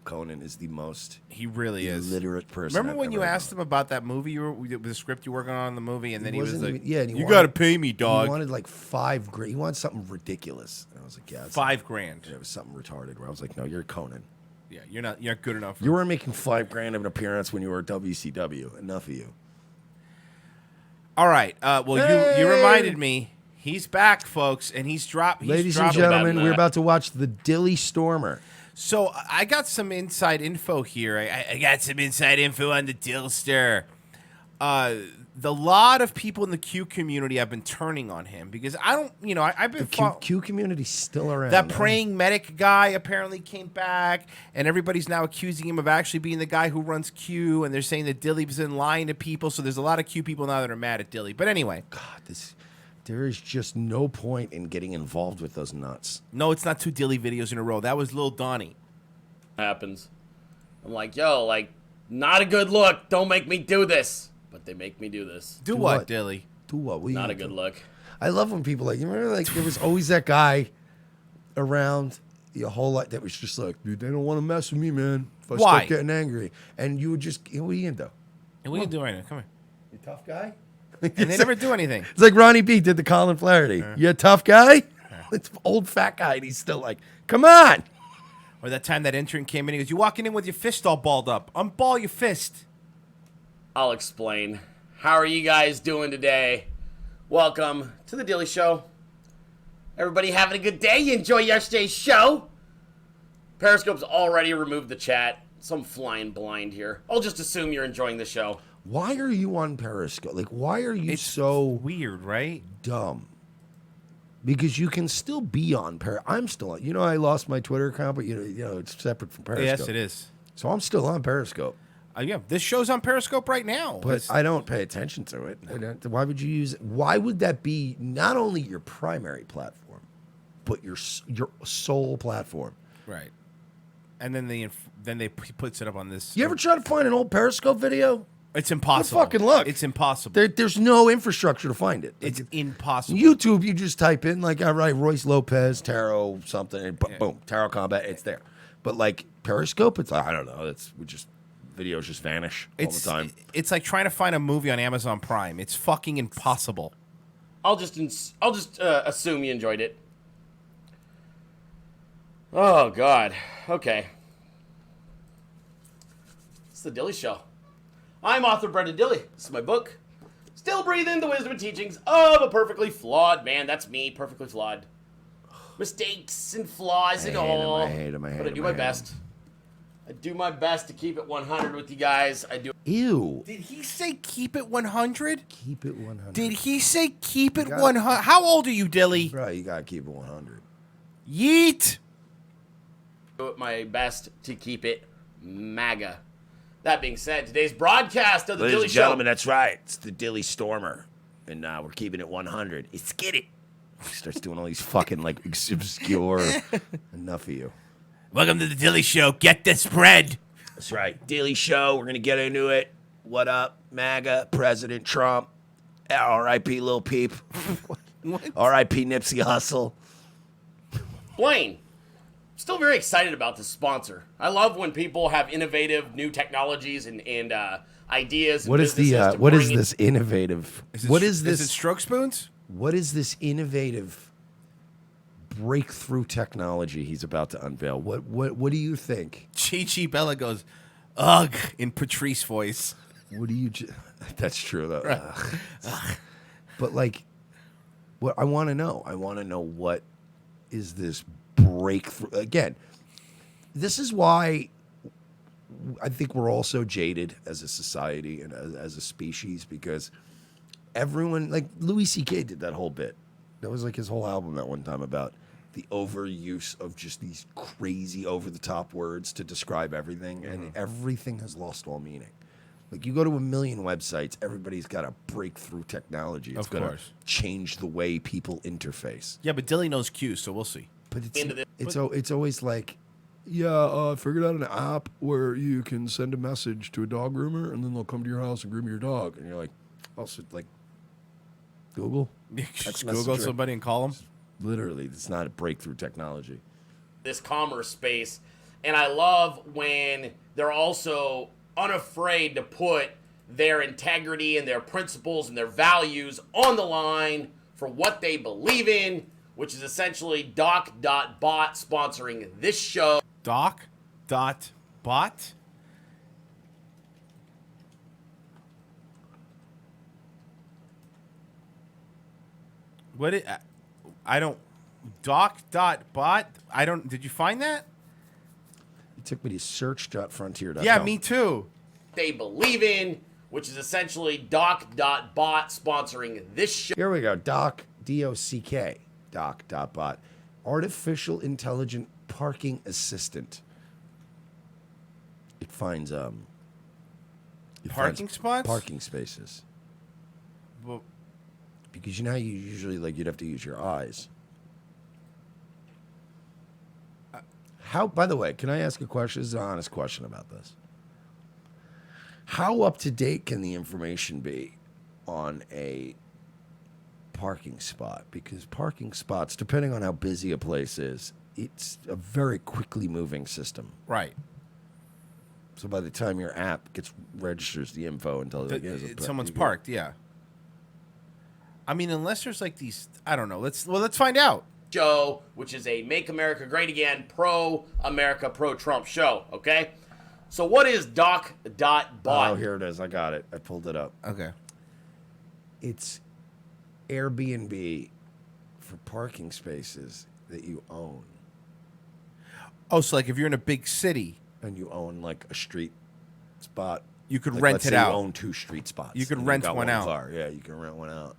Conan is the most He really is. illiterate person. Remember I've when you ever asked him about that movie, the script you were working on in the movie, and then he was wasn't like, even- and he "You wanted- got to pay me, dog." He wanted like $5,000. He wanted something ridiculous. And I was like, yeah, it's $5,000. It was something retarded. Where I was like, no, you're Conan. Yeah, you're not good enough. You weren't making $5,000 of an appearance when you were at WCW. Enough of you. All right. Well, you reminded me. He's back, folks, and he's dropped. Ladies and gentlemen, we're about to watch the Dilly Stormer. So I got some inside info here. I got some inside info on the Dillster. the lot of people in the Q community have been turning on him because I don't, I've been Q community's still around. That praying medic guy apparently came back, and everybody's now accusing him of actually being the guy who runs Q, and they're saying that Dilly's been lying to people. So there's a lot of Q people now that are mad at Dilly. But anyway, there is just no point in getting involved with those nuts. No, it's not 2 Dilly videos in a row. That was Lil Donnie. Happens. I'm like, yo, not a good look. Don't make me do this. But they make me do this. Do what, Dilly? Do what? Not a good look. I love when people you remember there was always that guy around your whole life that was just like, dude, they don't want to mess with me, man. If I start getting angry. And you would just, what are you gonna do? And what are you doing right now? Come here. You tough guy? And they never do anything. It's like Ronnie B did the Colin Flaherty. You a tough guy? It's old fat guy, and he's still like, come on. Or that time that intern came in, he goes, you walking in with your fist all balled up. Unball your fist. I'll explain. How are you guys doing today? Welcome to the Dilly Show. Everybody having a good day? You enjoy yesterday's show? Periscope's already removed the chat, so I'm flying blind here. I'll just assume you're enjoying the show. Why are you on Periscope? Why are you so weird, right? Dumb. Because you can still be on Periscope. I'm still on. I lost my Twitter account, but it's separate from Periscope. Yes, it is. So I'm still on Periscope. Yeah, this show's on Periscope right now. But I don't pay attention to it. Why would you use it? Why would that be not only your primary platform, but your sole platform? Right. And then they puts it up on this. You ever try to find an old Periscope video? It's impossible. Good fucking look. It's impossible. There's no infrastructure to find it. It's impossible. YouTube, you just type in Royce Lopez, tarot, something, and boom, tarot combat, it's there. But Periscope, it's I don't know. Videos just vanish all the time. It's like trying to find a movie on Amazon Prime. It's fucking impossible. I'll just assume you enjoyed it. Oh God. Okay. It's the Dilly Show. I'm author Brendan Dilly. This is my book. Still breathing the wisdom and teachings of a perfectly flawed man. That's me, perfectly flawed. Mistakes and flaws and all. I hate him. But I do my best. I do my best to keep it 100 with you guys. I do. Ew. Did he say keep it 100? Keep it 100. Did he say keep it 100? How old are you, Dilly? Bro, you gotta keep it 100. Yeet. Do my best to keep it MAGA. That being said, today's broadcast of the Ladies Dilly and Show. gentlemen, that's right. It's the Dilly Stormer. And we're keeping it 100. It's get it. He starts doing all these fucking obscure. Enough of you. Welcome to the Dilly Show. Get the spread. That's right. Dilly Show. We're going to get into it. What up, MAGA, President Trump. R.I.P. Lil Peep. R.I.P. Nipsey Hussle. Blaine, still very excited about this sponsor. I love when people have innovative new technologies and ideas. What is this innovative? Is it stroke spoons? What is this innovative breakthrough technology he's about to unveil? What do you think? Chi Bella goes, ugh, in Patrice voice. What do you? That's true though. Right. But what I want to know. I want to know what is this breakthrough again. This is why I think we're all so jaded as a society and as a species because everyone Louis C.K. did that whole bit. That was his whole album that one time about the overuse of just these crazy over-the-top words to describe everything, and everything has lost all meaning. You go to a million websites, everybody's got a breakthrough technology. It's going to change the way people interface. Yeah, but Dilly knows Q, so we'll see. But it's always I figured out an app where you can send a message to a dog groomer, and then they'll come to your house and groom your dog. And you're like, also, Google? Just Google somebody and call them? Literally, it's not a breakthrough technology. This commerce space, and I love when they're also unafraid to put their integrity and their principles and their values on the line for what they believe in, which is essentially Doc.Bot sponsoring this show. Doc.Bot? I don't. Doc.Bot? I don't. Did you find that? It took me to search.frontier.com. Yeah, me too. They believe in, which is essentially Doc.bot sponsoring this show. Here we go. Doc, D-O-C-K, Doc.bot. Artificial Intelligent Parking Assistant. It finds Parking spots? Parking spaces. Well, because you know how you usually you'd have to use your eyes. How? By the way, can I ask a question? This is an honest question about this. How up to date can the information be on a parking spot? Because parking spots, depending on how busy a place is, it's a very quickly moving system. Right. So by the time your app registers the info and tells someone's parked, yeah. I mean, unless there's like these, I don't know. Let's find out. Show, which is a Make America Great Again, pro-America, pro-Trump show, okay? So what is Doc.bot? Oh, here it is. I got it. I pulled it up. Okay. It's Airbnb for parking spaces that you own. Oh, so like if you're in a big city and you own like a street spot, you could rent let's it say out. You own 2 street spots. You could and rent got one out. Car. Yeah, you can rent one out.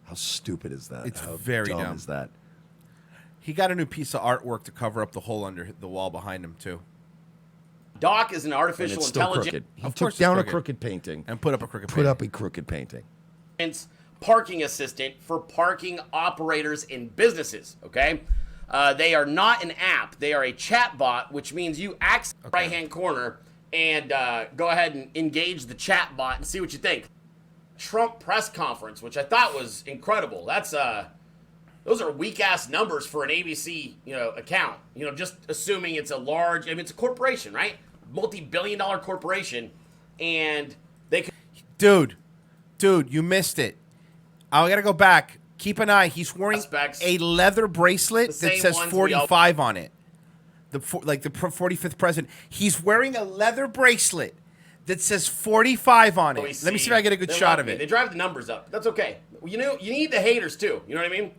How stupid is that? It's How very dumb. is that? He got a new piece of artwork to cover up the hole under the wall behind him too. Doc is an And artificial it's still intelligence. crooked. He took down a crooked painting and put up a crooked Put up a crooked painting. Parking assistant for parking operators in businesses, okay? They are not an app. They are a chat bot, which means you access the right-hand corner and go ahead and engage the chat bot and see what you think. Trump press conference, which I thought was incredible. That's those are weak-ass numbers for an ABC, account. Just assuming it's a large, it's a corporation, right? Multi-billion-dollar corporation, and they could... Dude, you missed it. I gotta go back. Keep an eye. He's wearing a leather bracelet that same says ones we all- 45 on it. The 45th president. He's wearing a leather bracelet that says 45 on it. Let me see if I get a good They shot love of me. it. They drive the numbers up. That's okay. You need the haters too. You know what I mean?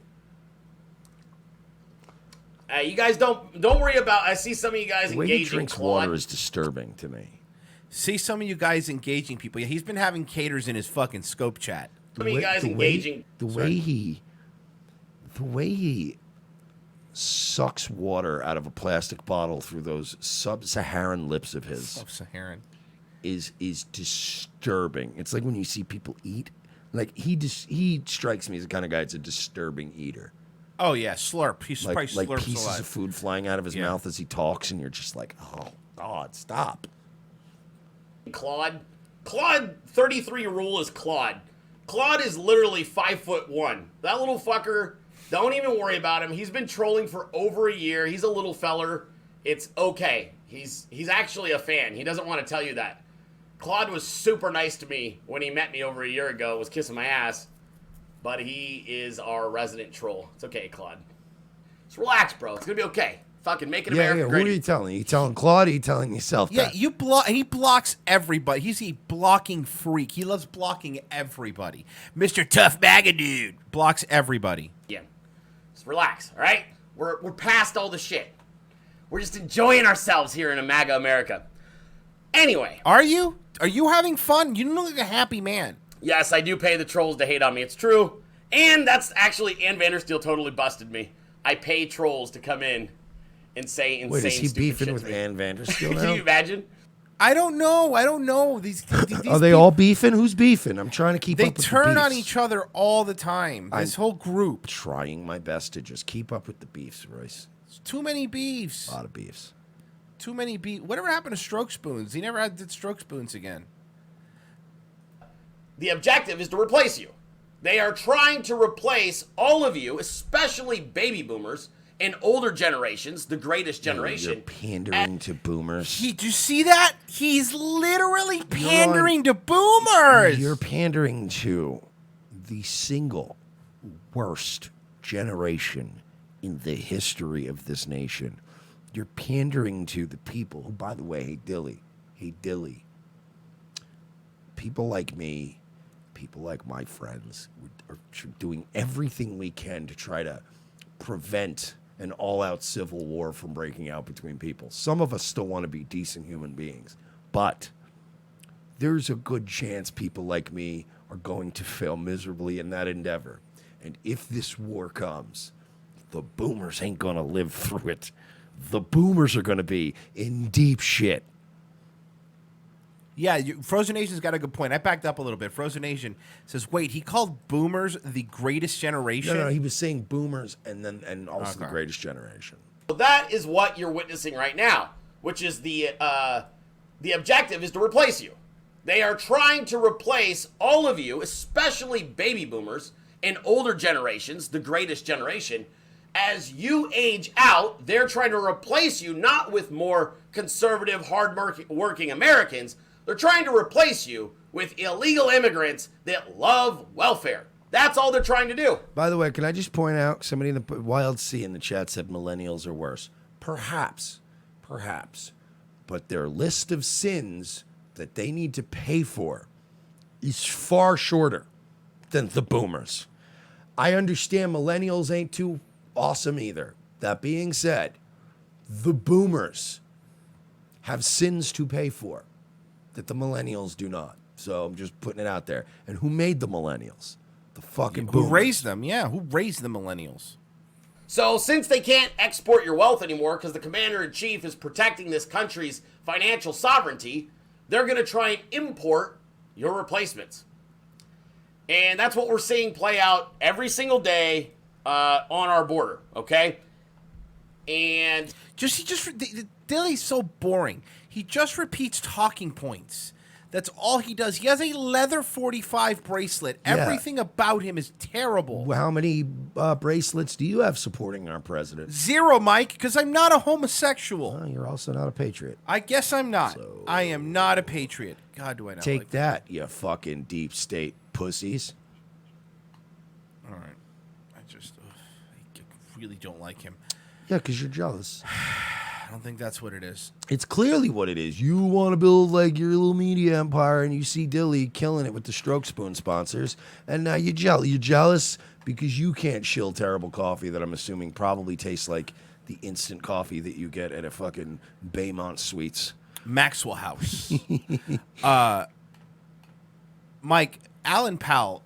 You guys don't worry about. I see some of you guys The way he engaging drinks Claude. water is disturbing to me. See some of you guys engaging people. Yeah, he's been having caters in his fucking scope chat. Some of you guys engaging. The way he sucks water out of a plastic bottle through those sub-Saharan lips of his. Sub-Saharan. Is disturbing. It's like when you see people eat. Like he strikes me as the kind of guy that's a disturbing eater. Oh yeah, slurp. He probably Like slurps pieces a lot. of food flying out of his mouth as he talks, and you're just like, oh God, stop. Claude 33 rule is Claude. Claude is literally 5'1". That little fucker. Don't even worry about him. He's been trolling for over a year. He's a little feller. It's okay. He's actually a fan. He doesn't want to tell you that. Claude was super nice to me when he met me over a year ago, was kissing my ass. But he is our resident troll. It's okay, Claude. Just relax, bro. It's going to be okay. Fucking make it America Who great. are you telling? You telling Claude? Or you telling yourself? Yeah, that? you block. He blocks everybody. He's a blocking freak. He loves blocking everybody. Mr. Tough Magga Dude blocks everybody. Yeah. Just relax, all right? We're past all the shit. We're just enjoying ourselves here in a MAGA America. Anyway. Are you? Are you having fun? You look like a happy man. Yes, I do pay the trolls to hate on me. It's true. And that's actually, Ann Vandersteel totally busted me. I pay trolls to come in and say insane, Wait, is he stupid beefing shit with to me. Ann Vandersteel Can now? you imagine? I don't know. These Are they all beefing? Who's beefing? I'm trying to keep They up with turn the on beefs. each other all the time. This whole group. Trying my best to just keep up with the beefs, Royce. Too many beefs. A lot of beefs. Too many beefs. Whatever happened to Stroke Spoons? He never did Stroke Spoons again. The objective is to replace you. They are trying to replace all of you, especially baby boomers and older generations, the greatest generation. You're pandering to boomers. Did you see that? He's literally pandering to boomers. You're pandering to the single worst generation in the history of this nation. You're pandering to the people who, by the way, hate Dilly. People like me, people like my friends, are doing everything we can to try to prevent an all-out civil war from breaking out between people. Some of us still want to be decent human beings, but there's a good chance people like me are going to fail miserably in that endeavor. And if this war comes, the boomers ain't going to live through it. The boomers are going to be in deep shit. Yeah, Frozen Asian's got a good point. I backed up a little bit. Frozen Asian says, wait, he called boomers the greatest generation? No, he was saying boomers and also the greatest generation. So that is what you're witnessing right now, which is the objective is to replace you. They are trying to replace all of you, especially baby boomers and older generations, the greatest generation. As you age out, they're trying to replace you not with more conservative, hard-working Americans. They're trying to replace you with illegal immigrants that love welfare. That's all they're trying to do. By the way, can I just point out, somebody in the Wild C in the chat said millennials are worse. Perhaps. But their list of sins that they need to pay for is far shorter than the boomers. I understand millennials ain't too awesome either. That being said, the boomers have sins to pay for that the millennials do not. So I'm just putting it out there. And who made the millennials? The fucking boomers. Who raised them? Yeah, who raised the millennials? So since they can't export your wealth anymore because the commander-in-chief is protecting this country's financial sovereignty, they're going to try and import your replacements. And that's what we're seeing play out every single day on our border, okay? And Dilly's so boring. He just repeats talking points. That's all he does. He has a leather 45 bracelet. Yeah. Everything about him is terrible. How many bracelets do you have supporting our president? 0, Mike, because I'm not a homosexual. Well, you're also not a patriot. I guess I'm not. I am not a patriot. God, do I not Take like that, you fucking deep state pussies. All right. I really don't like him. Yeah, because you're jealous. I don't think that's what it is. It's clearly what it is. You want to build like your little media empire, and you see Dilly killing it with the Stroke Spoon sponsors, and now you're jealous. You're jealous because you can't shill terrible coffee that I'm assuming probably tastes like the instant coffee that you get at a fucking Baymont Suites. Maxwell House. Mike, Alan Powell,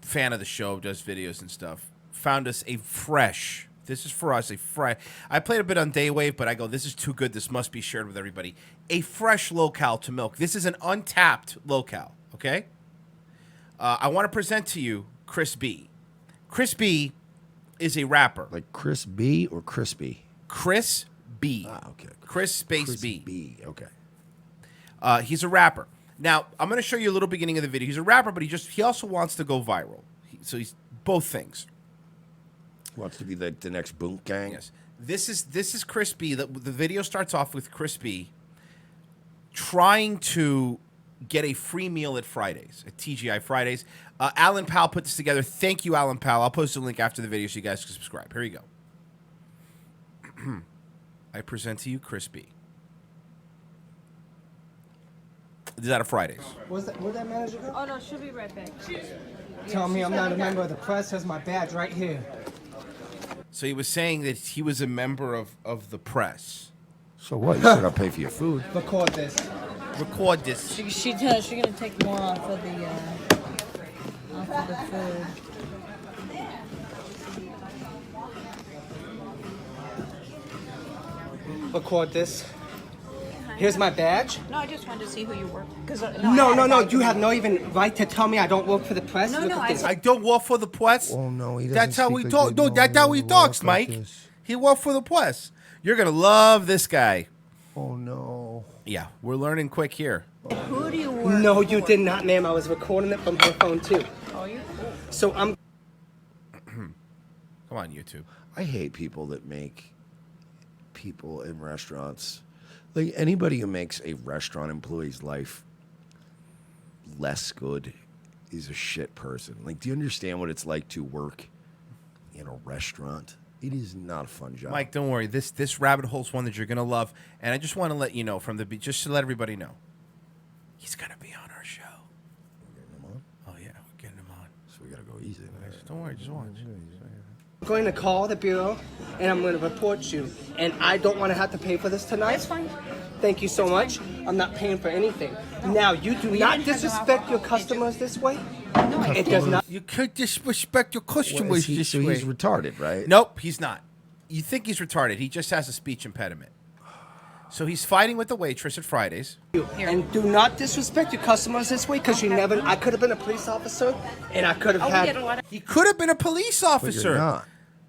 fan of the show, does videos and stuff, found us a fresh... This is for us, I played a bit on Daywave, but I go, this is too good. This must be shared with everybody. A fresh locale to milk. This is an untapped locale, okay? I want to present to you Chris B. Chris B is a rapper. Like Chris B or Crispy? Chris B. Okay. Chris space Chris B. B, okay. He's a rapper. Now, I'm going to show you a little beginning of the video. He's a rapper, but he also wants to go viral. So he's both things. Wants to be the next Boom Gang. Yes. This is Chris B. The video starts off with Chris B trying to get a free meal at Fridays, at TGI Fridays. Alan Powell put this together. Thank you, Alan Powell. I'll post a link after the video so you guys can subscribe. Here you go. I present to you Chris B. This is out of Fridays. Where'd that manager go? Oh, no, she'll be right back. Tell me I'm not a member of the press. Has my badge right here. So he was saying that he was a member of the press. So what? You said I'll pay for your food. Record this. Record this. She's gonna take more off of the food. Record this. Here's my badge. No, I just wanted to see who you were. No. You have no even right to tell me I don't work for the press. No, Look at this. I don't work for the press. Oh no, he doesn't. That's how speak we like talk. that. No, that's how he talks, walk Mike. like this. He worked for the press. You're gonna love this guy. Oh no. Yeah, we're learning quick here. Who do you work No, for? you did not, ma'am. I was recording it from her phone too. Oh, you? So I'm. Come on, YouTube. I hate people that make people in restaurants. Like anybody who makes a restaurant employee's life less good is a shit person. Like, do you understand what it's like to work in a restaurant? It is not a fun job. Mike, don't worry. This rabbit hole's one that you're gonna love, and I just want to let you know just to let everybody know, he's gonna be on our show. We're getting him on? Oh yeah, we're getting him on. So we gotta go easy. Don't worry, just watch. I'm going to call the bureau and I'm going to report you. And I don't want to have to pay for this tonight. That's fine. Thank you so much. I'm not paying for anything. Now, you do not disrespect your customers this way. It does not. You could disrespect your customers this so way. he's retarded, right? Nope, he's not. You think he's retarded. He just has a speech impediment. So he's fighting with the waitress at Fridays. And do not disrespect your customers this way, because you never. I could have been a police officer, and I could have had. He could have been a police officer. But you're not.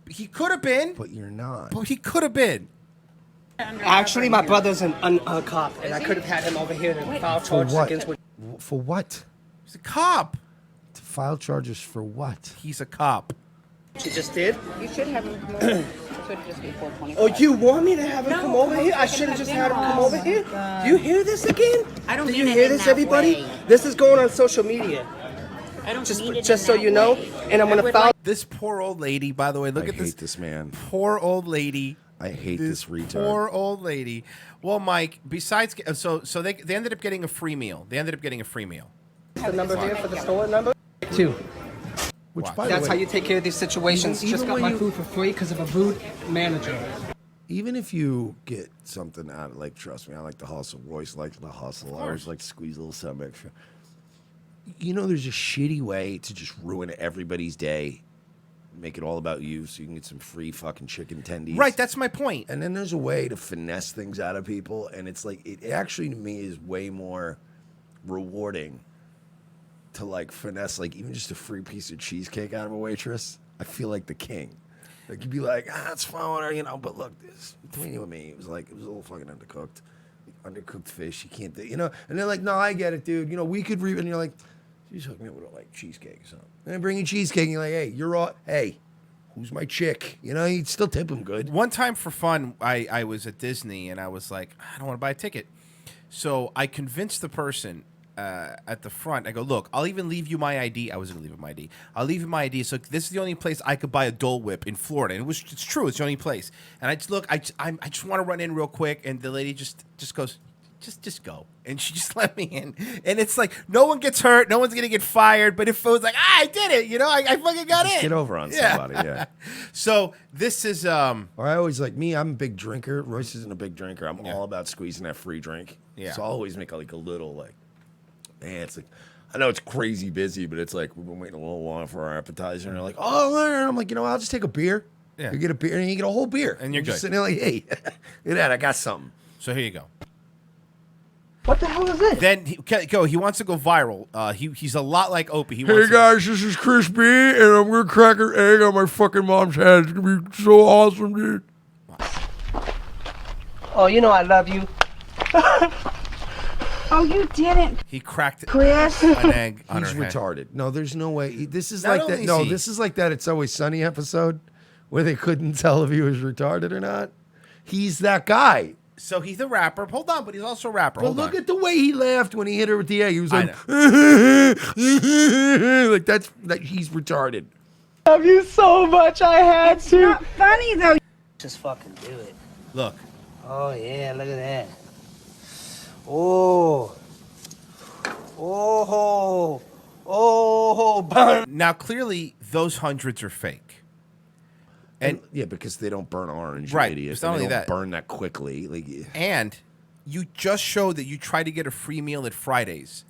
He could have been. But you're not. But he could have been. Actually, my brother's a cop, and I could have had him over here to file For charges what? against. For what? He's a cop. To file charges for what? He's a cop. She just did. You should have him come over. It should just be 425. Oh, you want me to have him come over here? I should have just had him come over here. Do you hear this again? I don't Do mean you it hear in this, that everybody? way. This is going on social media. I don't Just, mean it just in so that you know, way. and I'm I gonna would file. like- This poor old lady, by the way, look I at hate this man. Poor old lady. I hate this retard. Poor old lady. Well, Mike, besides, so they ended up getting a free meal. They ended up getting a free meal. The number here for the store number 2. Which, Watch. by the That's way, how you take care of these situations. Even Just got when my you- food for free because of a rude manager. even if you get something out of, like, trust me, I like the hustle. Royce likes the hustle. I always like to squeeze a little something extra. You know, there's a shitty way to just ruin everybody's day, make it all about you, so you can get some free fucking chicken tendies. Right, that's my point. And then there's a way to finesse things out of people, and it's like it actually to me is way more rewarding to like finesse like even just a free piece of cheesecake out of a waitress. I feel like the king. Like you'd be like, it's fine, you know, but look, this between you and me, it was a little fucking undercooked fish. You can't do, you know. And they're like, no, I get it, dude. You know, we could and you're like, you just hook me up with like cheesecake or something. And I bring you cheesecake, and you're like, hey, who's my chick? You know, you'd still tip them good. One time for fun, I was at Disney and I was like, I don't want to buy a ticket. So I convinced the person at the front. I go, look, I'll even leave you my ID. I was going to leave him my ID. I'll leave you my ID. So this is the only place I could buy a Dole Whip in Florida. And it's true. It's the only place. And I just look, I just want to run in real quick. And the lady just goes, just go. And she just let me in. And it's like, no one gets hurt. No one's going to get fired. But if it was like, I did it, you know, I fucking got Just in. get over on somebody, yeah. So this is... Or I always like, I'm a big drinker. Royce isn't a big drinker. I'm all about squeezing that free drink. Yeah. So I'll always make like a little like, man, it's like, I know it's crazy busy, but it's like, we've been waiting a little long for our appetizer. And they're like, oh, and I'm like, you know, I'll just take a beer. Yeah. You get a beer and you get a whole beer. And you're just good. sitting there like, hey, look at that, I got something. So here you go. What the hell is this? Then he wants to go viral. He's a lot like Opie. He Hey wants guys, this is Chris B, and I'm gonna crack an egg on my fucking mom's head. It's gonna be so awesome, dude. Oh, you know I love you. Oh, you didn't. He cracked Chris. an egg on He's her head. retarded. No, there's no way. This is Not like only that. is No, he- this is like that It's Always Sunny episode where they couldn't tell if he was retarded or not. He's that guy. So he's a rapper. Hold on, but he's also a rapper. But Hold look on. at the way he laughed when he hit her with the egg. He was I like, like that. He's retarded. Love you so much. I had It's to. not funny though. Just fucking do it. Look. Oh yeah, look at that. Oh. Oh, burn. Now clearly those hundreds are fake. And yeah, because they don't burn orange, you Right, idiot. it's not And they only don't that. burn that quickly. Like, And you just showed that you try to get a free meal at Fridays.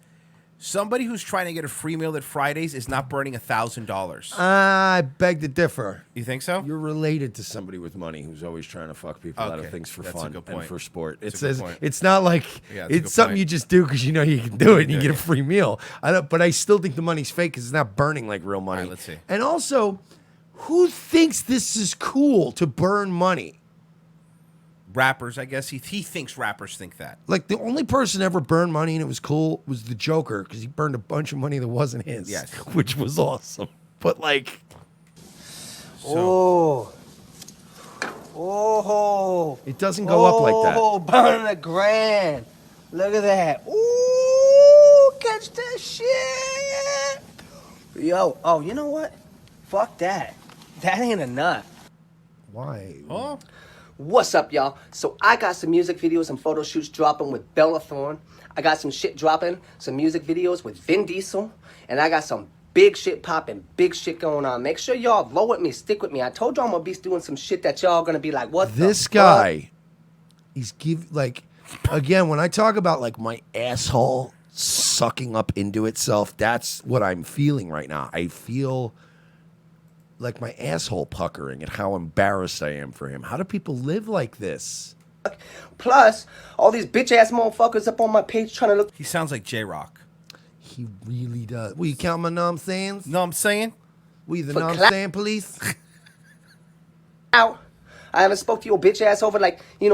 Somebody who's trying to get a free meal at Fridays is not burning $1,000. I beg to differ. You think so? You're related to somebody with money who's always trying to fuck people out of Okay, things for that's a fun good and point. for sport. It That's a says good point. it's not like Yeah, that's a good it's something point. you just do because you know you can do it and you get a free meal. But I still think the money's fake because it's not burning like real money. All right, let's see. And also, who thinks this is cool to burn money? Rappers, I guess. He thinks rappers think that. Like the only person ever burned money and it was cool was the Joker because he burned a bunch of money that wasn't his. Yes. Which was awesome. But like, Oh. Oh. it doesn't go up like that. Oh, burn $1,000. Look at that. Ooh, catch that shit. Yo, oh, you know what? Fuck that. That ain't enough. Why? Oh. What's up, y'all? So I got some music videos and photo shoots dropping with Bella Thorne. I got some shit dropping, some music videos with Vin Diesel. And I got some big shit popping, big shit going on. Make sure y'all roll with me, stick with me. I told y'all I'm gonna be doing some shit that y'all gonna be like, what This the guy, he's again, when I talk about like my asshole sucking up into itself. That's what I'm feeling right now. I feel like my asshole puckering at how embarrassed I am for him. How do people live like this? Plus, all these bitch ass motherfuckers up on my page trying to look. He sounds like J-Rock. He really does. Will you count my nom sayings? Know what I'm saying? We the For nom cla- saying police? Ow. I haven't spoke to your bitch ass over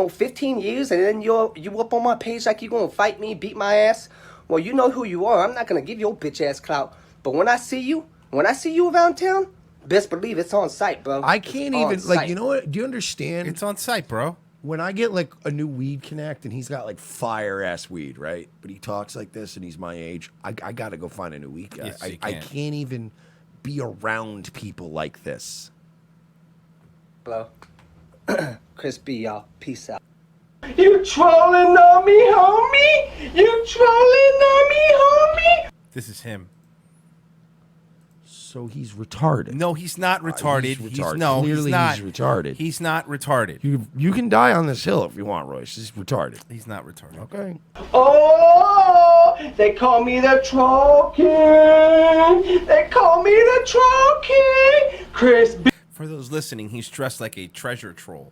15 years, and then you up on my page like you gonna fight me, beat my ass. Well, you know who you are. I'm not gonna give your bitch ass clout. But when I see you around town, best believe it's on site, bro. I can't On even site. you know what? Do you understand? It's on site, bro. When I get like a new weed connect and he's got like fire ass weed, right? But he talks like this and he's my age, I gotta go find a new weed guy. Yes, you I can. can't even be around people like this. Hello. Chris B, y'all. Peace out. You trolling on me, homie? You trolling on me, homie? This is him. So he's retarded. No, he's not retarded. He's retarded. No, Clearly he's not. he's retarded. He's not retarded. You can die on this hill if you want, Royce. He's retarded. He's not retarded. Okay. Oh, they call me the Troll King. They call me the Troll King. Chris B. For those listening, he's dressed like a treasure troll.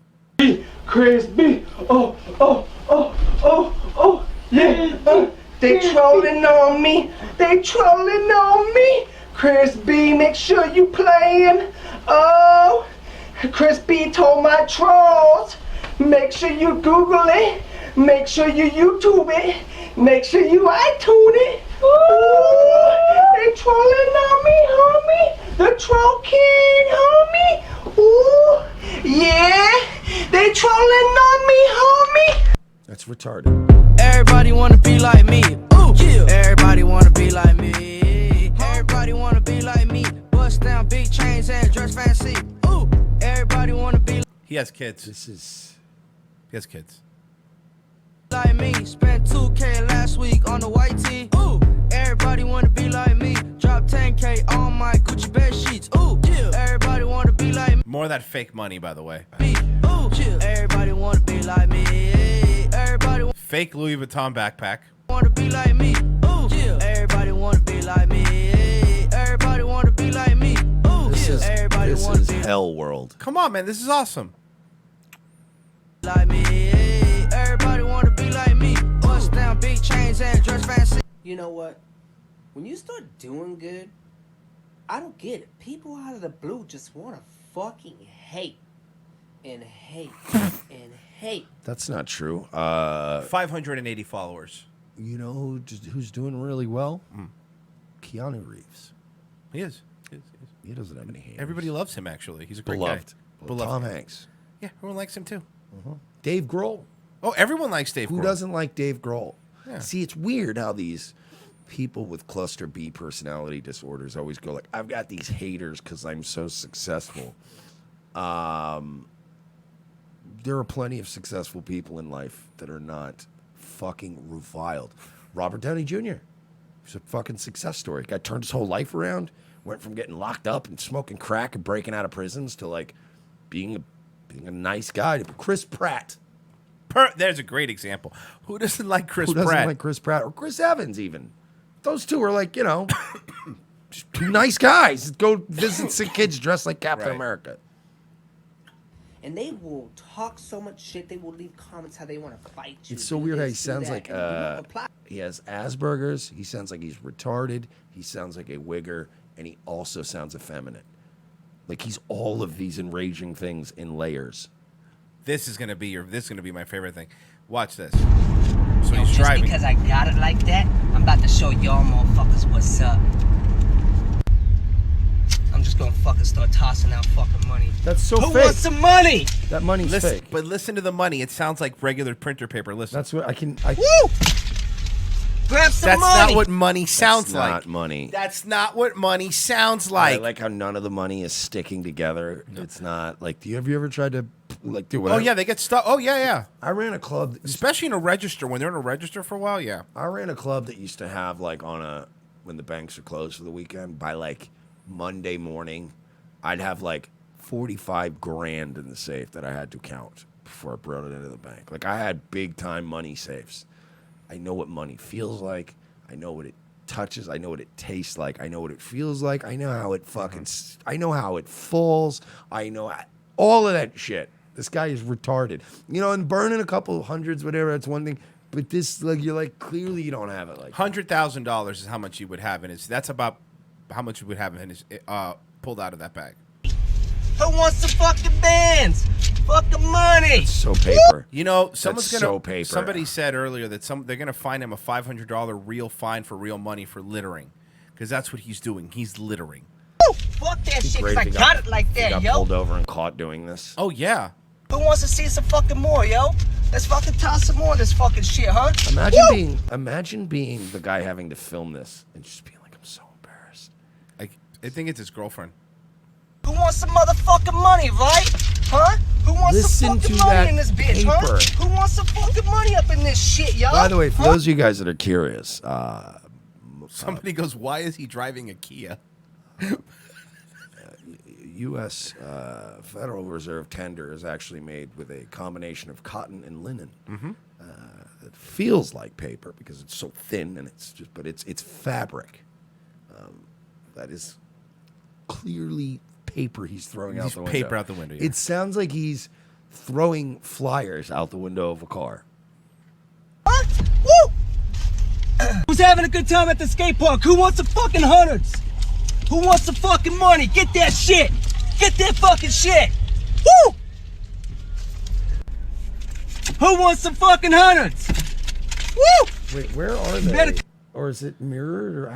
Chris B. Oh, yeah. They trolling on me. They trolling on me. Chris B, make sure you playing. Oh, Chris B told my trolls. Make sure you Google it. Make sure you YouTube it. Make sure you iTunes it. Ooh, they trolling on me, homie. The Troll King, homie. Ooh, yeah. They trolling on me, homie. That's retarded. Everybody wanna be like me. Ooh, yeah. Everybody wanna be like me. Everybody wanna be like me. Bust down big chains and dress fancy. Ooh, everybody wanna be He has kids. He has kids. like me. Spent 2K last week on the white tee. Ooh, everybody wanna be like me. Drop 10K on my Gucci bed sheets. Ooh, yeah. Everybody wanna be like me. More of that fake money, by the way. Ooh, yeah. Everybody wanna be like me. Everybody Fake Louis Vuitton backpack. wanna be like me. Ooh, yeah. Everybody wanna be like me. Everybody wanna be like me. Ooh, This yeah. is Everybody this wanna is be hell world. Come on, man. This is awesome. like me. Everybody wanna be like me. Bust down big chains and dress fancy. You know what? When you start doing good, I don't get it. People out of the blue just want to fucking hate. And hate. And hate. That's not true. 580 followers. You know who's doing really well? Keanu Reeves. He is. He doesn't have any haters. Everybody loves him, actually. He's a great Beloved. guy. Well, Tom Hanks. Yeah, everyone likes him, too. Dave Grohl. Oh, everyone likes Dave Who Grohl. doesn't like Dave Grohl? Yeah. See, it's weird how these people with cluster B personality disorders always go like, I've got these haters because I'm so successful. There are plenty of successful people in life that are not fucking reviled. Robert Downey Jr. He's a fucking success story. Guy turned his whole life around, went from getting locked up and smoking crack and breaking out of prisons to like being a nice guy. Chris Pratt. There's a great example. Who doesn't like Chris Who doesn't Pratt? like Chris Pratt or Chris Evans even? Those two are like, just two nice guys. Go visit sick kids dressed like Captain America. And they will talk so much shit, they will leave comments how they want to fight you. It's so do weird how he this, do sounds that, like and you don't reply. he has Asperger's. He sounds like he's retarded. He sounds like a wigger, and he also sounds effeminate. Like he's all of these enraging things in layers. This is gonna be my favorite thing. Watch this. So Yo, he's just driving. because I got it like that, I'm about to show y'all motherfuckers what's up. I'm just gonna fucking start tossing out fucking money. That's so Who fake. wants some money? That money's Listen, fake. but listen to the money. It sounds like regular printer paper. Listen. That's what I can. Woo! Grab some That's money. not what money sounds That's like. not money. That's not what money sounds I like. like how none of the money is sticking together. It's not like. Have you ever tried to like do what? Oh yeah, they get stuck. Oh yeah. I ran a club, especially in a register. When they're in a register for a while, yeah. I ran a club that used to have like when the banks are closed for the weekend, by like Monday morning, I'd have like 45 grand in the safe that I had to count before I brought it into the bank. Like I had big time money safes. I know what money feels like. I know what it touches. I know what it tastes like. I know what it feels like. I know how it fucking. I know how it falls. I know all of that shit. This guy is retarded. You know, and burning a couple hundreds, whatever, that's one thing. But this, like, you're like, clearly you don't have it. Like $100,000 is how much you would have in his. That's about how much you would have in his pulled out of that bag. Who wants the fucking bands? Fucking money. It's so paper. You know, someone's That's gonna. so paper. Somebody said earlier that they're gonna fine him a $500 real fine for real money for littering, because that's what he's doing. He's littering. Fuck that shit, Great, 'cause I he got it like he that, got yo. pulled over and caught doing this. Oh yeah. Who wants to see some fucking more, yo? Let's fucking toss some more of this fucking shit, huh? Imagine being the guy having to film this and just being like, I'm so embarrassed. I think it's his girlfriend. Who wants some motherfucking money, right? Huh? Who wants Listen some fucking to money that in this bitch, paper. huh? Who wants some fucking money up in this shit, yo? By the way, for those of you guys that are curious, Somebody goes, "Why is he driving a Kia?" U.S. Federal Reserve tender is actually made with a combination of cotton and linen. It feels like paper because it's so thin and but it's fabric. That is clearly paper he's throwing out the window. Paper out the window. Yeah. It sounds like he's throwing flyers out the window of a car. Who's having a good time at the skate park? Who wants some fucking hundreds? Who wants some fucking money? Get that shit! Get that fucking shit! Woo! Who wants some fucking hundreds? Woo! Wait, where are they? Or is it mirrored? Or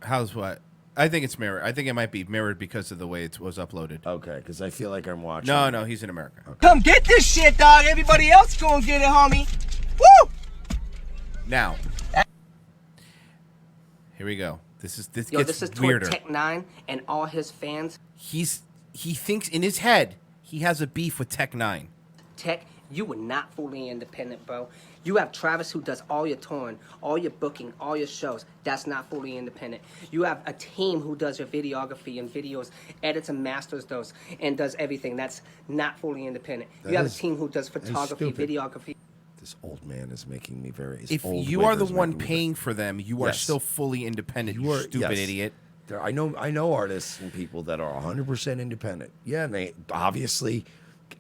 how's what? I think it's mirrored. I think it might be mirrored because of the way it was uploaded. Okay, because I feel like I'm watching. No, he's in America. Come get this shit, dog. Everybody else gonna get it, homie. Woo! Now, here we go. This Yo, gets this is weirder. toward Tech 9 and all his fans. He thinks in his head he has a beef with Tech 9. Tech, you were not fully independent, bro. You have Travis who does all your touring, all your booking, all your shows. That's not fully independent. You have a team who does your videography and videos, edits and masters those, and does everything. That's not fully independent. You have a team who does photography, videography. This old man is making me very. If you are the one paying for them, you are still fully independent. You stupid idiot. I know artists and people that are 100% independent. Yeah, and they obviously.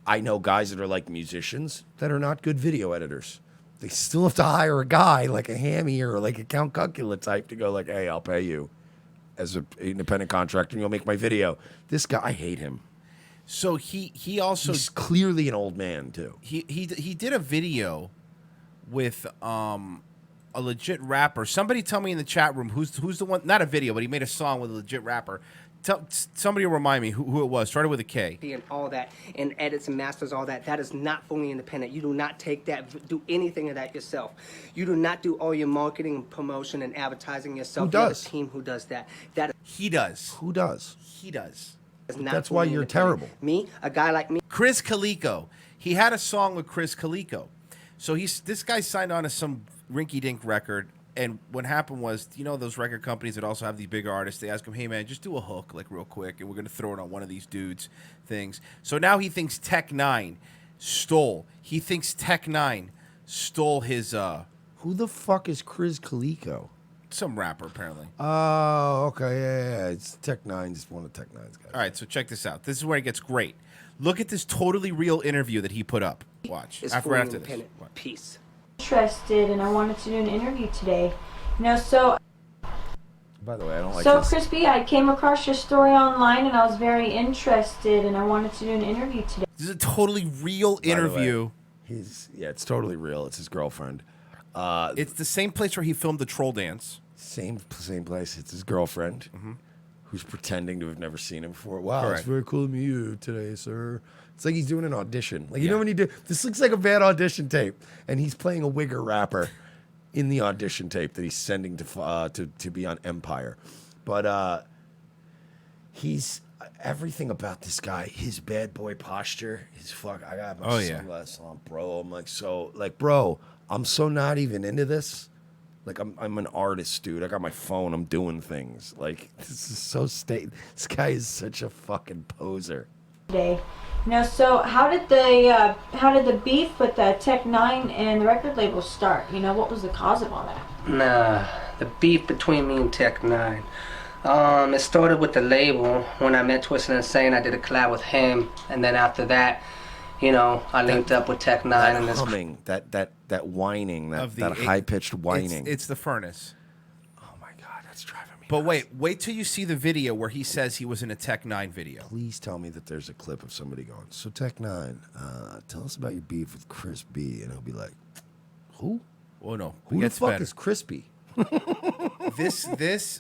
I know guys that are like musicians that are not good video editors. They still have to hire a guy like a Hammy or like a Count Cucula type to go like, hey, I'll pay you as an independent contractor and you'll make my video. This guy, I hate him. So he also he's clearly an old man too. He did a video with a legit rapper. Somebody tell me in the chat room who's the one. Not a video, but he made a song with a legit rapper. Somebody remind me who it was. Started with a K. And all that, and edits and masters, all that. That is not fully independent. You do not take that, do anything of that yourself. You do not do all your marketing and promotion and advertising yourself. Who does? You have a team who does that. He does. Who does? He does. That's why you're terrible. Me, a guy like me. Chris Calico. He had a song with Chris Calico. So this guy signed on to some rinky-dink record. And what happened was, you know, those record companies that also have these bigger artists, they ask him, hey, man, just do a hook, like, real quick, and we're going to throw it on one of these dudes' things. So now he thinks Tech 9 stole. He thinks Tech 9 stole his, Who the fuck is Chris Calico? Some rapper, apparently. Oh, okay, yeah. It's Tech 9, just one of Tech 9's guys. All right, so check this out. This is where it gets great. Look at this totally real interview that he put up. Watch. After this. Peace. Interested, and I wanted to do an interview today. So By the way, I don't like so this. Crispy, I came across your story online, and I was very interested, and I wanted to do an interview today. This is a totally real interview. It's totally real. It's his girlfriend. It's the same place where he filmed the troll dance. Same place. It's his girlfriend, who's pretending to have never seen him before. Wow, Correct. it's very cool to meet you today, sir. It's like he's doing an audition. Like, you know when you do, this looks like a bad audition tape, and he's playing a wigger rapper in the audition tape that he's sending to be on Empire. But he's everything about this guy, his bad boy posture, his fuck. I got my sunglasses on, bro. I'm like, bro, I'm so not even into this. Like, I'm an artist, dude. I got my phone. I'm doing things. Like, this is so This guy is such a fucking poser. Today, so how did the beef with the Tech 9 and the record label start? What was the cause of all that? the beef between me and Tech Nine. It started with the label. When I met Twisted Insane, I did a collab with him, and then after that, you know, I linked up with Tech Nine That and this. humming, that whining, that high pitched whining. It's the furnace. Oh my god, that's driving me. But wait till you see the video where he says he was in a Tech Nine video. Please tell me that there's a clip of somebody going, "So Tech Nine, tell us about your beef with Chris B," and he'll be like, "Who? Oh no, Who the fuck is Chris B?" This is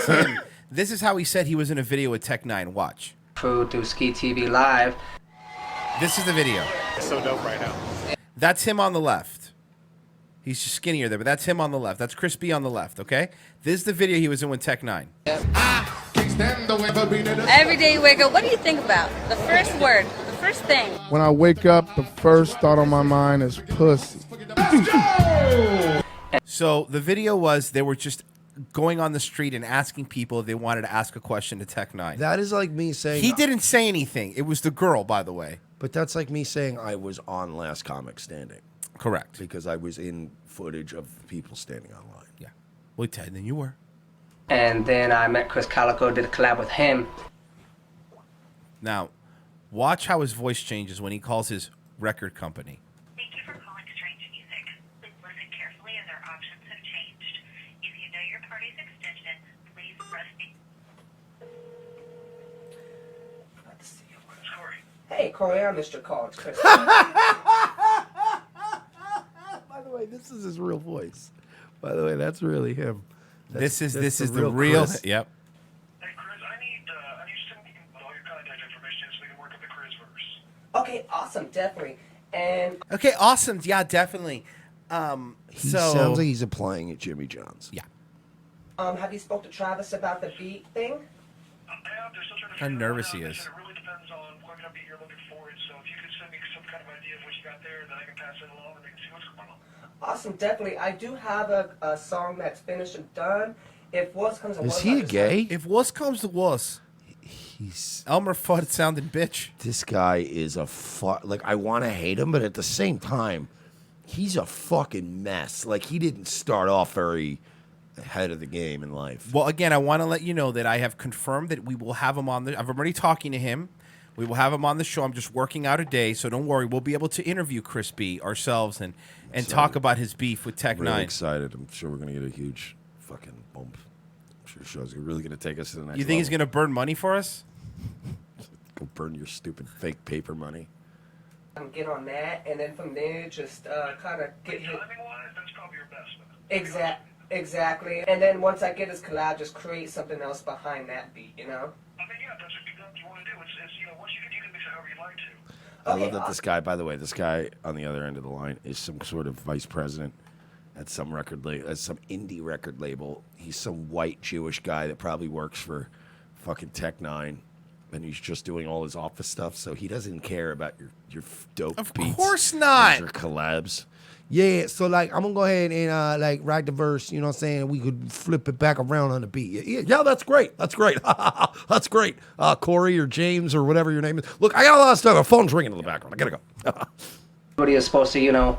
him. This is how he said he was in a video with Tech Nine. Watch. Through Ski TV Live. This is the video. It's so dope right now. That's him on the left. He's just skinnier there, but that's him on the left. That's Chris B on the left, okay? This is the video he was in with Tech Nine. Every day you wake up, what do you think about? The first word, the first thing. When I wake up, the first thought on my mind is pussy. So the video was they were just going on the street and asking people if they wanted to ask a question to Tech Nine. That is like me saying He didn't say anything. It was the girl, by the way. But that's like me saying I was on Last Comic Standing. Correct. Because I was in footage of people standing online. Yeah. Well, Ted, then you were. And then I met Chris Calico, did a collab with him. Now, watch how his voice changes when he calls his record company. Thank you for calling Strange Music. Please listen carefully as our options have changed. If you know your party's extension, please press Hey, Corey, I missed your call. It's Chris. By the way, this is his real voice. By the way, that's really him. This is the real. Chris. Yep. Okay, awesome, definitely. And Okay, awesome. Yeah, definitely. He So sounds like he's applying at Jimmy John's. Yeah. have you spoke to Travis about the beat thing? How nervous he is. Awesome, definitely. I do have a song that's finished and done. If worse comes to worse, Is he gay? If worse comes to worse, he's Elmer Fudd sounding bitch. This guy is a like I want to hate him, but at the same time, he's a fucking mess. Like he didn't start off very ahead of the game in life. Well, again, I want to let you know that I have confirmed that we will have him on the. I'm already talking to him. We will have him on the show. I'm just working out a day, so don't worry. We'll be able to interview Chris B ourselves and talk about his beef with Tech Really Nine. excited. I'm sure we're gonna get a huge fucking bump. I'm sure the show's really gonna take us to the next. You think he's level. gonna burn money for us? Go burn your stupid fake paper money. Get on that, and then from there, just kind of get hit. That's probably your best. Exactly. And then once I get his collab, just create something else behind that beat, you know? I mean, yeah, that's what you want to do. It's you know, once you can mix it however you like to. I love that this guy, by the way, this guy on the other end of the line is some sort of vice president at some record label, at some indie record label. He's some white Jewish guy that probably works for fucking Tech Nine, and he's just doing all his office stuff, so he doesn't care about your dope beats. Of course not. Your collabs. Yeah, so like I'm gonna go ahead and like write the verse, you know what I'm saying? We could flip it back around on the beat. Yeah, that's great. That's great. That's great. Corey or James or whatever your name is. Look, I got a lot of stuff. My phone's ringing in the background. I gotta go. Everybody is supposed to, you know,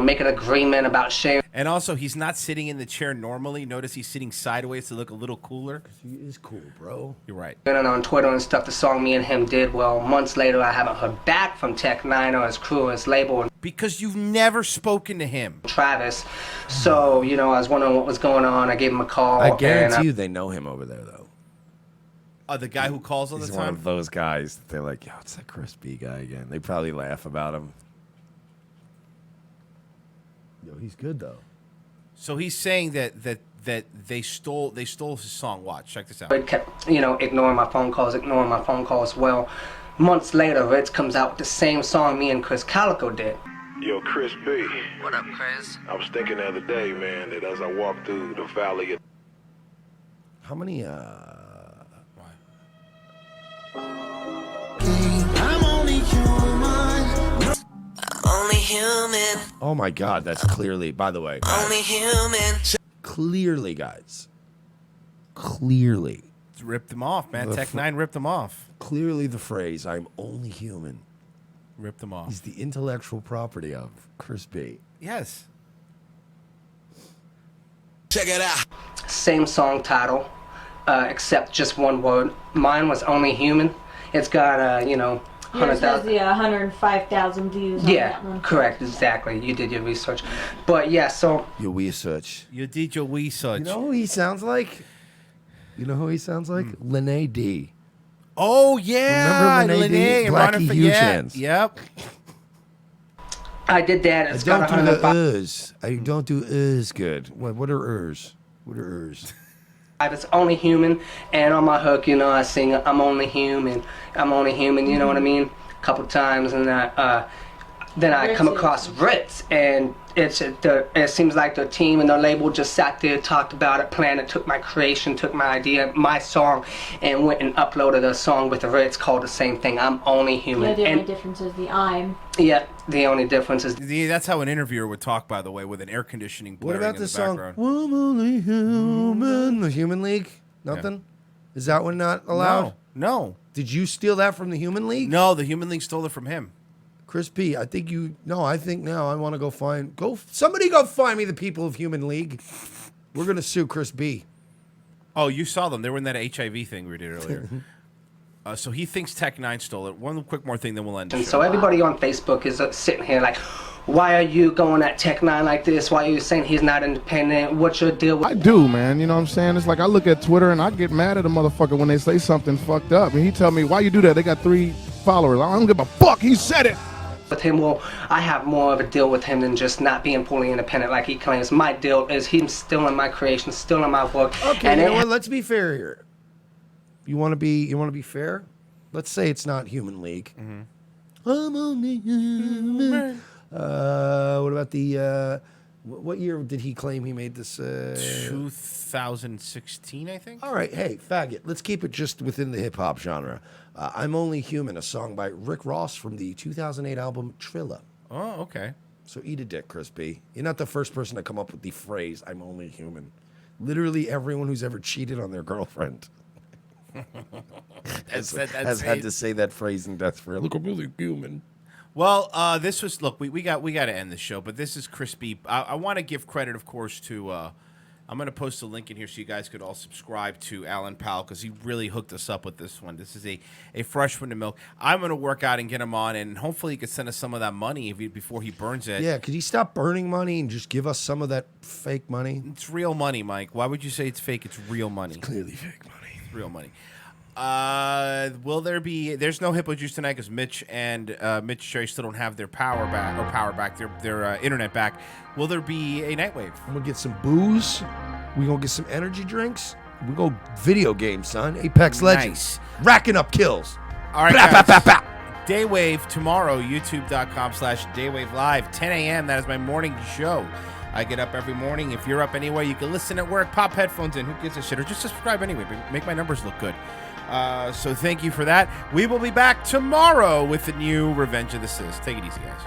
make an agreement about sharing. And also, he's not sitting in the chair normally. Notice he's sitting sideways to look a little cooler. He is cool, bro. You're right. And on Twitter and stuff, the song me and him did. Well, months later, I haven't heard back from Tech Nine or his crew or his label. Because you've never spoken to him. Travis. So, you know, I was wondering what was going on. I gave him a call. I guarantee you they know him over there, though. The guy who calls all He's the one time? of those guys that they're like, yo, it's that Chris B guy again. They probably laugh about him. Yo, he's good, though. So he's saying that they stole his song. Watch, check this out. It kept, ignoring my phone calls. Well, months later, Ritz comes out with the same song me and Chris Calico did. Yo, Chris B. What up, Chris? I was thinking the other day, man, that as I walked through the valley of... How many, I'm only human. Only human. Oh my God, that's clearly, by the way. Only human. Clearly, guys. Clearly. Ripped them off, man. The Tech Nine ripped them off. Clearly the phrase, I'm only human. Ripped them off. Is the intellectual property of Chris B. Yes. Check it out. Same song title, except just one word. Mine was Only Human. It's got, you know, Yours has 100,000. the 105,000 views on Yeah, that one. correct, exactly. You did your research. But yeah, so. Your research. You did your research. You know who he sounds like? You know who he sounds like? Lene D. Oh, yeah. Remember Lene D? and Blackie Ron- Huge yeah. Hands. Yep. I did that. I It's don't got do the 105. I don't do good. What are ers? What are ers? It's Only Human, and on my hook, you know, I sing I'm only human, you know what I mean? A couple times, and then I come across Ritz, and it seems like the team and the label just sat there, talked about it, planned it, took my creation, took my idea, my song, and went and uploaded a song with the Ritz called the same thing, I'm Only Human. Yeah, the only And difference is the I'm. yeah, the only difference is That's how an interviewer would talk, by the way, with an air conditioning What blaring about in the the song background. "I'm Only Human"? The Human League? Nothing? Is that one not allowed? No. Did you steal that from the Human League? No, the Human League stole it from him. Chris P, I think now I want to somebody go find me the people of Human League. We're going to sue Chris B. Oh, you saw them. They were in that HIV thing we did earlier. So he thinks Tech 9 stole it. One quick more thing, then we'll end the And show. so everybody on Facebook is sitting here like, why are you going at Tech 9 like this? Why are you saying he's not independent? What's your deal with I do, man. You know what I'm saying? It's like I look at Twitter and I get mad at a motherfucker when they say something fucked up. And he tell me, why you do that? They got 3 followers. I don't give a fuck. He said it. with him? Well, I have more of a deal with him than just not being fully independent like he claims. My deal is him stealing my creation, stealing my work. Okay, and you know what? Let's be fair here. You want to be fair? Let's say it's not Human League. I'm only human. What about the? What year did he claim he made this? 2016, I think. All right, hey, faggot. Let's keep it just within the hip hop genre. I'm Only Human, a song by Rick Ross from the 2008 album Trilla. Oh, okay. So eat a dick, Chris B. You're not the first person to come up with the phrase "I'm only human." Literally everyone who's ever cheated on their girlfriend has had to say that phrase in death for look, I'm only human. Well, this was we got to end the show, but this is crispy. I want to give credit, of course, to. I'm going to post a link in here so you guys could all subscribe to Alan Powell because he really hooked us up with this one. This is a fresh one to milk. I'm going to work out and get him on, and hopefully he could send us some of that money before he burns it. Yeah, could he stop burning money and just give us some of that fake money? It's real money, Mike. Why would you say it's fake? It's real money. It's clearly fake money. It's real money. Will there be? There's no Hippo Juice tonight because Mitch and Mitch Cherry still don't have their power back, their internet back. Will there be a Nightwave? I'm gonna get some booze. We gonna get some energy drinks. We go video games, son. Apex Legends, racking up kills. All right, Blah, guys. blah, blah, blah. Daywave tomorrow, youtube.com/Daywave Live, 10 a.m. That is my morning show. I get up every morning. If you're up anyway, you can listen at work, pop headphones in. Who gives a shit? Or just subscribe anyway. Make my numbers look good. So thank you for that. We will be back tomorrow with the new Revenge of the Sis. Take it easy, guys.